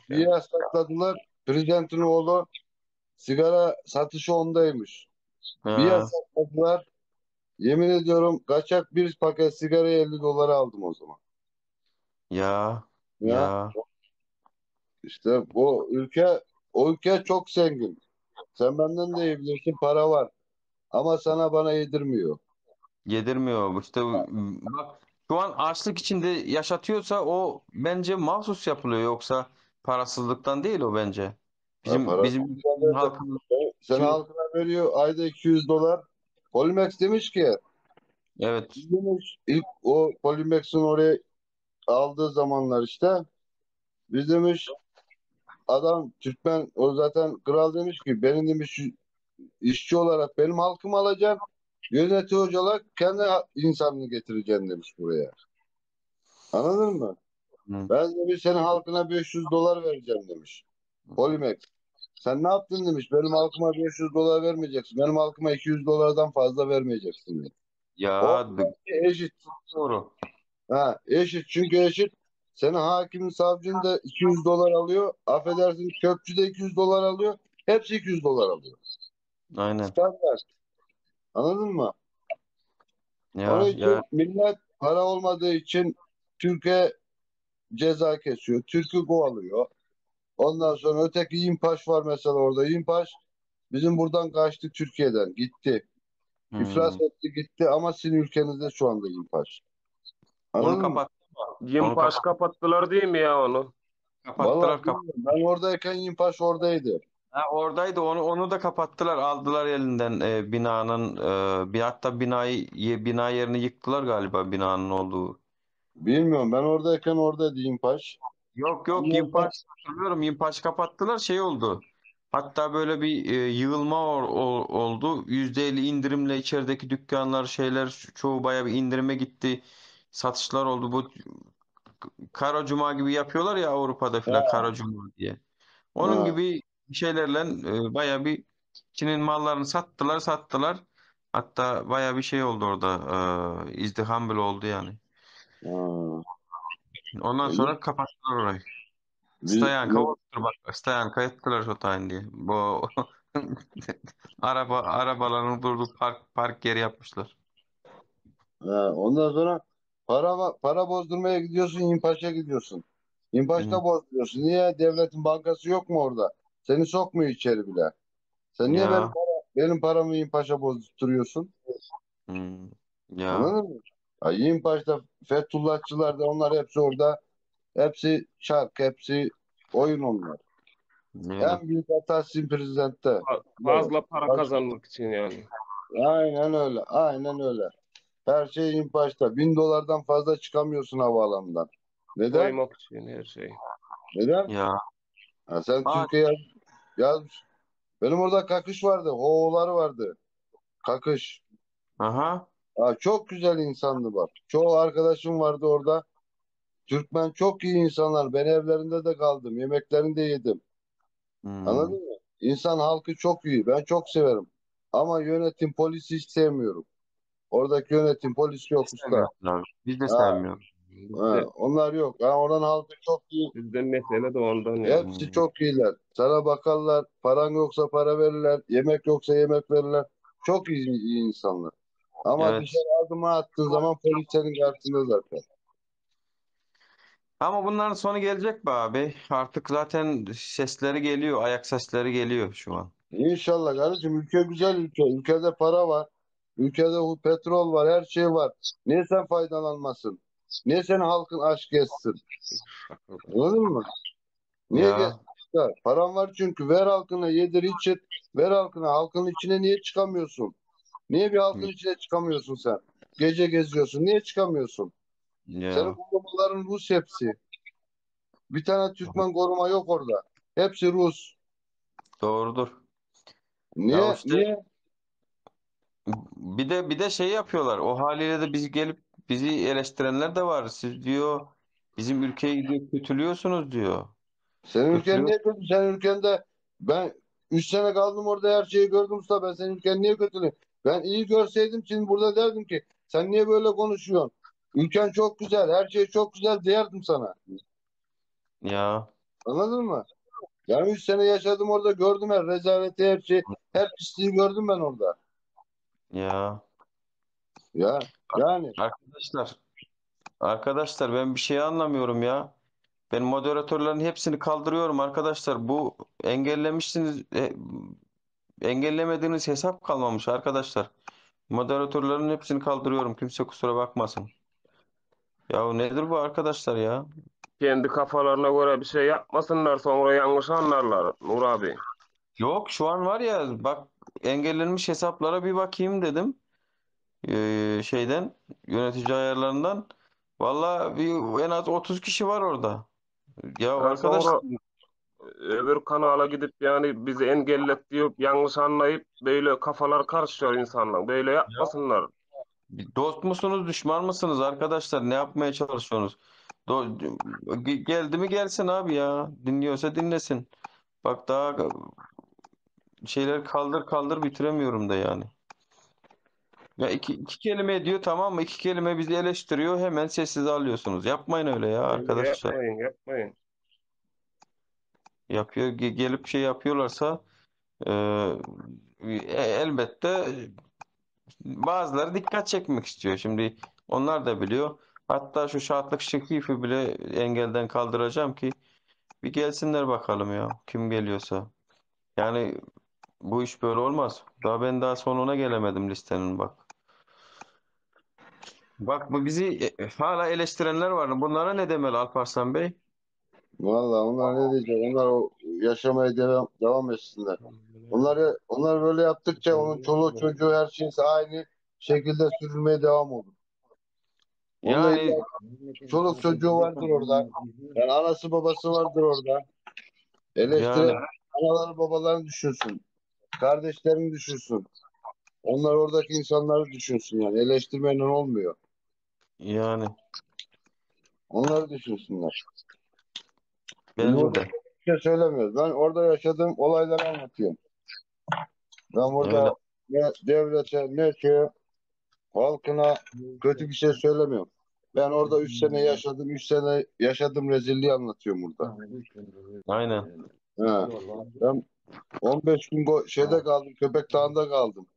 Bir yasakladılar. Prezidentin oğlu sigara satışı ondaymış. Bir yasakladılar. Yemin ediyorum kaçak bir paket sigarayı 50 dolara aldım o zaman. Ya. İşte o ülke çok zengin. Sen benden de iyi bilirsin, para var. Ama sana bana yedirmiyor. Yedirmiyor. İşte bak şu an açlık içinde yaşatıyorsa o bence mahsus yapılıyor yoksa parasızlıktan değil o bence. Bizim halkımız sen halkına veriyor ayda 200 dolar. Polimex demiş ki evet. Demiş, ilk o Polimex'in oraya aldığı zamanlar işte biz demiş adam Türkmen o zaten kral demiş ki benim demiş işçi olarak benim halkımı alacağım. Yönetici olarak kendi insanını getireceğim demiş buraya. Anladın mı? Ben demiş senin halkına 500 dolar vereceğim demiş. Polimex. Sen ne yaptın demiş. Benim halkıma 500 dolar vermeyeceksin. Benim halkıma 200 dolardan fazla vermeyeceksin demiş. Ya O eşit. doğru. Ha, eşit çünkü eşit. Senin hakimin savcın da 200 dolar alıyor. Affedersin köpçü de 200 dolar alıyor. Hepsi 200 dolar alıyor. Aynen. Standart. Anladın mı? Onun Ya için millet para olmadığı için Türkiye ceza kesiyor. Türk'ü kovalıyor. Ondan sonra öteki İmpaş var mesela orada. İmpaş bizim buradan kaçtı Türkiye'den. Gitti. İflas etti gitti ama sizin ülkenizde şu anda İmpaş. Onu Anladın mı? kapattılar. Yimpaş kapattılar değil mi ya onu? Vallahi Kapattılar. bilmiyorum. Ben oradayken İmpaş oradaydı. Ha, oradaydı. Onu da kapattılar. Aldılar elinden binanın bir hatta bina yerini yıktılar galiba binanın olduğu. Bilmiyorum. Ben oradayken oradaydı İmpaş. Yok yok, Yimpaş hatırlıyorum. Yimpaş kapattılar, şey oldu. Hatta böyle bir yığılma oldu. %50 indirimle içerideki dükkanlar şeyler çoğu baya bir indirime gitti. Satışlar oldu. Bu Kara Cuma gibi yapıyorlar ya Avrupa'da filan, Kara Cuma diye. Onun Ha. gibi şeylerle baya bir Çin'in mallarını sattılar. Hatta baya bir şey oldu orada. İzdiham bile oldu yani. Ha. Ondan sonra kapattılar orayı. Stoyanka oldu bak. Stoyanka ettiler şu tayin diye. Bu arabaların durduğu park yeri yapmışlar. Ondan sonra para bozdurmaya gidiyorsun, İmpaş'a gidiyorsun. İmpaş'ta bozduruyorsun. Niye? Devletin bankası yok mu orada? Seni sokmuyor içeri bile. Sen niye Ya. benim paramı İmpaş'a bozdurtuyorsun? Ya. Anladın mı? Ya İmpaş'ta Fethullahçılar da onlar hepsi orada. Hepsi şark, hepsi oyun onlar. Öyle. En büyük hata sizin prezidentte. Fazla para kazanmak için yani. Aynen öyle. Aynen öyle. Her şey İmpaş'ta. 1.000 dolardan fazla çıkamıyorsun havaalanından. Neden? Doymak için her şey. Neden? Ya. Ha, sen Türkiye'ye yazmış. Benim orada kakış vardı. Hoğulları vardı. Kakış. Aha. Ha, çok güzel insandı bak. Çoğu arkadaşım vardı orada. Türkmen çok iyi insanlar. Ben evlerinde de kaldım. Yemeklerini de yedim. Anladın mı? İnsan halkı çok iyi. Ben çok severim. Ama yönetim polisi hiç sevmiyorum. Oradaki yönetim polis yok usta. Biz de Ha, sevmiyoruz. onlar yok. Ha, oranın halkı çok iyi. Bizden mesele de ondan ya. Hepsi çok iyiler. Sana bakarlar. Paran yoksa para verirler. Yemek yoksa yemek verirler. Çok iyi insanlar. Ama Evet. dışarı adımı attığın zaman polis senin karşında zaten. Ama bunların sonu gelecek be abi. Artık zaten sesleri geliyor. Ayak sesleri geliyor şu an. İnşallah kardeşim. Ülke güzel ülke. Ülkede para var. Ülkede petrol var. Her şey var. Niye sen faydalanmasın? Niye senin halkın aç geçsin? Anladın mı? Niye Ya. geçsin? Paran var çünkü. Ver halkına yedir içir. Ver halkına. Halkın içine niye çıkamıyorsun? Niye bir halkın içine çıkamıyorsun sen? Gece geziyorsun. Niye çıkamıyorsun? Senin Ya. korumaların Rus hepsi. Bir tane Türkmen koruma yok orada. Hepsi Rus. Doğrudur. Ya Niye? işte Niye? bir de şey yapıyorlar. O haliyle de bizi eleştirenler de var. Siz diyor bizim ülkeyi diyor kötülüyorsunuz diyor. Senin ülken Kötülüyor. niye kötü? Senin ülkende ben 3 sene kaldım orada her şeyi gördüm usta. Ben senin ülken niye kötülüyorum? Ben iyi görseydim şimdi burada derdim ki sen niye böyle konuşuyorsun? Ülken çok güzel, her şey çok güzel derdim sana. Ya. Anladın mı? Yani 3 sene yaşadım orada gördüm her rezaleti her şey. Her pisliği gördüm ben orada. Ya. Ya yani. Arkadaşlar ben bir şey anlamıyorum ya. Ben moderatörlerin hepsini kaldırıyorum arkadaşlar. Bu engellemediğiniz hesap kalmamış arkadaşlar. Moderatörlerin hepsini kaldırıyorum. Kimse kusura bakmasın. Ya nedir bu arkadaşlar ya? Kendi kafalarına göre bir şey yapmasınlar sonra yanlış anlarlar Nur abi. Yok şu an var ya bak, engellenmiş hesaplara bir bakayım dedim. Şeyden, yönetici ayarlarından. Valla en az 30 kişi var orada. Ya Ha, arkadaş, sonra öbür kanala gidip yani bizi engellet diyor yanlış anlayıp böyle kafalar karışıyor insanlar. Böyle yapmasınlar. dost musunuz, düşman mısınız arkadaşlar? Ne yapmaya çalışıyorsunuz? Geldi mi gelsin abi ya. Dinliyorsa dinlesin. Bak daha şeyler kaldır kaldır bitiremiyorum da yani. Ya iki kelime diyor, tamam mı? İki kelime bizi eleştiriyor, hemen sessiz alıyorsunuz. Yapmayın öyle ya arkadaşlar. Yapmayın. Gelip şey yapıyorlarsa e, elbette bazıları dikkat çekmek istiyor. Şimdi onlar da biliyor. Hatta şu şartlık şekifi bile engelden kaldıracağım ki bir gelsinler bakalım ya. Kim geliyorsa. Yani bu iş böyle olmaz. Ben daha sonuna gelemedim listenin bak. Bak bu bizi hala eleştirenler var. Bunlara ne demeli Alparslan Bey? Vallahi onlar ne diyecek? Onlar o yaşamaya devam etsinler. Onlar böyle yaptıkça onun çoluğu çocuğu her şeysi aynı şekilde sürülmeye devam olur. Onda Yani illa çoluk çocuğu vardır orada. Yani anası babası vardır orada. yani Eleştiren anaları babalarını düşünsün. Kardeşlerini düşünsün. Onlar oradaki insanları düşünsün yani. Eleştirmeyle olmuyor. yani Onları düşünsünler. Biz bence burada de bir şey söylemiyoruz. Ben orada yaşadığım olayları anlatıyorum. Ben öyle. burada ne devlete ne halkına kötü bir şey söylemiyorum. Ben orada 3 sene yaşadım. 3 sene yaşadım rezilliği anlatıyorum burada. Aynen. Ha. Ben 15 gün şeyde kaldım. Köpek Dağı'nda kaldım.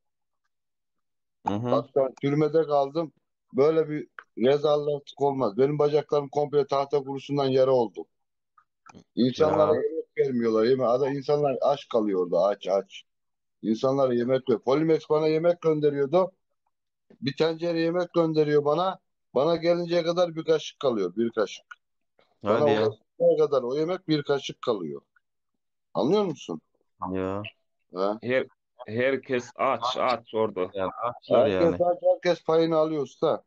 Hı hı. Hatta türmede kaldım. Böyle bir rezallık olmaz. Benim bacaklarım komple tahta kurusundan yara oldu. İnsanlara Ya yemek vermiyorlar. İnsanlar aç kalıyor orada. Aç. İnsanlara yemek ver. Polimex bana yemek gönderiyordu. Bir tencere yemek gönderiyor bana. Bana gelinceye kadar bir kaşık kalıyor. Bir kaşık. Bana hadi ya. ulaşıncaya kadar o yemek bir kaşık kalıyor. Anlıyor musun? Ya. Ha? Herkes aç orada. Yani açlar yani. Herkes payını alıyor usta.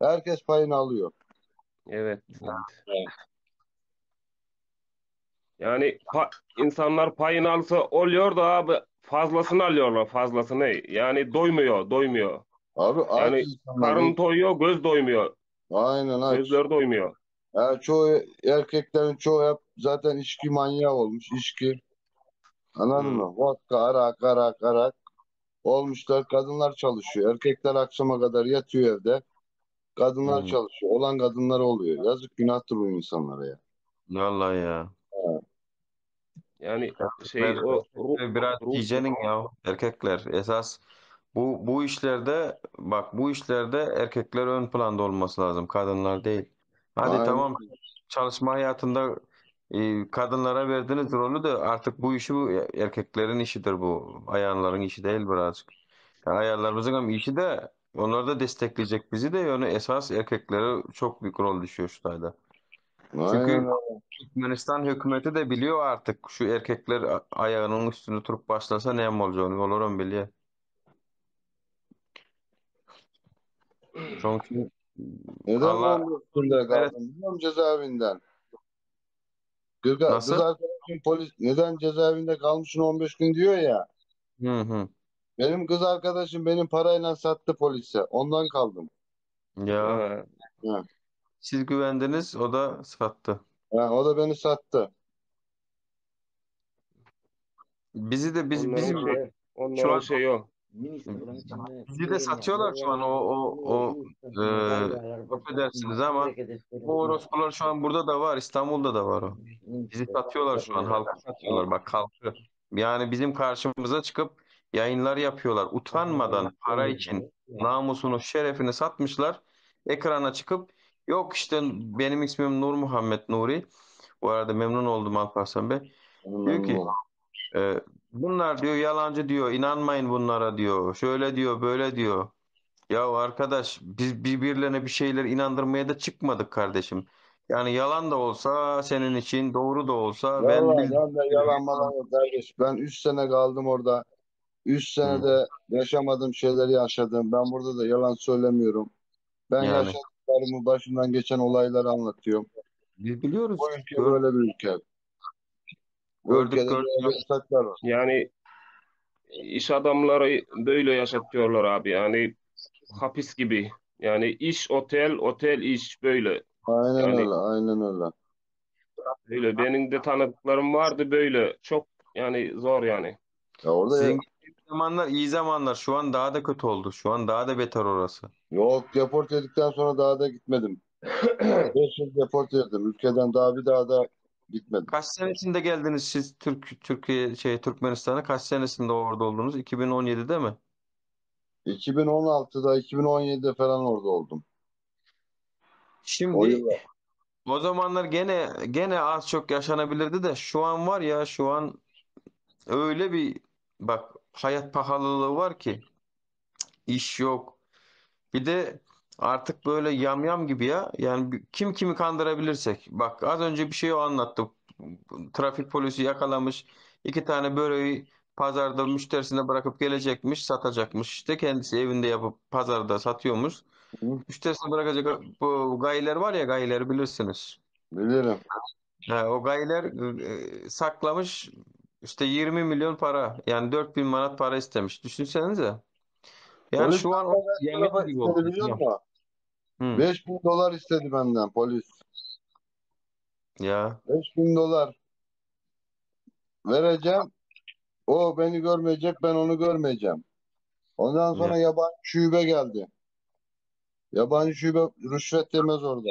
Herkes payını alıyor. Evet. Yani insanlar payını alsa oluyor da abi fazlasını alıyorlar fazlasını. Yani doymuyor. Abi aç Yani insanlar. karın doyuyor, göz doymuyor. Aynen aç. Gözler doymuyor. Ya çoğu erkeklerin çoğu hep zaten içki manyağı olmuş. İçki. Anladın mı? Vodka, arak olmuşlar. Kadınlar çalışıyor. Erkekler akşama kadar yatıyor evde. Kadınlar Hı. çalışıyor. Olan kadınlar oluyor. Yazık günahtır bu insanlara ya. Vallahi ya. Ha. Yani Erkekler, biraz ruh hijyenin ya. Erkekler esas bu işlerde, bak bu işlerde erkekler ön planda olması lazım. Kadınlar değil. Hadi Aynen. tamam, çalışma hayatında kadınlara verdiğiniz rolü de artık bu işi bu erkeklerin işidir bu. Ayarların işi değil birazcık. Yani ayarlarımızın ama işi de onlar da destekleyecek bizi de, yani esas erkeklere çok büyük rol düşüyor şu sayede. Aynen Çünkü öyle. Türkmenistan hükümeti de biliyor artık şu erkekler ayağının üstünde durup başlasa ne olacağını olurum biliyor. Çünkü Neden Allah 15 günde gayret kaldım? Biliyor musun cezaevinden? Kız nasıl? arkadaşım polis neden cezaevinde kalmışsın 15 gün diyor ya. Hı hı. Benim kız arkadaşım benim parayla sattı polise. Ondan kaldım. Ya ha, Ha. siz güvendiniz, o da sattı. Ha, o da beni sattı. Bizi de onların bizim şu onların an şey o. bizi de satıyorlar şu an o affedersiniz ama o orospular şu an burada da var, İstanbul'da da var o. Bizi satıyorlar şu an, halkı satıyorlar bak, halkı. Yani bizim karşımıza çıkıp yayınlar yapıyorlar. Utanmadan para için namusunu, şerefini satmışlar. Ekrana çıkıp yok işte benim ismim Nur Muhammed Nuri. Bu arada memnun oldum Alparslan Bey. Diyor ki Memnun bunlar diyor yalancı diyor, inanmayın bunlara diyor. Şöyle diyor, böyle diyor. Ya arkadaş biz birbirlerine bir şeyler inandırmaya da çıkmadık kardeşim. Yani yalan da olsa senin için, doğru da olsa ben Vallahi bildim. ben de yalan malan yok kardeş. Ben 3 sene kaldım orada. 3 Hı, senede yaşamadığım şeyleri yaşadım. Ben burada da yalan söylemiyorum. Ben yani yaşadıklarımı başımdan geçen olayları anlatıyorum. biz biliyoruz. Bu ülke böyle bir ülke. Bu Gördük ülkede böyle yasaklar var. Yani iş adamları böyle yaşatıyorlar abi. Yani hapis gibi. Yani iş otel iş böyle. Aynen Yani öyle, aynen öyle. böyle benim de tanıdıklarım vardı böyle. Çok yani zor yani. Ya orada Sizin zamanlar iyi zamanlar. Şu an daha da kötü oldu. Şu an daha da beter orası. Yok, deport edildikten sonra daha da gitmedim. 5 yıl deport edildim. Ülkeden daha bir daha da gitmedim. Kaç senesinde geldiniz siz Türkiye Türkmenistan'a? Kaç senesinde orada oldunuz? 2017'de mi? 2016'da 2017'de falan orada oldum. O Şimdi yıllar. o zamanlar gene az çok yaşanabilirdi de şu an var ya, şu an öyle bir, bak, hayat pahalılığı var ki iş yok. Bir de artık böyle yamyam gibi ya. Yani kim kimi kandırabilirsek. Bak az önce bir şey o anlattı. Trafik polisi yakalamış. 2 tane böreği pazarda müşterisine bırakıp gelecekmiş, satacakmış. İşte kendisi evinde yapıp pazarda satıyormuş. Müşterisine bırakacak bu gayiler var ya, gayileri bilirsiniz. Bilirim. O gayiler saklamış işte 20 milyon para. Yani 4.000 manat para istemiş. Düşünsenize. Yani Polis şu an benden kaç yamyam para gibi istedi oldu. biliyor musun? Hı. 5.000 dolar istedi benden polis. Ya 5.000 dolar vereceğim. O beni görmeyecek, ben onu görmeyeceğim. Ondan ya sonra yabancı şube geldi. Yabancı şube rüşvet yemez orada.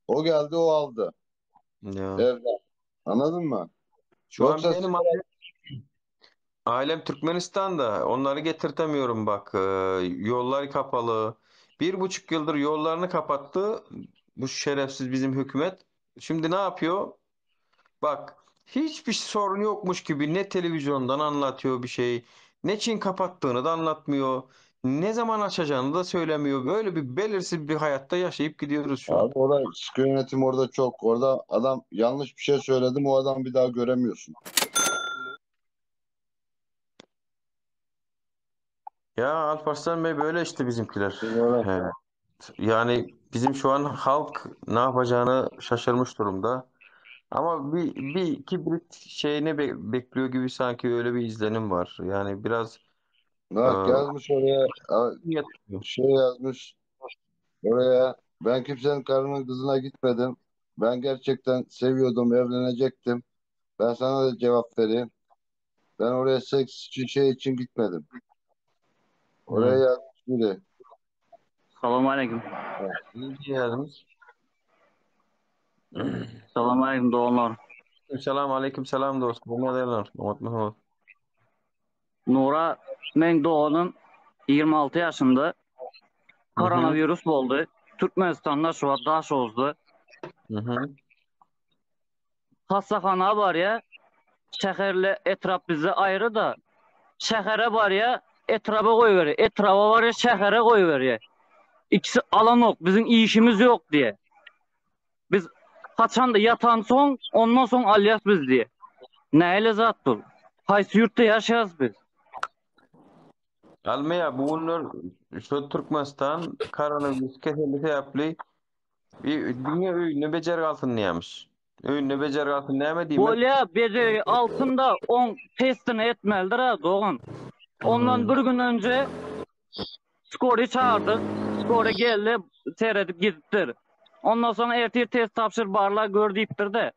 O geldi, o aldı ya. evden. Anladın mı? Şu an Yoksa benim ailem Türkmenistan'da. Onları getirtemiyorum bak. Yollar kapalı. 1,5 yıldır yollarını kapattı bu şerefsiz bizim hükümet. Şimdi ne yapıyor? Bak, hiçbir sorun yokmuş gibi ne televizyondan anlatıyor bir şey, ne Çin kapattığını da anlatmıyor. Ne zaman açacağını da söylemiyor. Böyle bir belirsiz bir hayatta yaşayıp gidiyoruz şu an. abi orada sıkı yönetim orada çok. Orada adam yanlış bir şey söyledim, o adam bir daha göremiyorsun. Ya Alparslan Bey, böyle işte bizimkiler. Öyle. Evet. Yani bizim şu an halk ne yapacağını şaşırmış durumda. Ama bir kibrit şeyini bekliyor gibi, sanki öyle bir izlenim var. Yani biraz Bak yazmış oraya, şey yazmış oraya, ben kimsenin karının kızına gitmedim. Ben gerçekten seviyordum, evlenecektim. Ben sana da cevap vereyim. Ben oraya seks için, şey için gitmedim. Oraya yazmış biri. Selamun aleyküm. İyi yazmış. Selamun aleyküm doğanlar. Aleyküm selam dostum. Ne derler? Mahmut. Nura, men doğanın 26 yaşında. Koronavirüs oldu. Türkmenistan'da şu an daş oldu. Hastaxana var ya, şehirle etraf bizi ayrı da, şehre var ya, etrafa koy veriyor. Etrafa var ya, şehre koy veriyor. İkisi alan yok, bizim işimiz yok diye. Biz kaçan da yatan son, ondan son alyas biz diye. Neyle zat bu? Haysi yurtta yaşayız biz. Almaya bunlar şu Türkmenistan koronavirüs kesinlikle yaplı bir dünya öyünü becer altın neymiş. Öyünü becer altın neyme diyeyim. Bolya beceri altında 10 testini etmelidir ha Doğan. Ondan bir gün önce skori çağırdık. Skori geldi, seyredip gittir. Ondan sonra ertesi test tapşır barlar gör deyiptir de.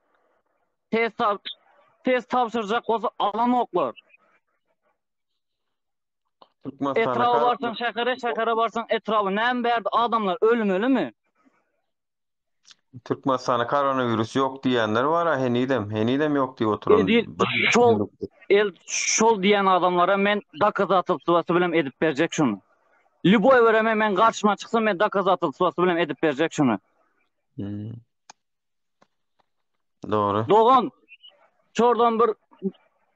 Test tapşıracak olsa alan oklar. Etrafı varsan şehre varsan etrafı nem verdi adamlar ölümlü mü? Türkmenistan'a koronavirüs yok diyenler var ha, henidem yok diye oturan. Şol diyen adamlara men dakaz atıltısı bilem edip verecek şunu. Liboy vereme men karşıma çıksın men dakaz atıltısı bilem edip verecek şunu. Doğru. Doğan şuradan bir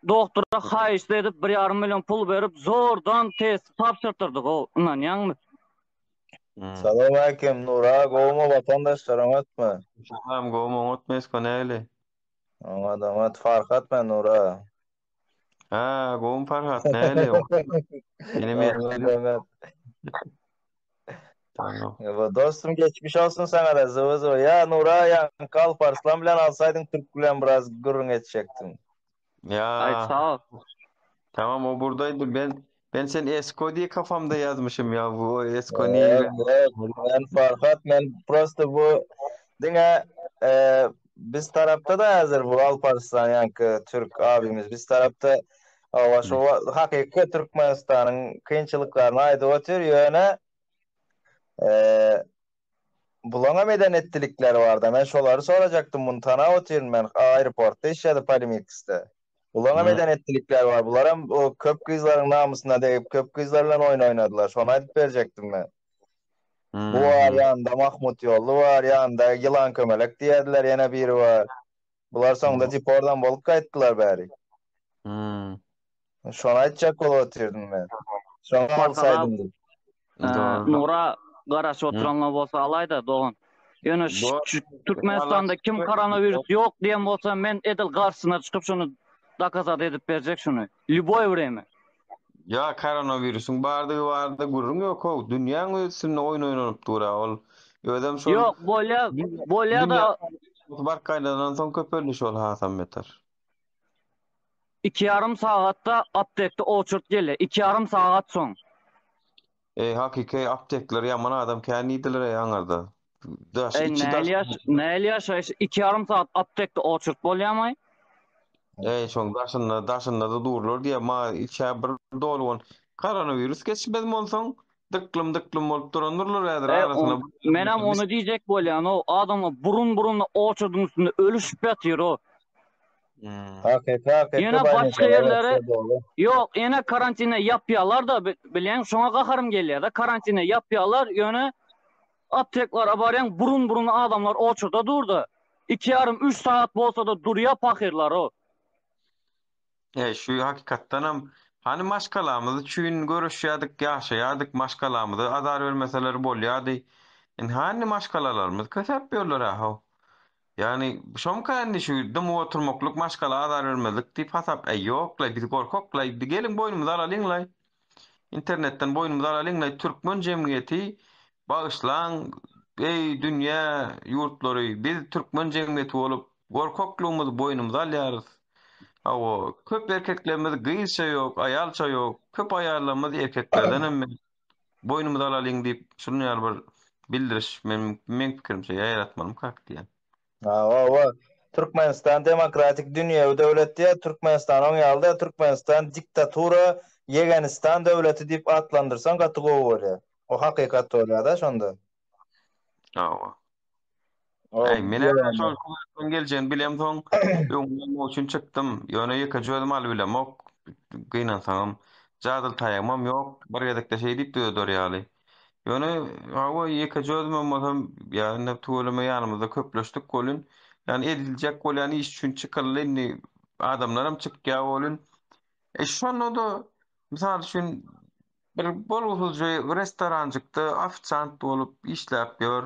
doktora hayiş edip 1,5 milyon pul verip zordan test tapşırtırdık o. Ulan yanlış. Selamun aleyküm Nura. Kovma vatandaşlarım atma. Selam kovma unutmayız koneli. Adamat Farhat ben Nura. Ha kovum Farhat neli o. Benim yaşlarım. Tamam. Ya dostum geçmiş olsun sana da zıvı zıvı. Ya Nura ya Alparslan bilen alsaydın Türk bilen biraz gurrun edecektim. Ya. Ay sağ ol. Tamam, o buradaydı. Ben sen Esko diye kafamda yazmışım ya, bu Esko Evet, niye? ben Farhat ben prosto bu dine biz tarafta da hazır bu Alparslan yankı Türk abimiz biz tarafta Awa şu hakiki Türkmenistan'ın kıyınçılıklarını ayda otur yöne bulana medeniyetlikler vardı. Ben şoları soracaktım bunu tana oturum ben aeroportta işledi Polimix'te. Bulana medeniyetlikler var. Bulara o köp kızların namusuna deyip köp kızlarla oyun oynadılar. Şonu ayıp verecektim ben. Bu var yanında Mahmut Yollu var yanında Yılan Kömelek diyediler yine biri var. Bular sonunda cip oradan bolup kayıttılar bari. Şonu aytacak olup oturdum ben. Şonu alsaydım dedim. Nura garaş oturanlar bolsa alayda doğun. Yani Türkmenistan'da kim koronavirüs yok diyen bolsa men edil karşısına çıkıp şunu dakazat edip verecek şunu. Lüboy vremi. Ya koronavirüsün vardı gurrun yok o. Dünyanın üstünde oyun oynanıp dura ol. Ödem şol. Yok bolya da var kaynadan son köpölüş ol Hasan Meter. 2,5 saatte aptekte oçurt gele. 2,5 saat son. Hakiki aptekler yaman adam kendidiler yanarda. Ne yaşayış 2,5 saat aptekte oçurt bolyamay. Şoň daşynda da durlar diye ma içe bir dolwan. Koronavirüs geçmez bolsaň dıklım bolup duranlar arasına. Menem onu diyecek bolyan o adamı burun oçurdun üstünde ölüşüp yatıyor o. Yine başka yerlere yok yine karantina yapıyorlar da bilen şuna kakarım geliyor da karantina yapıyorlar yine aptekler abaryan burun adamlar oçurda durdu. 2,5-3 saat bolsa da duruya pakırlar o. Şu hakikatdan hem hani maşkalamızı çüğün görüşýärdik, ýaşaýardyk maşkalamızı azar vermeseler bolýardy. Hani maşkalalarymız kösep ýollar ha. Yani şom kandy şu dym oturmakluk maşkala azar vermedik diýip hasap ýokla biz gorkokla gelin boynumuza alalyňla. İnternetten boynumuza alalyňla türkmen jemgyýeti bağışlaň ey dünýä ýurtlary biz türkmen jemgyýeti bolup gorkokluğumuzy boynumuza alýarys. Awo köp erkeklerimiz gıýşa ýok, aýalça ýok. Köp aýallarymyz erkeklerden hem boynumuza alalyň diýip şunu ýar bir bildiriş men pikirimçe ýaratmalym kak diýen. Türkmenistan demokratik dünýäwi döwlet diýär. Türkmenistan oň ýalda Türkmenistan diktatura, Yeganistan döwleti diýip atlandyrsaň gaty gowy. O hakykat bolýar-da şonda. Mene şol geljen bilem soň öňüme üçin çykdym. Ýöne ýekajözüm aly bilemok. Gynansaňam jadyl taýamam ýok. Bir gedekde şey diýip döýdürýärli. Ýöne hawa ýekajözüm bolsam ýa-ni tuwlamy ýanymyzda köpleşdik golün. Yani ediljek bolýan iş üçin çykyldy. Adamlaram çykýar bolun. Şonu da misal üçin bir bolgusyjy restorançykda ofisiant bolup işläp ýör.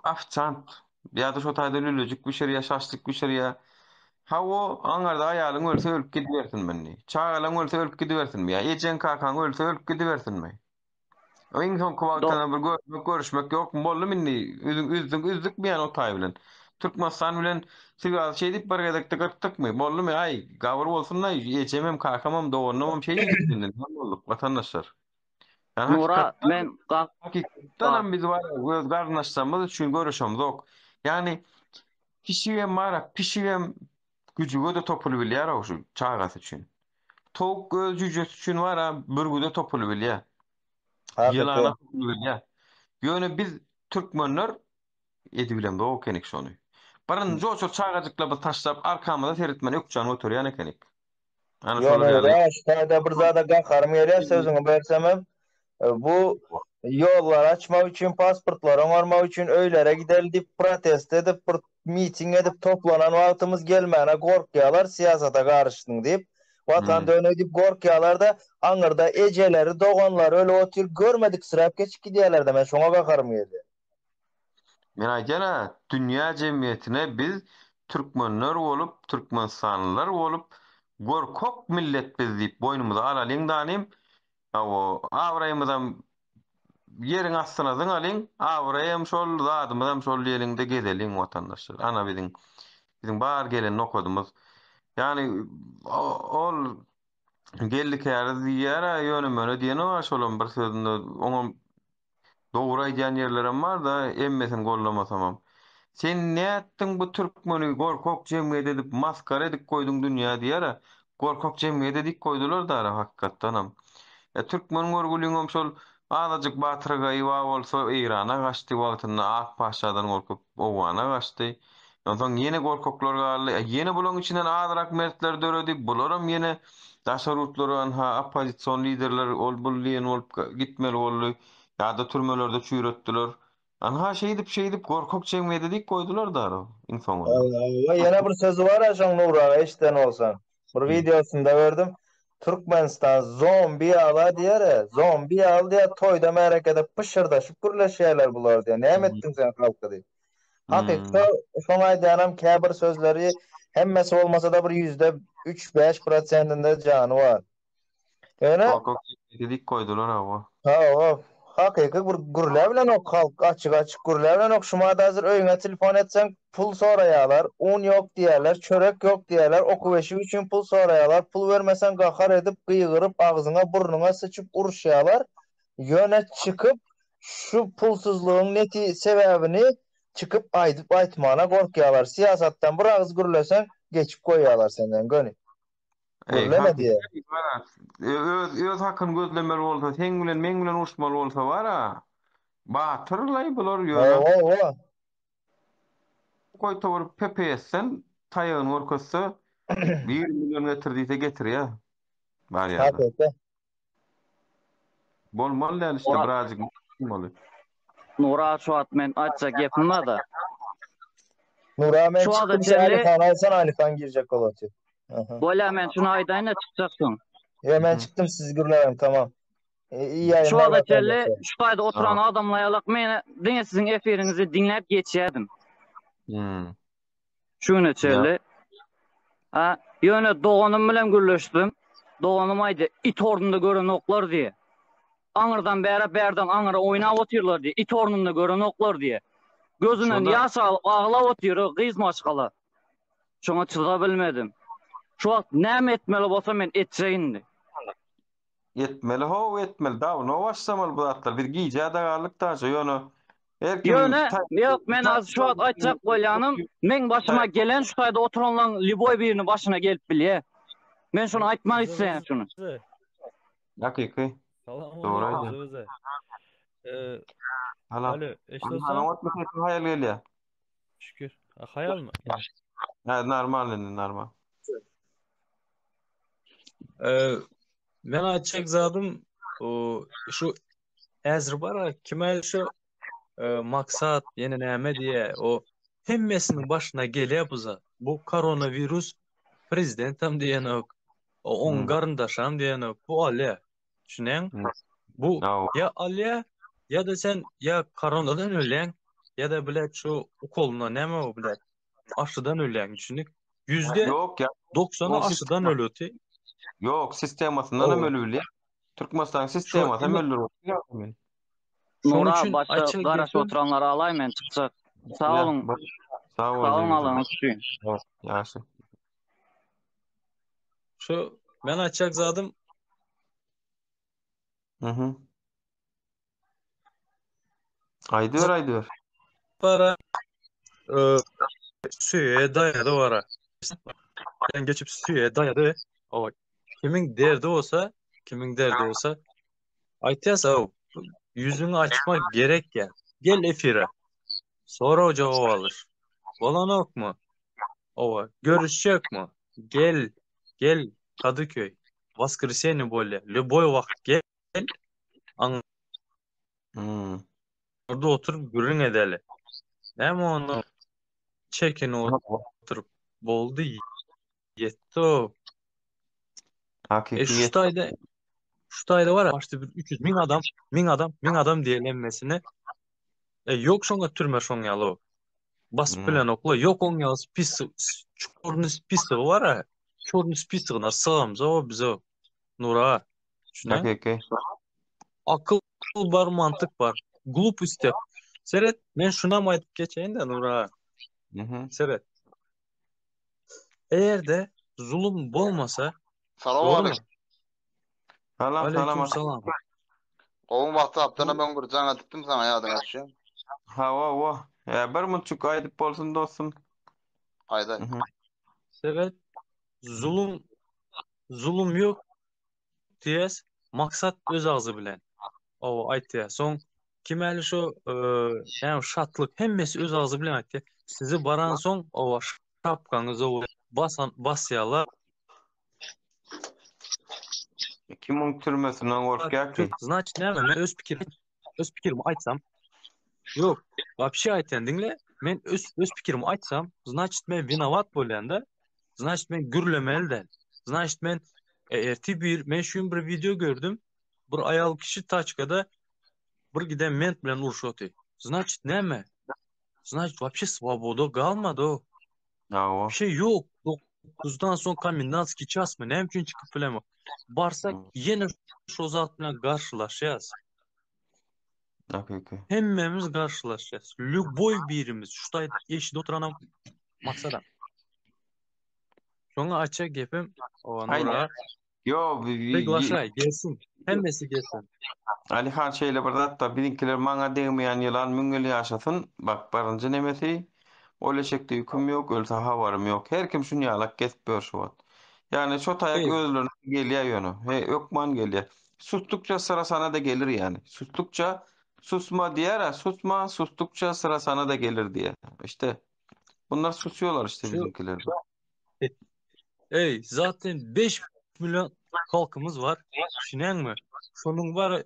Afçant ýa-da şo taýda lülejik bir şeýle şaşlyk bir şeýle hawa aňarda aýalyň ölse ölüp gidibersinmi? Çagalan ölse ölüp gidibersinmi? ýa ejen kakan ölse ölüp gidibersinmi? Oýň son kwagtana bir görüşmek ýok boldy minni üzdük bilen o taý bilen. Türkmenistan bilen sigas şey diýip bir gedekde gyrtdykmy? Boldymy? Ay gawur bolsunlar ejemem kakamam dogonnamam şey diýdinden boldyk watandaşlar. Nura men hakikaten biz var göz garnaşsamız üçin görüşemiz ok. Yani pişiýem mara, pişiýem güjüge de topul bilýär o şu çagasy üçin. Tok göz jüjesi üçin wara bürgüde topul bilýär. Ýylana topul bilýär. Ýöne biz türkmenler edibilem de o kenik şonu. Barın joço çagajykla taşlap arkamyza seretmeni ukjan oturýan ekenik. Ana şolar ýaly. Şeýle bir zada gakarym ýerler sözüňi bersem bu yollar açmak için, pasportlar oňarmak için öýlere gidelim protest edip, miting edip toplanan wagtymız gelmäne gorkýarlar, siyasata garşydyň diýip, watan döne diýip gorkýarlar da aňyrda ejeleri, doganlar öle otur görmedik sırap geçip gidýärler da men şoňa bakarym geldi. Men aýdana dünýä jemgyýetine biz türkmenler bolup, türkmenstanlylar bolup gorkok millet biz diýip boynumuza alalyň danym. Awo awraýymyzam ýeriň astyna zyňalyň, awraýym şol zadymyzam şol ýerinde gezeliň watandaşlar. Ana bizim bar gelen okudymyz. Yani ol geldik ýara ýöne diýen o şolun bir sözünde oňam dogry aýdýan ýerlerim bar da emmesini gollamasam. Sen näetdiň bu türkmeni gorkok jemgyýet edip maskara edip goýduň dünýä diýär. korkak cemiyete dik koydular da hakikatdanam. Türkmen görgülüňem şol azajyk Batyrgaý wa bolsa Irana gaçdy wagtynda Ak Paşadan gorkup Owgana gaçdy. Ondan ýene gorkaklar galy. Ýene bulan içinden azrak mertler döredik. Bularam ýene daşarutlaran opposision liderler ol bulýan bolup gitmeli boldy. Ýa-da türmelerde çüýretdiler. Anha şeydip gorkak cemiyete dik koydular da insanlar. Yana bir sözü var ya şoň Nuraga eşden olsan. Bir videosunda gördüm. Türkmenistan zombi ala diýär. Zombi al diýär toýda merekede pışırdaşyp gürleşýärler bular diýär. Näme etdiň sen halka diýär. Hakykda şoňa aýdanam käbir sözleri hemmesi bolmasa da bir %3-5%-inde jany bar. Ýöne Gorkak cemiyete dik koydular ha. Hakyky bir gürle bilen ok halk açyk gürle bilen ok şuma da hazır öýüňe telefon etseň pul soraýarlar, un ýok diýerler, çörek ýok diýerler, okuweşi üçin pul soraýarlar, pul bermesen gahar edip gıýgyryp agzyňa burnuňa sıçyp uruşýarlar. Ýöne çykyp şu pulsuzlygyň neti sebäbini çykyp aýdyp aýtmana gorkýarlar. Siýasatdan bir agyz gürleseň geçip goýýarlar senden göni. Gürleme diýer. Öz hakkyn gözlemeli bolsa, sen bilen men bilen uruşmaly bolsa bara, batyrlaý bular ýöne. Koy tawar PPS'den taýygyny orkatsa 1 milyon getirdiýse getir ýa. Bar ýa. Bolmaly ýa işte birazjyk bolmaly. Nura şu at men açsa gepim var da. Nura men çıktım Alifan girecek olatı. Bola men şunu aýdaýyn çykjaksyň. Men çıktım siz gürlerim tamam. İyi yayınlar. Şu anda çelle şu aýda oturan adamlaýalyk men diňe sizin efirinizi dinläp geçýärdim. Şunu çelle. Ýöne doganym bilen gürleşdim. Doganym aýdy it ornunda gören oklar diýe. Aňyrdan berden aňyra oýnap otyrlar diýe. It ornunda gören oklar diýe. Gözünden ýaş alyp aglap otyr, gyzmaşgalar. Şoňa çyga bilmedim. Şu wagt näme etmeli bolsa men etjeýindi. Etmeli etmeli. Da no başlamaly bu zatlar. Bir giýje da galyk da ýöne. Yok men az şu wagt aýtjak bolýanym, men başyma gelen şu taýda oturanlaryň liboy birini başyna gelip bilýär. Men şunu aýtmak isleýän şunu. Hakyky. Doğru aýdýar. Alo, eşdosan. Hayal gelýär. Şükür. Hayal mı? Normal. Men aýtjak zadym şu äzir bara kimel şu maksat ýene näme diýe o hemmesiniň başyna gelýär buza. Bu koronavirus prezidentam diýen ok. O on garyndaşam diýen ok. Bu alýa. Şunaň bu ya alýa ya da sen ya koronadan ölen ya da bilet şu ukoluna näme o bilet aşydan ölen düşündik. %90 aşydan ölüti. Yok, sistemasından hem ölüyor. Türkmenistan sisteması hem ölüyor. Nura başa garaş oturanları alay men çıksak. Sağ olun. Sağ olun alın. Yaxşı. Şu men açak zadym. Aýdyr. Para süýe daýady bara. Sen geçip süýe daýady. O kimin derdi olsa aýtýasa yüzünü açmak gerek ya. Gel efire. Sonra o cevap alır. Bolanok mu? Ova. Görüşecek mi? Gel Kadıköy. Воскресенье böyle. Любой вакыт gel. Orada oturup gürün edeli. Hem onu çekin oturup boldu yetti o. Şu tayda var ya başta bir 300 bin adam diyelenmesine yok şoňa türme şoň ýaly. Basıp bilen okla yok oň ýaly çorny spisigy var ha. Çorny spisigyna sığamyz o biz o. Nura. Akıl bar, mantık var. Глупости. Seret, men şuna mı aýdyp geçeýin de Nura. Seret. Eğer de zulüm bolmasa Salam aleyküm. Salam. Oğlum wagty aptana ben bir jaň atypdym sana ýadyňa düşýär. Bir munçuk aýdyp bolsun dostum. Aýda. Seret, zulüm zulüm yok diyes, maksat öz ağzı bilen. O aytdı. Soň kimeli şu yani şatlık hemmesi öz ağzı bilen aytdı. Sizi baran soň o şapkaňyzy o basýarlar. Kimin türmesinden gorkýar ki? Значит, näme? Men öz pikirimi aýtsam, yok, вообще aytýan diňle, men öz pikirimi aýtsam, значит men winowat bolýanda, значит men gürlemeli. Значит men men şu bir video gördüm. Bir ayal kişi taçkada bir giden ment bilen uruşýardy. Значит näme? Значит вообще свобоda galmady o. Bir şey yok. 9'dan son komendantski ças mı? Näme üçin çıkıp bilemok. Barsak yine şu zat bilen garşylaşýas. Hemmemiz garşylaşýas. Любой birimiz. Şuday eşide oturanam maksadam. Şoňa aça gepim owanda. Yo, Beglaşay gelsin. Hemmesi gelsin. Alihan şeýle bir zat da birinkiler maňa degmeýän ýylan müňgel ýaşasyn. Bak barynjy nemesi oleşekde hüküm yok, ölse havarım yok. Her kim şunu ýalak kesip börşüwat. Yani şo taýak özlerine gelýär ýöne. Ökman gelýär. Sustukça sıra sana da gelir yani. Sustukça susma diýär, sustukça sıra sana da gelir diye. İşte bunlar susuyorlar işte bizimkiler. Zaten 5 milyon halkımız var. Düşünäňmi? Şonuň bary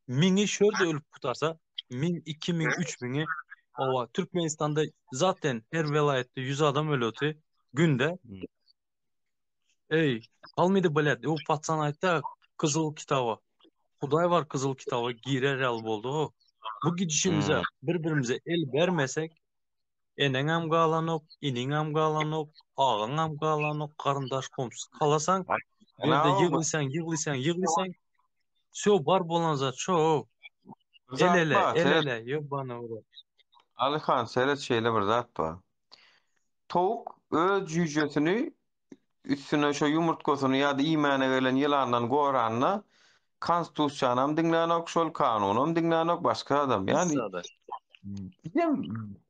miňi şöyle ölüp tutarsa, 1000, 2000, 3000'i ova Türkmenistan'da zaten her velayette 100 adam ölüyordu günde. Almıydı biledi. O patsan aytta Kızıl Kitaba. Huday var Kızıl Kitaba girer el boldu o. Bu gidişimize birbirimize el vermesek eneňem galanok, iniňem galanok, ağaňam galanok, karındaş komşu kalasan berde ýyglysan şo bar bolan zat şo. Elele yobana ura. Alihan seret şeýle bir zat bar. Towuk öz jüjesini üstüne şo yumurtkasyny ýa-da iýmäne gelen ýylandan goranna konstitusiýanam diňlänok, şol kanunam diňlänok başga adam. Yani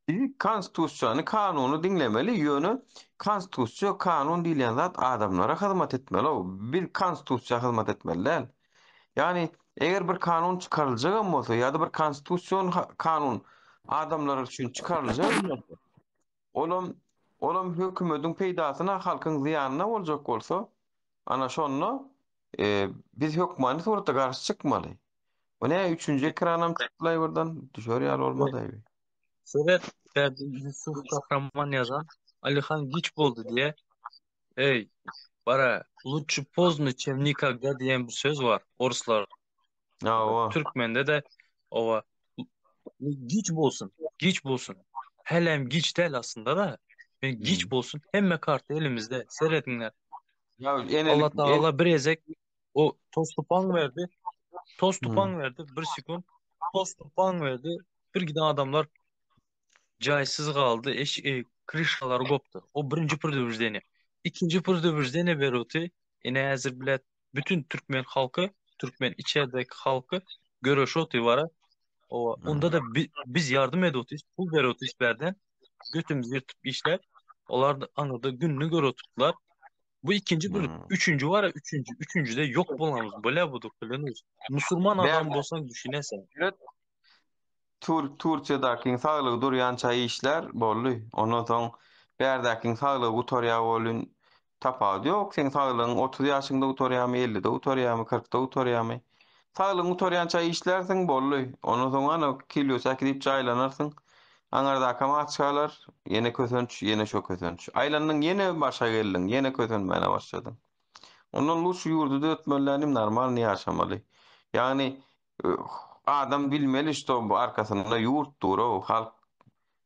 bizim konstitusiýany, kanuny diňlemeli ýöne konstitusiýa, kanun diýilen zat adamlara hyzmat etmeli. O bir konstitusiýa hyzmat etmeli. Yani eger bir kanun çykaryljak bolsa ýa-da bir konstitusiýon kanun adamlar üçin çykaryljak bolsa, olam hökümetiň peýdasyna, halkyň ziýanyna boljak bolsa, ana şonu biz hökümany surata garşy çykmaly. O ne üçüncü ekranam çıktlay buradan düşer ýaly bolmady. Sovet Yusuf Kahraman yazan Alihan giç boldu diye bara lучше поздно чем никогда diýen bir söz var Orslar. Türkmende de ova giç bolsun. Helem giç del aslında da giç bolsun. Hemme kartı elimizde seyredinler. Allah Taala bir ezek o toz tupan verdi. Bir sekund toz tupan verdi. Bir giden adamlar caysız kaldı. Krişalar koptu. O birinci pürdüvüzdeni. İkinci pürdüvüzdeni beroti. Yine hazır bilet bütün Türkmen halkı, Türkmen içerideki halkı görüşüyordu vara. Onda da biz yardım ediyoruz. Pul veriyoruz berden. Götümüz yırtıp işler. Onlar da anında gününü görüyorlar. Bu ikinci bir, üçüncü var ya, üçüncü de yok bulamız. Böyle buduk biliyorsunuz. Müslüman adam bolsan düşünesen. Türkiýedäki saglyk durýança işler bolly. Ondan soň berdäki saglyk utorýa bolun tapady ýok. Sen saglygyň 30 ýaşynda utorýamy, 50-de utorýamy, 40-da utorýamy. Saglygyň utorýança işlersiň bolly. Ondan soň ana kilýosa kirip jaýlanarsyň. Aňardaky maçkalar ýene kösönç, ýene şo kösönç. Aýlanyň ýene başa geldiň, ýene kösönmäne başladyň. Ondan luş ýurduda ötmelerim normal ýaşamaly. Yani adam bilmeli işte bu arkasında yurt duru halk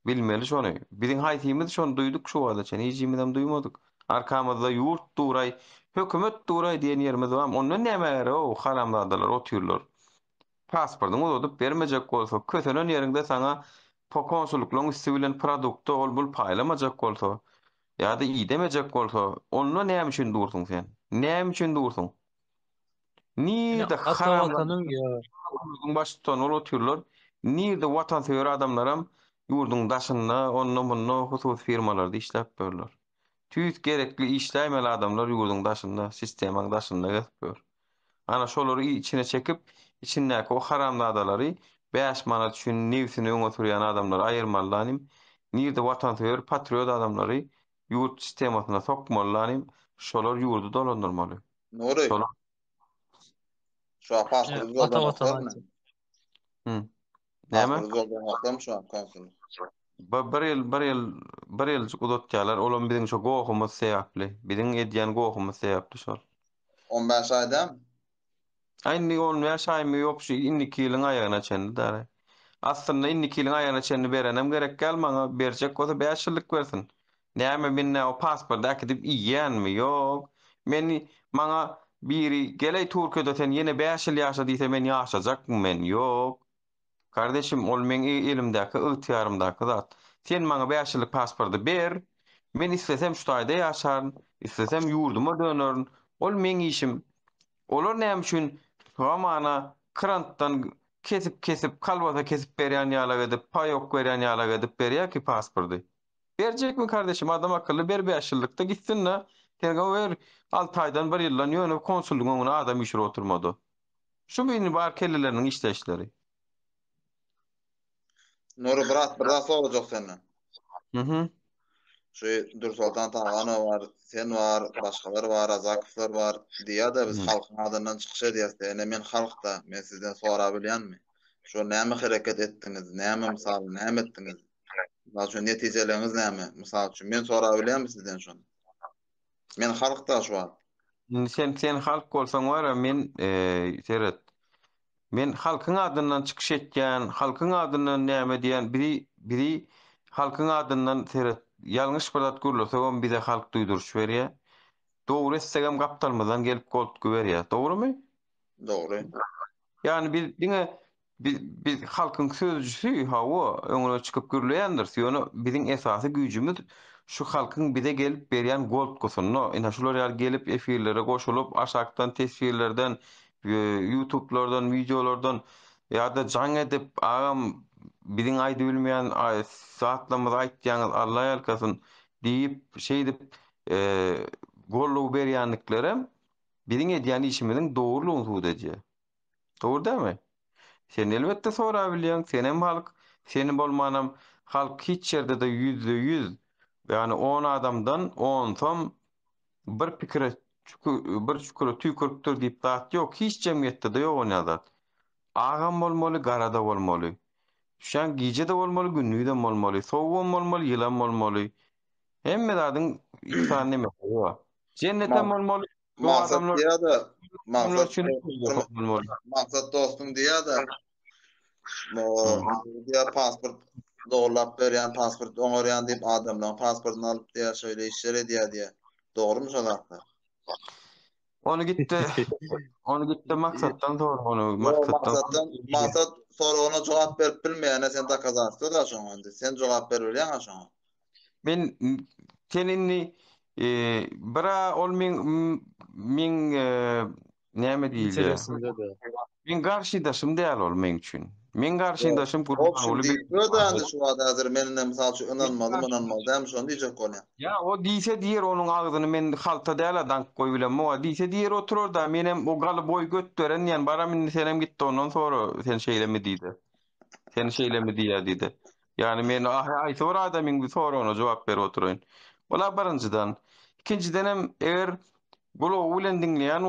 bilmeli şonu. Bizim haytimiz şonu duyduk şu wada çen hijimden duymadık. Arkamızda yurt duray, hökümet duray diýen ýerimiz var. Ondan näme o haramladalar, otýurlar. Pasportuny uzatyp bermejek bolsa, kösenen ýerinde sana konsulluklaryň üstü bilen produkty ol paýlamajak bolsa, ýa-da iýdemejek bolsa, onu näme üçin dursun sen? Näme üçin dursun? Nirde haramlanyň başdan otýurlar. Nirde watansöwer adamlaram ýurdun daşynda, onunla bununla husus firmalarda işläp berler. tüýt gerekli işläýmeli adamlar ýurdun daşynda, sistemaň daşynda geçip. Ana şolary içine çekip, içindäki o haramladalary 5 manat üçin newsini öňe sürýän adamlar aýyrmalylanym. Nirde watansewer, patriot adamlary ýurt sistemasyna sokmalylanym. Şolar ýurdu dolandyrmaly. Nuri. Şolar. Şu an pasport yoldan Näme? Pasport yoldan aklam şu an konsul. Bir ýyl uzatýarlar. Olam biziň şu gowhumyz sebäpli. Biziň edýän gowhumyz sebäpli şol. 15 aýdam. Aýny olmaýan şaýmy ýok şu 2 ýylyň aýagyna çenli däre. Aslında 2 ýylyň aýagyna çenli berenem gerek gelmaňa berjek bolsa 5 ýyllyk bersin. Näme minne o pasport akdyp iýýänmi? Ýok. Men maňa biri geley Türkiýede sen ýene 5 ýyl ýaşa diýse men ýaşajakmyn men? Ýok. Kardeşim ol men elimdäki ygtyýarymdaky zat. Sen maňa 5 ýyllyk pasporty ber. Men istesem şu taýda ýaşaryn, istesem ýurduma dönerin. Ol men işim. Olar näme üçin gamana krantdan kesip kalbata kesip berýän ýalag edip, paýok berýän ýalag edip berýär ki pasporty. Berjekmi kardeşim adam akıllı ber 5 ýyllykda gitsin na. Terga ver 6 aýdan 1 ýyldan ýönüp konsullugyň oňuna adam işe oturmady. Şu meni bar kelleleriniň işleşleri. Nuri bir daha sorajak senden. Hı. Şu Dursultan Tağanov var, sen var, başgalar var, Azakowlar var. Diýär da biz halkyň adyndan çykyş edýäs. Men halkda, men sizden sora bilýänmi? Şu näme hareket etdiňiz, näme mysal, näme etdiňiz? Şu netijeleriniz näme? Mysal üçin men sora bilýänmi sizden şonu? Men halkda şu an. Sen halk bolsaň wara men seret. Men halkyň adyndan çykyş etýän, halkyň adyndan näme diýen biri halkyň adyndan seret ýalňyş bir zat görülse on bize halk duýduruş berýär. Dogry etsegem gaptalmadan gelip golt berýär. Dogrymy? Dogry. Yani biz halkyň sözcüsü hawa öňüne çykyp gürleýändir. Şonu biziň esasy güýjümiz şu halkyň bize gelip berýän golt gosunno. Ina şular ýaly gelip efirlere goşulyp aşakdan tesbirlerden YouTube'lardan, videolardan ýa-da jaň edip agam biziň aýdy bilmeýän saatlamyz aýtýaňyz Allah ýalkasyn diýip şeýdip gollug berýänliklerim biziň edýän işimiziň dogrulygyny suwut edýär. Dogry dämi? Sen elbetde sora bilýän, senem halk, seni bolmanam halk hiç ýerde de %100 ýani 10 adamdan 10 som bir pikire bir şükür tüýküripdir diýip zat ýok. Hiç jemgyýetde de ýok ony zat. Agam bolmaly, garada bolmaly. Şan gije de bolmaly, günnüýde bolmaly, sowum bolmaly, ýylam bolmaly. Hemme zadyň ihsan näme ýok. Cennetem bolmaly. Maksat diýär da, maksat dostum diýär da. Diýär pasport doglap berýän, pasport oňarýan diýip adamdan pasportyny alyp diýär şöyle işler diýär. Dogrymy şolakda? Onu gitti maksatdan sonra onu maksat sonra ona cevap berip bilmeýäne sen da kazançdy da şoňa. Sen cevap berýän şoňa. Men seninni bira ol men näme diýilýär? Men garşydaşym däl ol men üçin. Men garşydaşym Gurban oly bir. Ödändi şu wagt hazır menden mysal şu inanmaly däm şonu diýjek bolýar. Ya o diýse diýer onuň agzyny men halta däl dank goýulam. O diýse diýer oturur da menem o galy boy götdören ýani bara men senem gitdi ondan sonra sen şeýlemi diýdi. Sen şeýlemi diýdi. Yani men ay sonra adamyň bir sonra ona jogap berip oturaýyn. Ola birinjiden. İkinciden hem eger bulo ulen dinleyen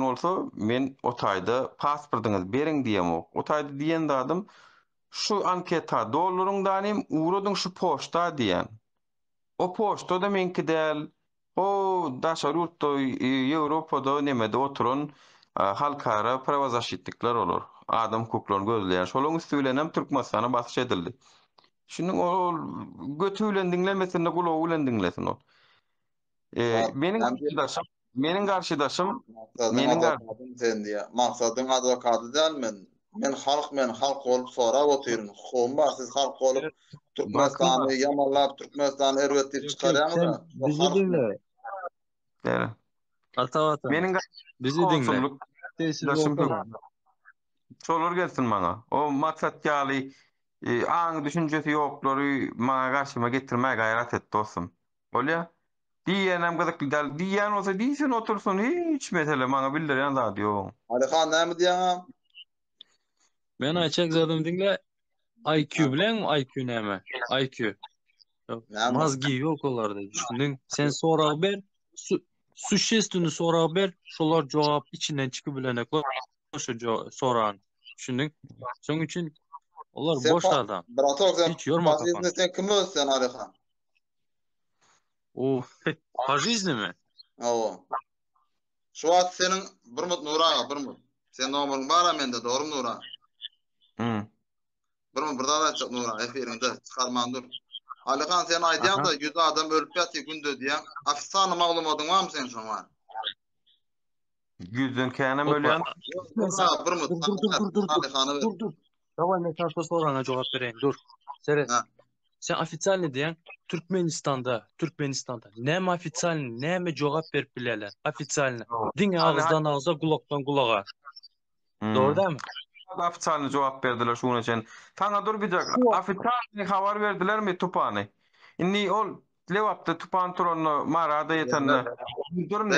olsa men o taýda pasportyňyzy beriň diýem o taýda diýen adam şu anketa dollaryňdan urodyň şu poçta diýen. O poçta da menki däl o daşary ýurtda Ýewropada nemede oturan halkara prava zaşitlikler olur. Adam hukuklaryny gözleýän. Şolaryň üstüne Türkmenistana basyş edildi. Şunun o götülen dinlemesinde gulu ulen dinlesin o. Menin karşıdaşım maksadın advokaty dälmen. Men halk olup sonra oturun. Hukum var siz halk olup Türkmenistany yamanlap Türkmenistany erwetip çykarýaňyz. Bizi dinle. Evet. Atawata. Bizi dinle. Solar gelsin maňa. O maksat ýaly aň düşünjesi ýoklary maňa garşyma getirmäge gaýrat et dostum. Bolya. Diýenem gyzykly dal. Diýen olsa diýsen otursun hiç mesele maňa bildirýän zat ýok. Alihan näme diýäň? Men açak zadım dinle IQ bilen IQ näme? IQ. Mazgi yok olarda. Düşündün. Sen sorağı ber. Suşestini sorağı ber. Şolar cevap içinden çıkıp bilenek. Şu sorağın. Düşündün. Şoň üçin olar boş adam. Hiç yorma kafanı. Sen kim özsen Alihan? O Hajizni mi? Oo. Şu wagt senin Burmut Nuraga, Burmut. Sen nomuryň bara mende, doğru mu Nura? Burmut burada da çok Nura, efirinde çıkarmandır. Alihan sen aýdýan da 100 adam ölüp ýaty günde diýen, afsana maglumatyň barmy sen şoňa? 100'den känem ölýän. Burmut. Dur. Daway men taşa soraňa jogap bereýin. Dur. Seret. Sen ofitsialny diýen Türkmenistanda näme ofitsialny, näme jogap berip bilerler? Ofitsialny. Diň ağızdan ağza, kulakdan kulağa. Doğru değil mi? Ofitsialny jogap berdiler şuň üçin. Taňa dur bijak. Ofitsialny habar berdilermi Tupany? Inni ol lewapda Tupan turany marada ýetenni. Durmy.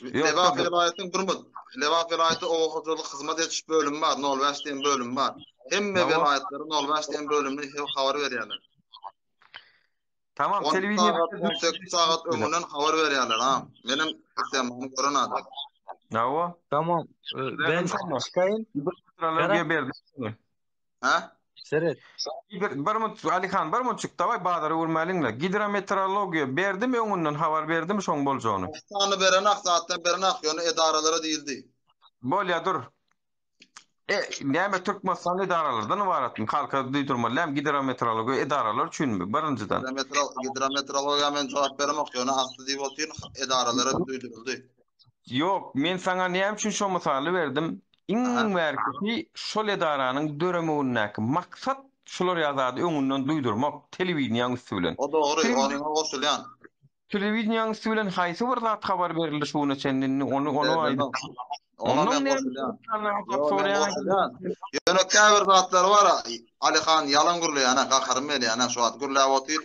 Lewap vilayatyň Burmut. Lewap vilayaty owakyjylyk hyzmat etiş bölümi bar, 05 diýen bölüm bar. Hemme vilayatlary 05 diýen bölümni habar berýärler. Tamam, telewiziýada 8 saat öňünden habar berýärler ha. Menim istemimi gören adam. Nawa? Tamam. Ben çıkayım. Metrologiýa berdi. Ha? Seret. Barmut Alihan barmut çıktı vay badary urmalyňla. Hidrometeorologiýa berdimi öňünden habar berdimi şoň boljany? Sany beren saatdan beren ýöne edaralara diýildi. Bolýa dur. Näme Türkmenistan edaralardan ibaratmy? Halka duýdurmalar, hidrometeorologiýa edaralar üçinmi? Birinjiden. Hidrometeorologiýa men jogap bermek ýöne asly diýip otyr edaralara duýduruldy. Yok, men sana näme üçin şo misaly berdim? İň merkezi şol edaranyň döremegindäki maksat şolar ýazady öňünden duýdurmak, telewiziýanyň üstü bilen. O dogry, onuň goşulýan. Telewiziýanyň üstü bilen haýsy bir zat habar berildi şuny çenini onu aýdy. Onun ne Ýöne käbir zatlar bar. Alihan ýalan gurlaýan, gakarym elýän, şu wagt gurlaýap otyr.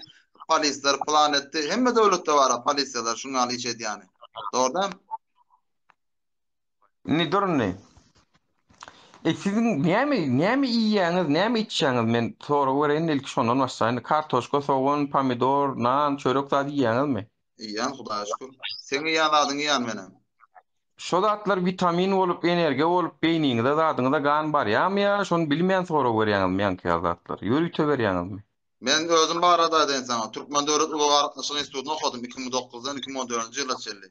Polisler planetde, hemme döwletde bar, polisiýalar şunu aly iç edýän. Doğrudan? Ne durun? Sizin näme iýýäňiz, näme içýäňiz? Men sonra gören ilk şondan başlaýyn. Kartoşka, soğan, pomidor, nan, çörek zady iýýäňizmi? Iýýän, Hudaýa şükür. Sen iýýän iýýän menem. Şo zatlar vitamin bolup, energiýa bolup, beýniňizde zadyňyzda gan bar ýa-mı? Şonu bilmeýän sonra görýäňiz meňki zatlar. Ýörüte berýäňizmi? Men özüm barada aýdyn sana. Türkmen Döwlet Ulugy Aratnaşyk Institutyny okudum 2009-dan 2014-nji ýyla çelli.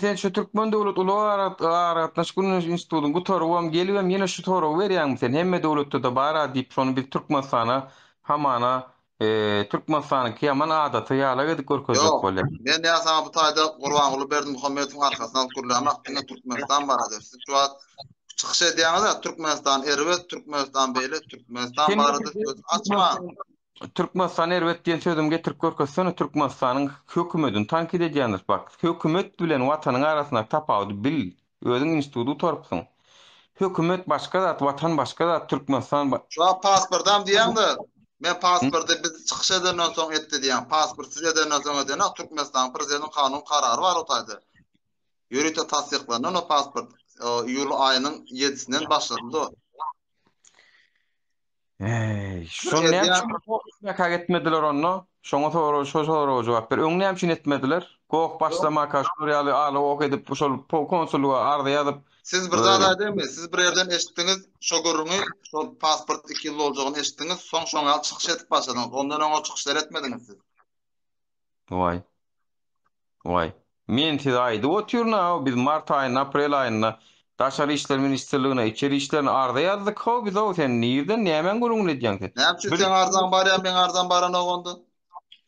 Sen şu Türkmen Döwlet Ulugy Aratnaşyk Institutyny bu torabam gelibem ýene şu toraba berýäňmi sen? Hemme döwletde de bar diýip şonu bir Türkmenistana hamana Türkmenistanyňky ýaman adaty ýala gedip görkezek bolýar. Men ýa sana bu taýda Gurbanuly Berdimuhammedowyň arkasyna gurlamak diňe Türkmenistan barada. Siz şu çıkış edýäňiz Türkmenistan erwet, Türkmenistan beýle, Türkmenistan barada açma. Türkmenistan erwet diýen sözüm getirip görkezsene Türkmenistanyň hökümetini tankid edýäňiz bak. Hökümet bilen watanyň arasynda tapawdy bil. Özüň institutu torpsyň. Hökümet başga zat, watan başga zat, Türkmenistan. Şu pasportam diýäňdi. Men pasporty biz çıkış edenden soň etdi diýen. Pasport siz edenden soň edene Türkmenistan prezident kanun karary bar otaydy. Ýörüte tasdiklanan o pasport ýyl aýynyň 7-sinden başlandy. Şonu näme etmediler onu? Şoňa soraw jogap ber. Öňe näme üçin etmediler? Gok başlamaka şurýaly aly ok edip şol konsulluga arda ýazyp siz bir zat aýdymmy? Siz bir ýerden eşitdiňiz, şo gurruny, şo pasport 2 ýyl boljagyny eşitdiňiz, soň çıkış etip başladyňyz. Ondan öňe çıkışlar etmediňiz siz. Vay. Men size aýdy otyrna, biz mart aýyna, aprel aýyna Daşary işler ministrligine, içeri işlerini arda ýazdyk. Ho biz o sen nirden näme gurrun edýäň sen? Näme sen arzan bar ýa men arzan barana goňdy?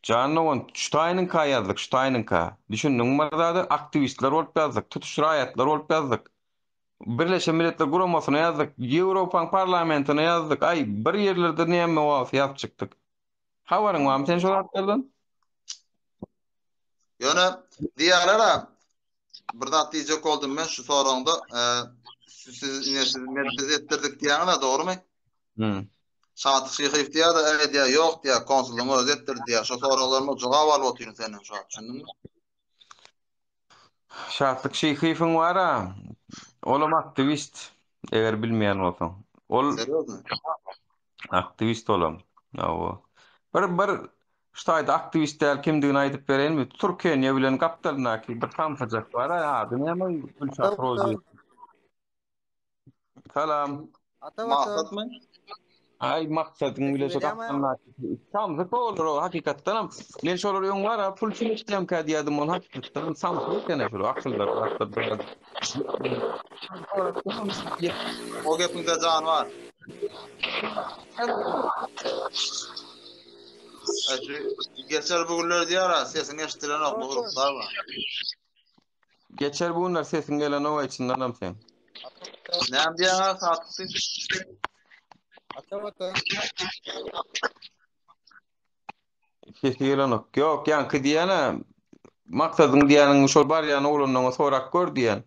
Canlı Ştaynınka yazdık, Ştaynınka. Düşündüň barada aktivistler bolup yazdık, tutuş raýatlar bolup yazdık. Birleşen Milletler Guramasyna yazdık, Ýewropa parlamentine yazdık. Ay, bir ýerlerde näme wagt ýazyp çykdyk. Habaryň barmy sen şo zatlardan? Ýöne diýerler bir zat diýjek oldum men şu soraňda siz merkez etdirdik diýäňler dogrymy? Şahat Şeýhiýew diýär da, ýok diýär, konsulluň özü etdir diýär. Şo soralarına jogap alyp oturýan senden şu an, düşündiňmi? Şahatlyk Şeýhiýewiň bara, olam aktivist, eger bilmeýän bolsaň. Ol aktivist olam. Awa. Bir ştaýda aktivist däl kimdigini aýdyp berenmi? Türkiýe bilen gapdalynaky bir tamsajak bar, adyny hem Gülşah Rozi. Salam. Maksatmy? Ay maksadyň bilen gapdalynaky. Tamsyk olur o hakykatdan. Men şolar ýoň bar, pulçy işlem ka diýdim ol hakykatdan samsyk ene şu akyllar. O gepinde jan var. Geçer bugünler diýär, sesini eşitilen oklu gruplar var. Geçer bugünler sesini gelen o için adam sen. Näme diýär satdy? Sesi gelen ok. Ýok, ýanky diýene maksadyň diýeniň şol bar ýany olandan sorak gör diýen.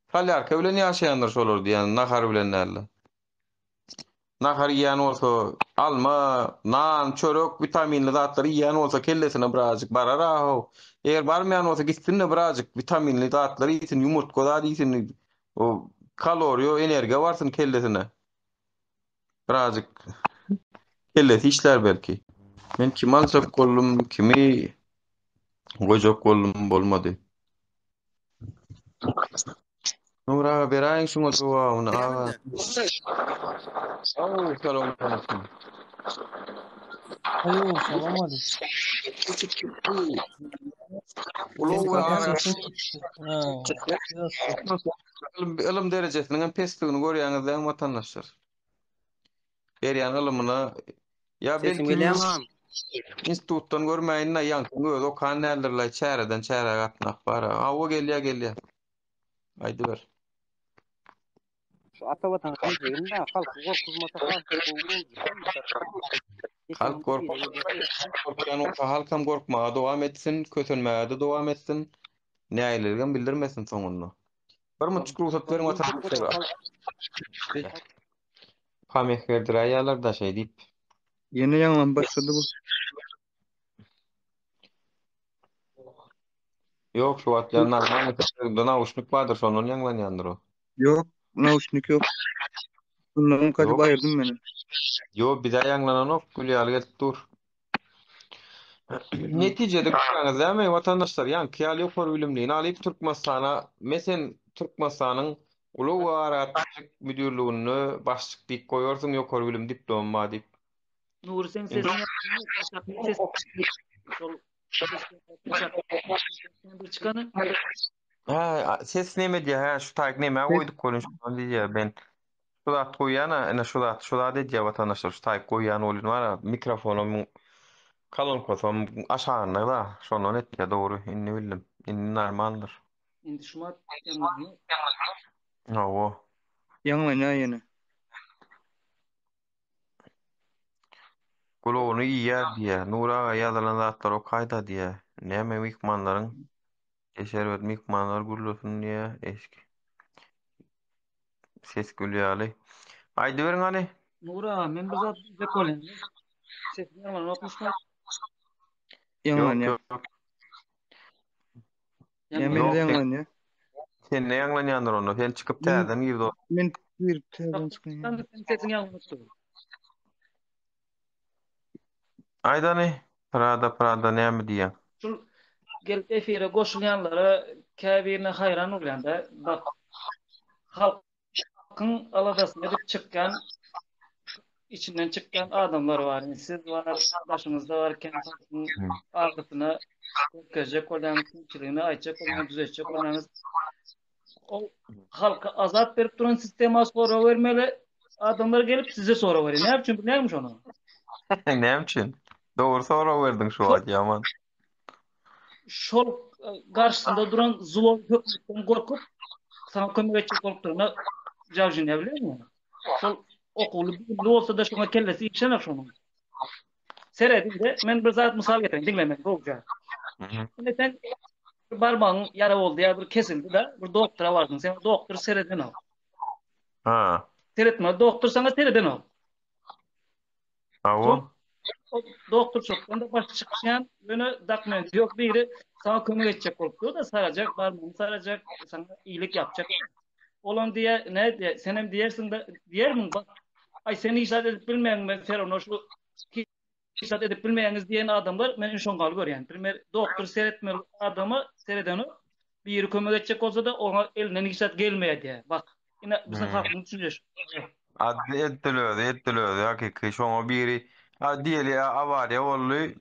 Falyarka bilen ýaşaýanlar şolar diýen, nahar bilen näle. Nahar ýan bolsa, alma, nan, çörek, vitaminli zatlary ýan bolsa kellesine birazjyk barar. Eger barmaýan bolsa gitsinne birazjyk vitaminli zatlary ýetin, ýumurtga zat ýetin, o kaloriýa, energiýa barsyn kellesine. Birazjyk kellesi işler belki. Men kim alsak boldum, kimi gojak boldum bolmady. Nura beraýin şuňa duwagyny. Salam aleyküm. Ayo, salam Ilim derejesiniň pestigini görýäňizden watandaşlar. Berýän ilymyny ýa belki institutdan görmäýin, ýanky öz okan nälerler çäreden çäre gatnak bar. O gelýär. Aýdy ber. Şu Atabatan köyünde halk korkuzmata halk korkmaýan halkam korkmagy dowam etsin, kötünmäge dowam etsin. Näýlerden bildirmesin soňunda. Bir munçuk ruhsat beriň watandaşlara. Pamehkerdir aýalar da şey diýip. Yeni ýaňlan başlady bu. Ýok, şu wagt ýanlar nauşnik bardyr, şonuň ýanglanýandyr o. Ýok, nauşnik ýok. Bundan kaçyp aýerdym meni. Ýok, bir daha ýanglanan ok, gülýär gelip dur. Netijede görýäňiz däme watandaşlar, ýa-ni kyýal ýokary bilimliğini alyp Türkmenistana, mesen Türkmenistanyň Ulu Waratyk müdürlüğini başlyk diýip goýarsyň ýokary bilim diploma diýip. Nur sen sesini ses neme diýär? Şu taýyk neme goýdyk konuşmadan diýär ben. Şulat goýýana, ene şulat diýär watandaşlar, şu taýyk goýýan bolýan bar, mikrofonum kalon kosam aşağına da, şondan etdiýär dogry, inni bildim. Inni normaldyr. Indi şumat ýanlaňy. Awa. Ýanglanýar ýene. Kulağını ýer diýär. Nura ýazylan zatlar o kaýda diýär. Näme mikmanlaryň eşerbet mikmanlar gurulsun diýär eski. Ses gülýärli. Aýdy beriň hany. Nura, men bir zat dep bolen. Ses ýalan okmuşmy? Ýanglanýar. Ýanglanýar. Sen ne ýanglanýandyr onu? Sen çykyp täzeden girdi o. Men girip täzeden çykýan. Sesini ýanglanýar. Aýdany, Prada näme diýär? Şul gelip efire goşulýanlara käbirine hayran bolýanda, bak halkyň aladasyna edip çykkan, içinden çykkan adamlar var. Siz var, başyňyzda barken ardysyna gökejek bolýan kimçiligini aýtjak bolýan, düzeçjek bolýanyz. O halka azap berip duran sistema sora vermeli. Adamlar gelip size sora veriyor. Ne üçin bilýärmiş onu? Ne üçin? Doğru sora verdin şu wagt ýaman. Şol garşysynda duran zulum hökümden gorkup sana kömek etjek bolup durana jawjyny bilýärmi? Şol okuly bir bolsa da şoňa kellesi işener şonuň. Seredinde men bir zat mysal getirin, dinlemek bolýar. Indi sen barmagyň yara boldy ýa bir kesildi da bir doktora bardyň. Sen doktor sereden al. Ha. Seretme doktor sana sereden al. Awo. O doktor çoktan da baş çıkışan böyle dokument yok biri sana kömür edecek olup da saracak var mı saracak sana iyilik yapacak. Olan diye ne diye senem diyersin de diyer mi bak ay seni işaret edip bilmeyen ben Feron şu işaret edip bilmeyeniz diyen adamlar men şon gal gör yani. Primer doktor seyretmeli adamı seyredeni bir yeri kömür edecek olsa da ona elinden işaret gelmeye diye. Bak yine bizim halkımız düşüncesi. Adli ettilöödi hakiki şoňa biri diýeli awariýa boldy.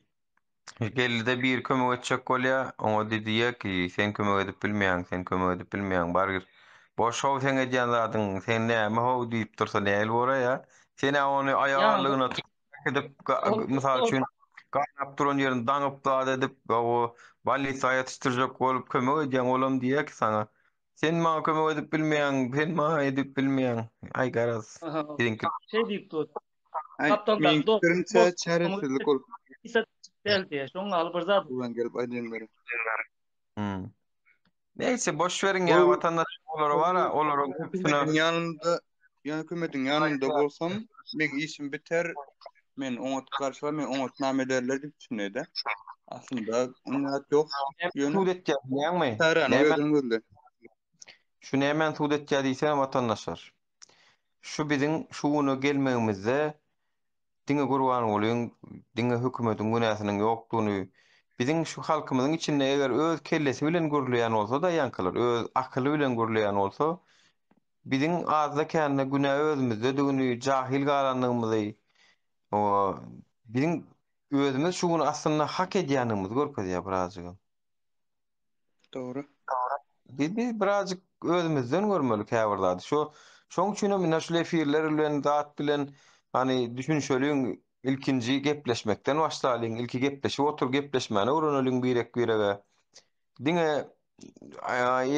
Geldi bir kömök etjek bolýa, oňa diýdi ki, sen kömök edip bilmeýäň, sen kömök edip bilmeýäň bargyr. Boş how sen edýän zadyň, sen näme how diýip dursa näil bolara? Sen ony aýalygyna edip mysal üçin gaýnap duran ýerini daňyp da edip o balnisaýa ýetişdirjek bolup kömök edýän olam diýek sana. Sen maňa kömök edip bilmeýäň, sen maňa edip bilmeýäň. Ay garaz. Şey diýip dur. Kaptan doktor çaresizlik ol. Del diye. Şoňa alyp bir zat. Ulan gelip aýdýanlar. Neyse boş verin ya vatandaş olara var ha olara hükümetin yanında hükümetin yanında bolsam men işim biter men oňa karşıla men oňa nam ederler diýip düşünýärdi. Aslında onda yok. Sudet ýaňmy? Şu nämen sudet ýadysa vatandaşlar. Şu biziň şuny gelmegimizde diňe gurban bolyň, diňe hökümetiň günäsiniň ýokdugyny biziň şu halkymyzyň içinde eger öz kellesi bilen gürleýän bolsa da ýankylar, öz akyly bilen gürleýän bolsa biziň azda känne günä özümizde dugny jahil galanlygymyzy o biziň özümiz şuny aslında hak edýänimizi görkezýär birazjyk. Doğru. Biz birazjyk özümizden görmelik häwirlady. Şoň üçin men şu efirler bilen zat bilen hani düşünşeliň ilkinji gepleşmekden başlaýyn. Ilki gepleşip otur gepleşmäne öwreneliň birege. Diňe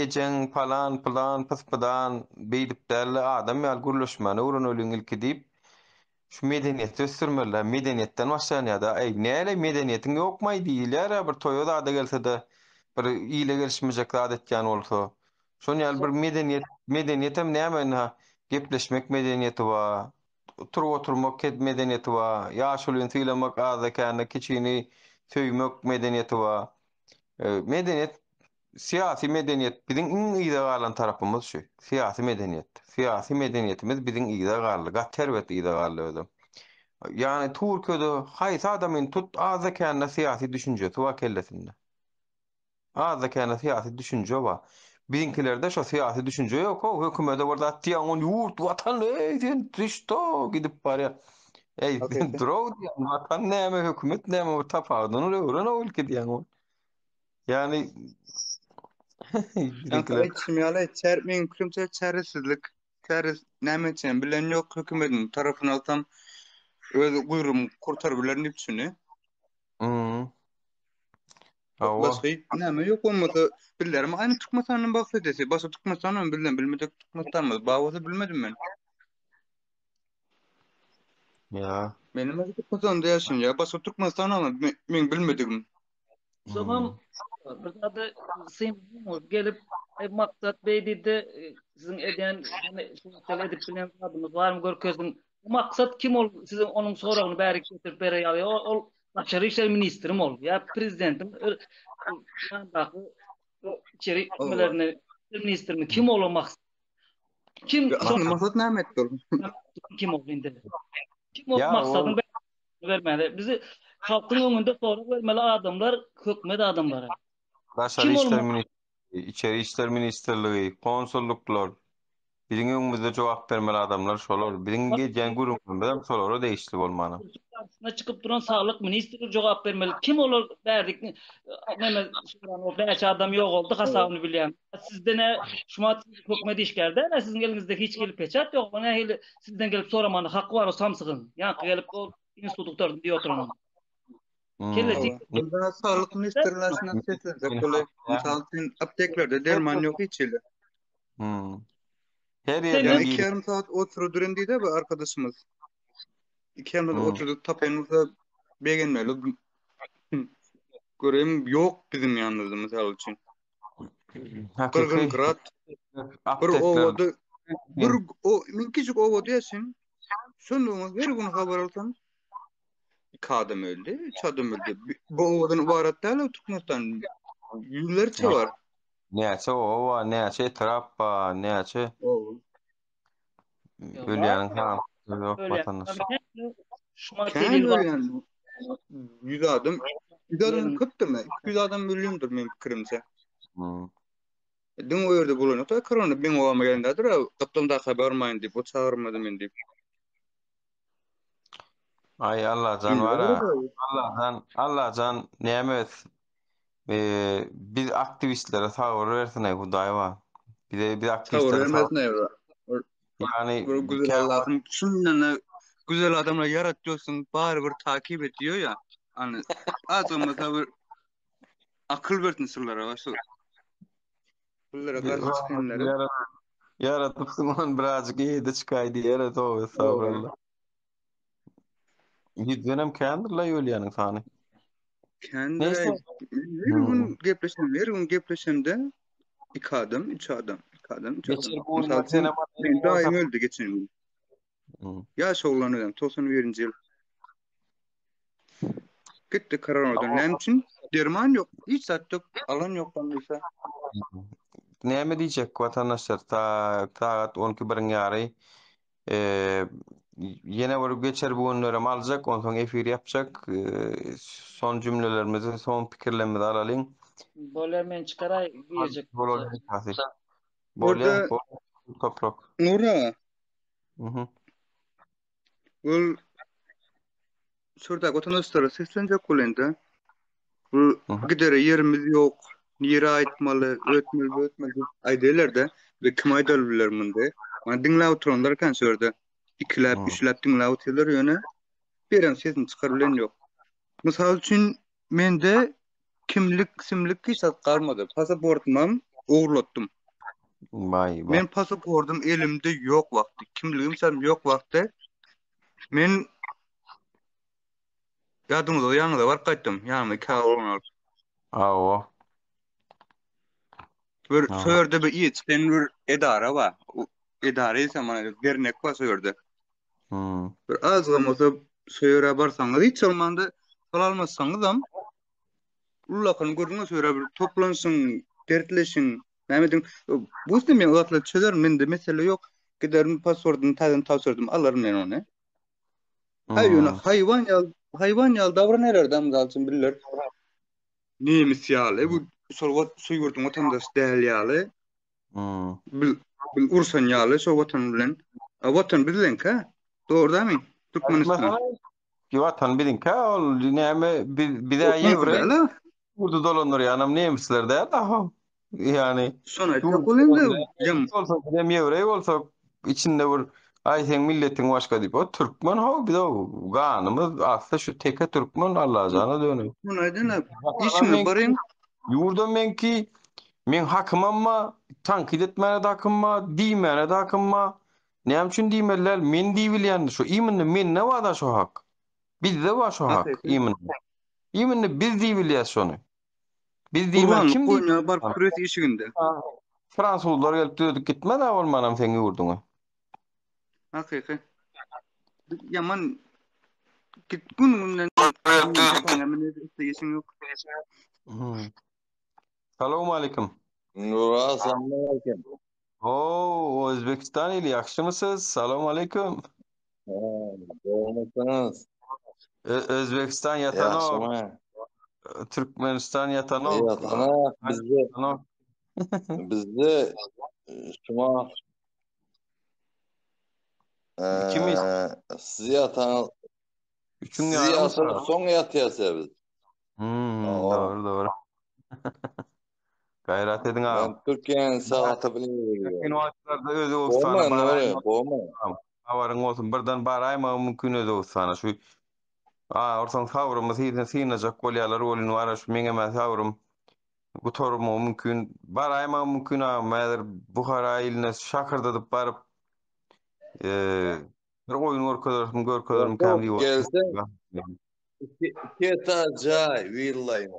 ejeň plan pyspadan beýdip däl adam ýal gürleşmäne öwreneliň ilki diýip şu medeniýeti ösürmeler. Medeniýetden başlaýan ýa-da näle medeniýetiň ýokmy diýilýär, bir toýa da gelse de bir ýyle gelişmejek zat etýän bolsa. Şoň ýaly bir medeniýetem näme gepleşmek medeniýeti bar. Oturmak medeniýeti bar. Ýaşulyň tüýlemek azakany kiçini söýmek medeniýeti bar. Medeniýet siyasi medeniýet biziň iň ýa galan tarapymyz şu. Siyasi medeniýet. Siyasi medeniýetimiz biziň ýa galy, gatterbet ýa galy. Ýani Türkiýede haýsy adamyň tut azakany siyasi düşünjesi bar kellesinde. Azakany siyasi düşünje bar. Biziňkilerde şu siyasi düşünje ýok. O hökümete barda atýan ony ýurt watan sen trişto gidip barya. Sen duraw diýen watan näme hökümet näme tapadyny öwren o ülke diýen o. Yani men kümse çaresizlik, näme üçin bilen ýok hökümetiň tarapyny alsam öz guyrum kurtar bilen diýip düşünýär. Başka näme ýok bolmasa billerimi aýny Türkmenistanyň bahset etse, başga Türkmenistanyň bilen bilmedek Türkmenistanyň bagwasy bilmedim men. Ya. Benim özü Türkmenistanda ýaşaýan ýa başga Türkmenistanyň men bilmedigim. Zaman burada da gelip maksat beýdide sizin edýän hani edip bilen adamyz barmy görkezin. Maksat kim ol? Sizin onun soragyny bäri getirip bere ýaly. Ol Daşary işler ministrim ol. Ya prezidentim içeri hükümelerini ministrimi kim olmak? Kim maksat näme etdi? Kim ol indi? Kim ol maksadını vermeli. Bizi halkın önünde sonra vermeli adamlar, hükümet adamları. Daşary işler ministri, içeri işler ministerligi, konsolluklar biziň öňümizde jogap bermeli adamlar şolar. Biziň geýen gurulmadan şolary değişli bolmaly. Karşısına çıkıp duran sağlık ministri jogap bermeli. Kim olur berdik? Mehmet o beş adam yok oldu hasabyny bilýän. Sizde ne şumat hükümet işgärde, sizin elinizdeki hiç gelip peçat yok. Bana sizden gelip soramany hakkı var o samsygyn. Ýa gelip o institutlar diýip oturan. Kellesi sağlık ministerlerine seslensek böyle misal apteklerde derman yok hiç ile. Her yani 2 yarım saat oturup duran diýdi bu arkadaşımız. 2 yarım saat oturduk tapayımızda beğenmeli. Göreyim yok bizim yanımızda misal için. 40 grad. Bir ovada bir o min küçük ovada yaşayın. Sonunda her gün haber alsam 2 adam öldü, 3 adam öldü. Bu ovadan ibaret değil Türkmenistan. Yüzlerce var. Näçe o var, näçe trap var, näçe ölýäniň ha, ýok vatandaş. Kän ölen 100 adam, 100 adam köpdür mü? 200 adam ölümdür men pikirimçe. Dün o yerde bulan ota korona ben owama gelendedir. Kaptamda haber maýyn diýip o çağırmady men diýip. Ay Allah can wara. Allah can näme biz aktivistlere sağır versin ay Hudaý var. Bir aktivistlere sağır. Yani güzel Allah'ın şundan güzel adamlar yaratıyorsun bari bir takip ediyor ya. Hani azımıza bir akıl versin sırlara başlıyor. Bunlara karşı çıkanları. Yaratıpsın on birazcık iyi de çıkay diye yaratıyor sabırla. Gidzenem kendirle yolyanın sani. Kendire her gün gepleşem de 2 adam, 3 adam. 2 adam, 3 adam. Ben daim öldü geçen gün. Yaş oğlanıyorum, 91. yıl. Gitti koronadan. Ne için? Derman yok. Hiç saat yok. Alan yok bandıysa. Näme diýjek vatandaşlar saat 12:01 ýary ýene bir geçer bu günlerem aljak, ondan soň efir ýapjak. Son jümlelerimizi, son pikirlerimizi alalyň. Bolar men çıkaray giýecek. Burada toprak. Nura. Bul şurada vatandaşlara seslenecek bolanda. Bu gidere yerimiz yok. Nire aitmaly, ötmeli aýdylerde we kim aýdylbylar munda. Mana dinläp oturanlar kan şurada. 2-läp, 3-läp dinläp oturýarlar ýöne. Beren sesini çykarylan ýok. Mysal üçin mende simlik kysat garmady. Pasaportymam ogurlatdym. Vay. Men pasaportum elimde ýok wagty. Kimligim sen ýok wagty. Men ýadymda ýaňyda bar gaýtdym. Ýa-ni kawrun alyp. Awa. Bir söýerde bir ýetişen bir edara bar. Edara ise mana dernek bar söýerde. Bir az gamasa söýere barsaňyz hiç olmanda alalmasaňyz ullakyn görüňiz söýere bir toplansyn, dertleşin. Nämedim? Bu üstü men gatla çözer mende mesele ýok. Giderim pasportumy taýdan tapşyrdym, alarym men onu. Hayvan ýal dawranýarlardan galçyn bilýär. Nemis ýaly, bu soýgurdyň watandaş däl ýaly. Bil ursan ýaly şo watan bilen. Watan bilen ka? Dogry Türkmenistan. Watan bilen ka ol näme bir ýewre. Urdu dolanlar ýanam nemisler däl. Yani şonu aýtmak bolýar. Hem ýewre bolsa içinde bir aýsen milletiň başga diýip o türkmen ha bir de ganymyz asla şu teke türkmen Allah jana dönüp. Bunu aýdana işime barayım. Ýurda men hakymamma, tankit etmäne de hakymma, diýmäne de hakymma. Näme üçin diýmeler? Men diýbilýän şu iýminde men ne wada şu hak. Bizde var şu hak iýminde. Iýminde biz diýbilýär şonu. Biz diýmän kim diýär? Bar küres işiginde. Fransuzlar gelip dödük gitmedi bolmanam sen ýurduňa. Hakyky. Yaman gitgün yok. Salamu alaykum. Nura, salamu alaykum. Özbekistan ili ýakşymysyz? Salamu alaykum. Doğrusunuz. Özbekistan ýatanok. Türkmenistan ýatanok. Ýatanok bizde şuma kimiz? Siz ýatan üçüň ýatanok soň ýatýarsyz. Doğru. Gayret edin abi. Ben Türkiye'nin saati biliyorum. Türkiye'nin vaatlarda özü olsana. Havarın olsun. Birden barayma mümkün özü olsana. Şu orsan savrımız sinecek kolyalar olun var. Şu mengeme savrım gutorumu mümkün. Barayma mümkün ama Bukhara iline şakırdadıp barıp bir oyun görkelerim kendi yok. İki etajay villayım.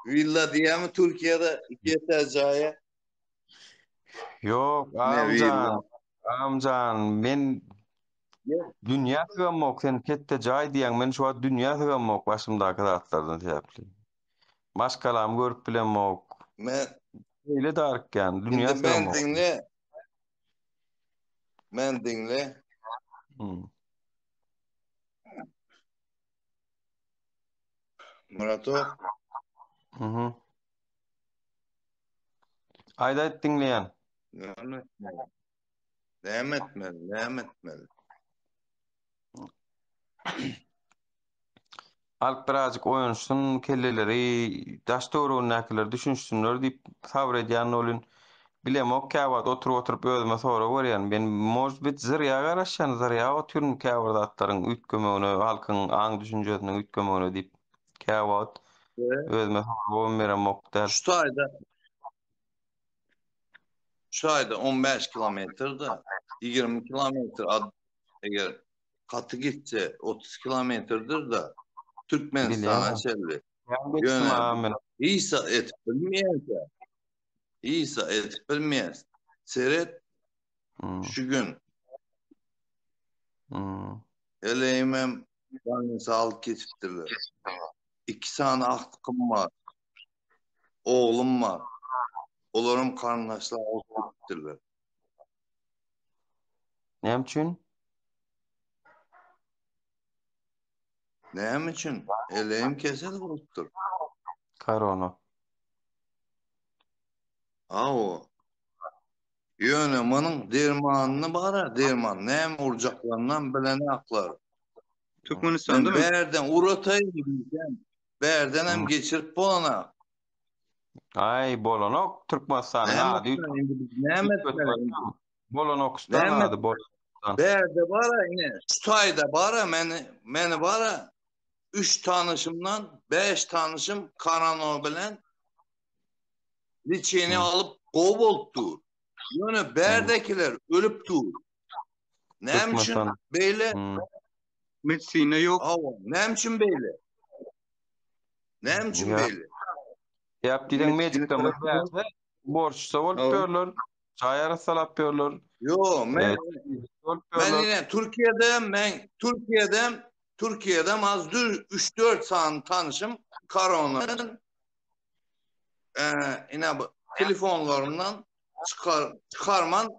Villa diye mi Türkiye'de iki etajaya? Yok amcan ben Dünya sığamok sen kette jaý diýen men şu an dünya sığamok başymdaky zatlardan täpli. Başkalam görüp bilemok. Men Öyle darken dünya indi sığamok. Men dinle. Murato. Ayda dinleyen. Devam etmeli. Alp birazcık oyunsun, kelleleri, daş doğru näkiler düşünsünler diýip sabr edýän olun. Bilemok käwat oturup özüme sonra görýän. Ben mojbit zırya garaşan, zırya oturun käwat atlaryň ütkömegine, halkyň aň düşünjesine ütkömegine diýip käwat özüme sonra beremok däl. Şu ayda 15 kilometrde 20 kilometre eğer katı gitse 30 kilometredir de Türkmenistan'a çelli. Yöne İsa et bilmeyse. Seyret şu gün eleğimem sağlık kesiptirler. 2 tane ahtım var. Oğlum var. Olarım karndaşlar oturtturlar. Näme üçin? Näme üçin? Eleğim keseli bolupdur. Korona. Awo. Ýöne munyň dermanyny bara, derman. Näme urjaklaryndan bileni aklar. Türkmenistan'da mı? Berden uratayım diýen. Berden hem geçirip bolana. Ay Bolonok Türkmenistan'ın adı. Bolonokistan adı Bolonokistan. Berde bara yine Stayda bara meni bara 3 tanışımdan 5 tanışım Karano bilen liçeni alıp goboltdur. Yani berdekiler ölüp dur. Nämçin beýle medisine yok. Nämçin beýle. Nämçin beýle. Yap diýen medikler berse borçsa bolup berler. Çayara salap berler. Yo men yine Türkiye'de az 3-4 san tanışım Karona'nın yine telefonlarından çıkarman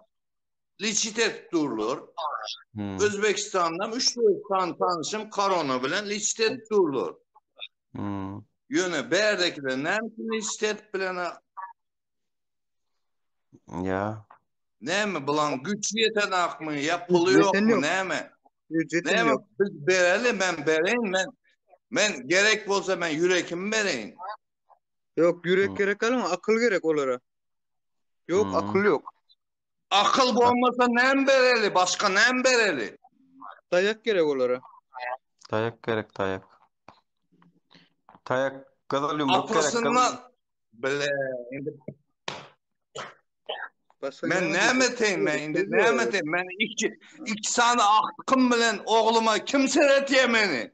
liçitet durulur. Özbekistan'dan 3-4 san tanışım Karona bilen liçitet durulur. Yöne berdekiler näme liçitet bilen ya. Näme bilan güç yeten akmy yapıly ýokmy näme? Näme biz bereli men bereyin men gerek bolsa men yürekimi bereyin. Yok yürek gerek ama akıl gerek olara. Yok akıl yok. Akıl bolmasa näme bereli? Başka näme bereli? Dayak gerek olara. Dayak gerek dayak. Dayak gadal yumruk gerek. Apasından bile men näme teýin men indi näme teýin men iki sany aktym bilen ogluma kim seretýär meni?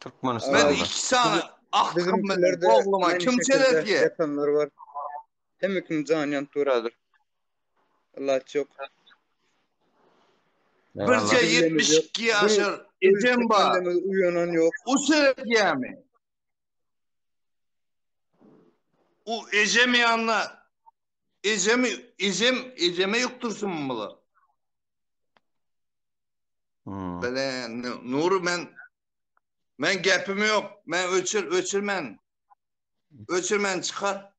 Türkmenistan. Men iki sany aktym bilen ogluma kim seretýär? Yapanlar var. Hem kim canyan duradır. Allah çok. Birce 72 ýaşar ejem bar. Uyanan yok. O seretýärmi? O ejem ýanyna Eceme yoktursun mu bula? Bele Nuru men gepim yok. Men öçürmen çıkar.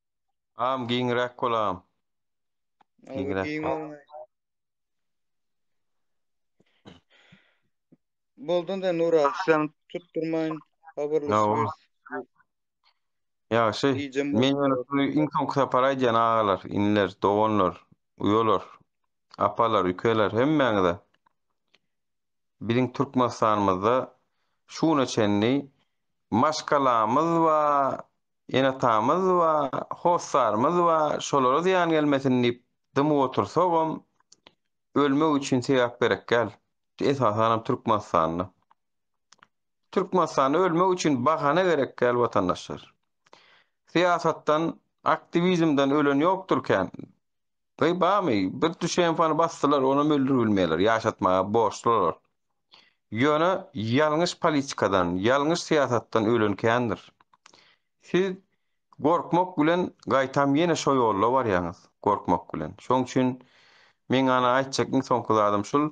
Am giňrek bolam. Boldun da Nura sen tutturmayın. Haberleşiriz. Ya men inkom para diýen agalar, inler, dogonlar, uýalar, apalar, ükeler hemmeňde. Biziň Türkmenistanymyzda şuna çenli maşgalamyz we enatamyz we hosarmyz we şolara ziýan gelmesin diýip dymy otursagam ölmek üçin sebäp berek gel. Esasan Türkmenistanyny. Türkmenistany ölmek üçin bahana gerek gel watandaşlar. Siyasattan, aktivizmden ölen yokturken Bamy bir düşen fany bastılar, onu öldürülmeýler, ýaşatmaga borçlular. Ýöne ýalňyş politikadan, ýalňyş siýasatdan ölenkendir. Siz gorkmak bilen gaýtam ýene şo ýolda barýaňyz, gorkmak bilen. Şoň üçin men ana aýtjakyň soňky zadym şul.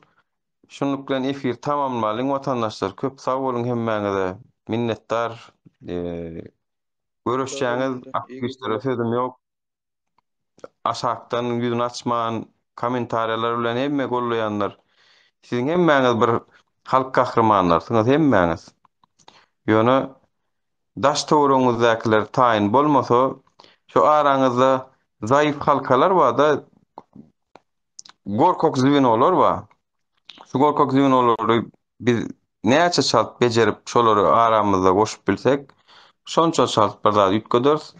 Şunluk bilen efir tamamlalyň watandaşlar. Köp sag bolun hemmäňize. Minnetdar. Görüşýäňiz, aktivistlere sözüm ýok. Aşaktan ýüzüni açman, kommentariýalar bilen hemme gollaýanlar. Siziň hemmäňiz bir halk gahrymanylarsynız hemmäňiz. Ýöne daş töwereňizdekiler taýin bolmasa, şu araňyzda zaýyf halkalar bar da, gorkok zywinolar bar. Şu gorkok zywinolary biz näçe çalt bejerip şolary aramyzda goşup bilsek, şonça çalt bir zat ýetgeders.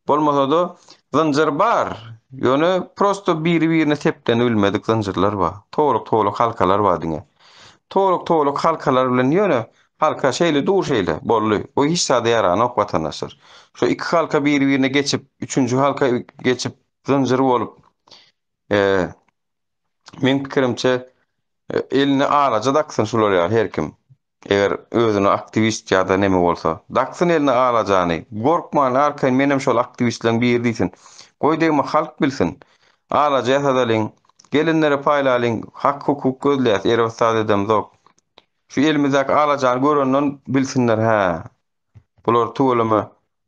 Bolmasa da zynjyr bar. Ýöne prosto biri-birine tepden ölmedik zynjyrlar bar. Toluk halkalar bar diňe. Toluk halkalar bilen ýöne halka şeýle dur şeýle bolly. O hiç sada ýaran ok watandaşlar. Şu iki halka biri-birine geçip, üçüncü halka geçip zynjyr bolup men pikirimçe elini ağlaca daksın şular ya her kim. Eger özüni aktivist ya da neme bolsa. Daksın elini ağlacany. Gorkman arkayn menem şol aktivistleň bir diýsin. Goýdygymy halk bilsin. Ağlaca ýasadalyn. Gelinlere paýlalyň. Hak hukuk gözläýär. Erwasat edem zok. Şu elimizdäki ağlajany görenden bilsinler ha. Bular tuğulamy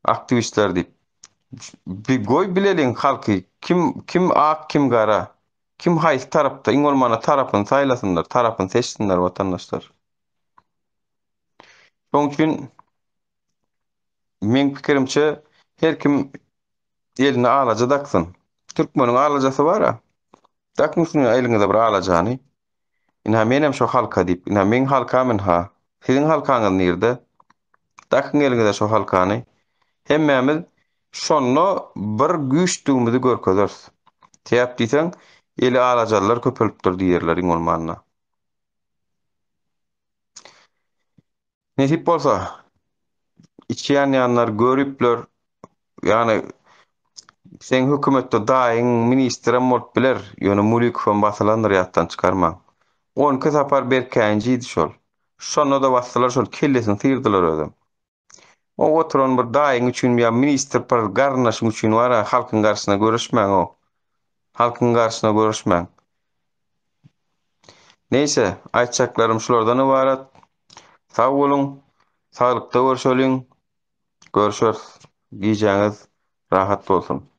aktivistler diýip. Bir goý bileliň halky. Kim ak, kim gara. Kim haýsy tarapda, iň bolmana tarapyny saýlasynlar, tarapyny seçsinler watandaşlar. Şoň üçin men pikirimçe her kim elini ağlaja daksın. Türkmeniň ağlajasy bar-a. Dakmysyň eliňizde bir ağlajany. Ina menem şo halka diýip, ina men halkamyn ha. Siziň halkaňyz nirde? Dakyn eliňizde şo halkany. Hemmämiz şonu bir güýçdügimizi görkezers. Täp diýseň, eli ağlajarlar köpelipdir diýerler iň bolmana. Nesip bolsa, içýän ýanlar görüpler, ýani sen hökümetde daýyň ministrem bolup biler, ýöne Mulikow basylandyr ýatdan çykarma. 10 sapar berkänji şol. Şonu da bassalar şol kellesini sıyırdılar özüm. O oturan bir daýyň üçin ýa minister par garnaşyň üçin wara halkyň garşysyna görüşmäň o. Halkyň garşysyna görüşmäň. Neyse, aýtjaklarym şulardan ibaret. Sag bolun, saglykda görüşeliň. Görüşürüz. Giýjäňiz rahat bolsun.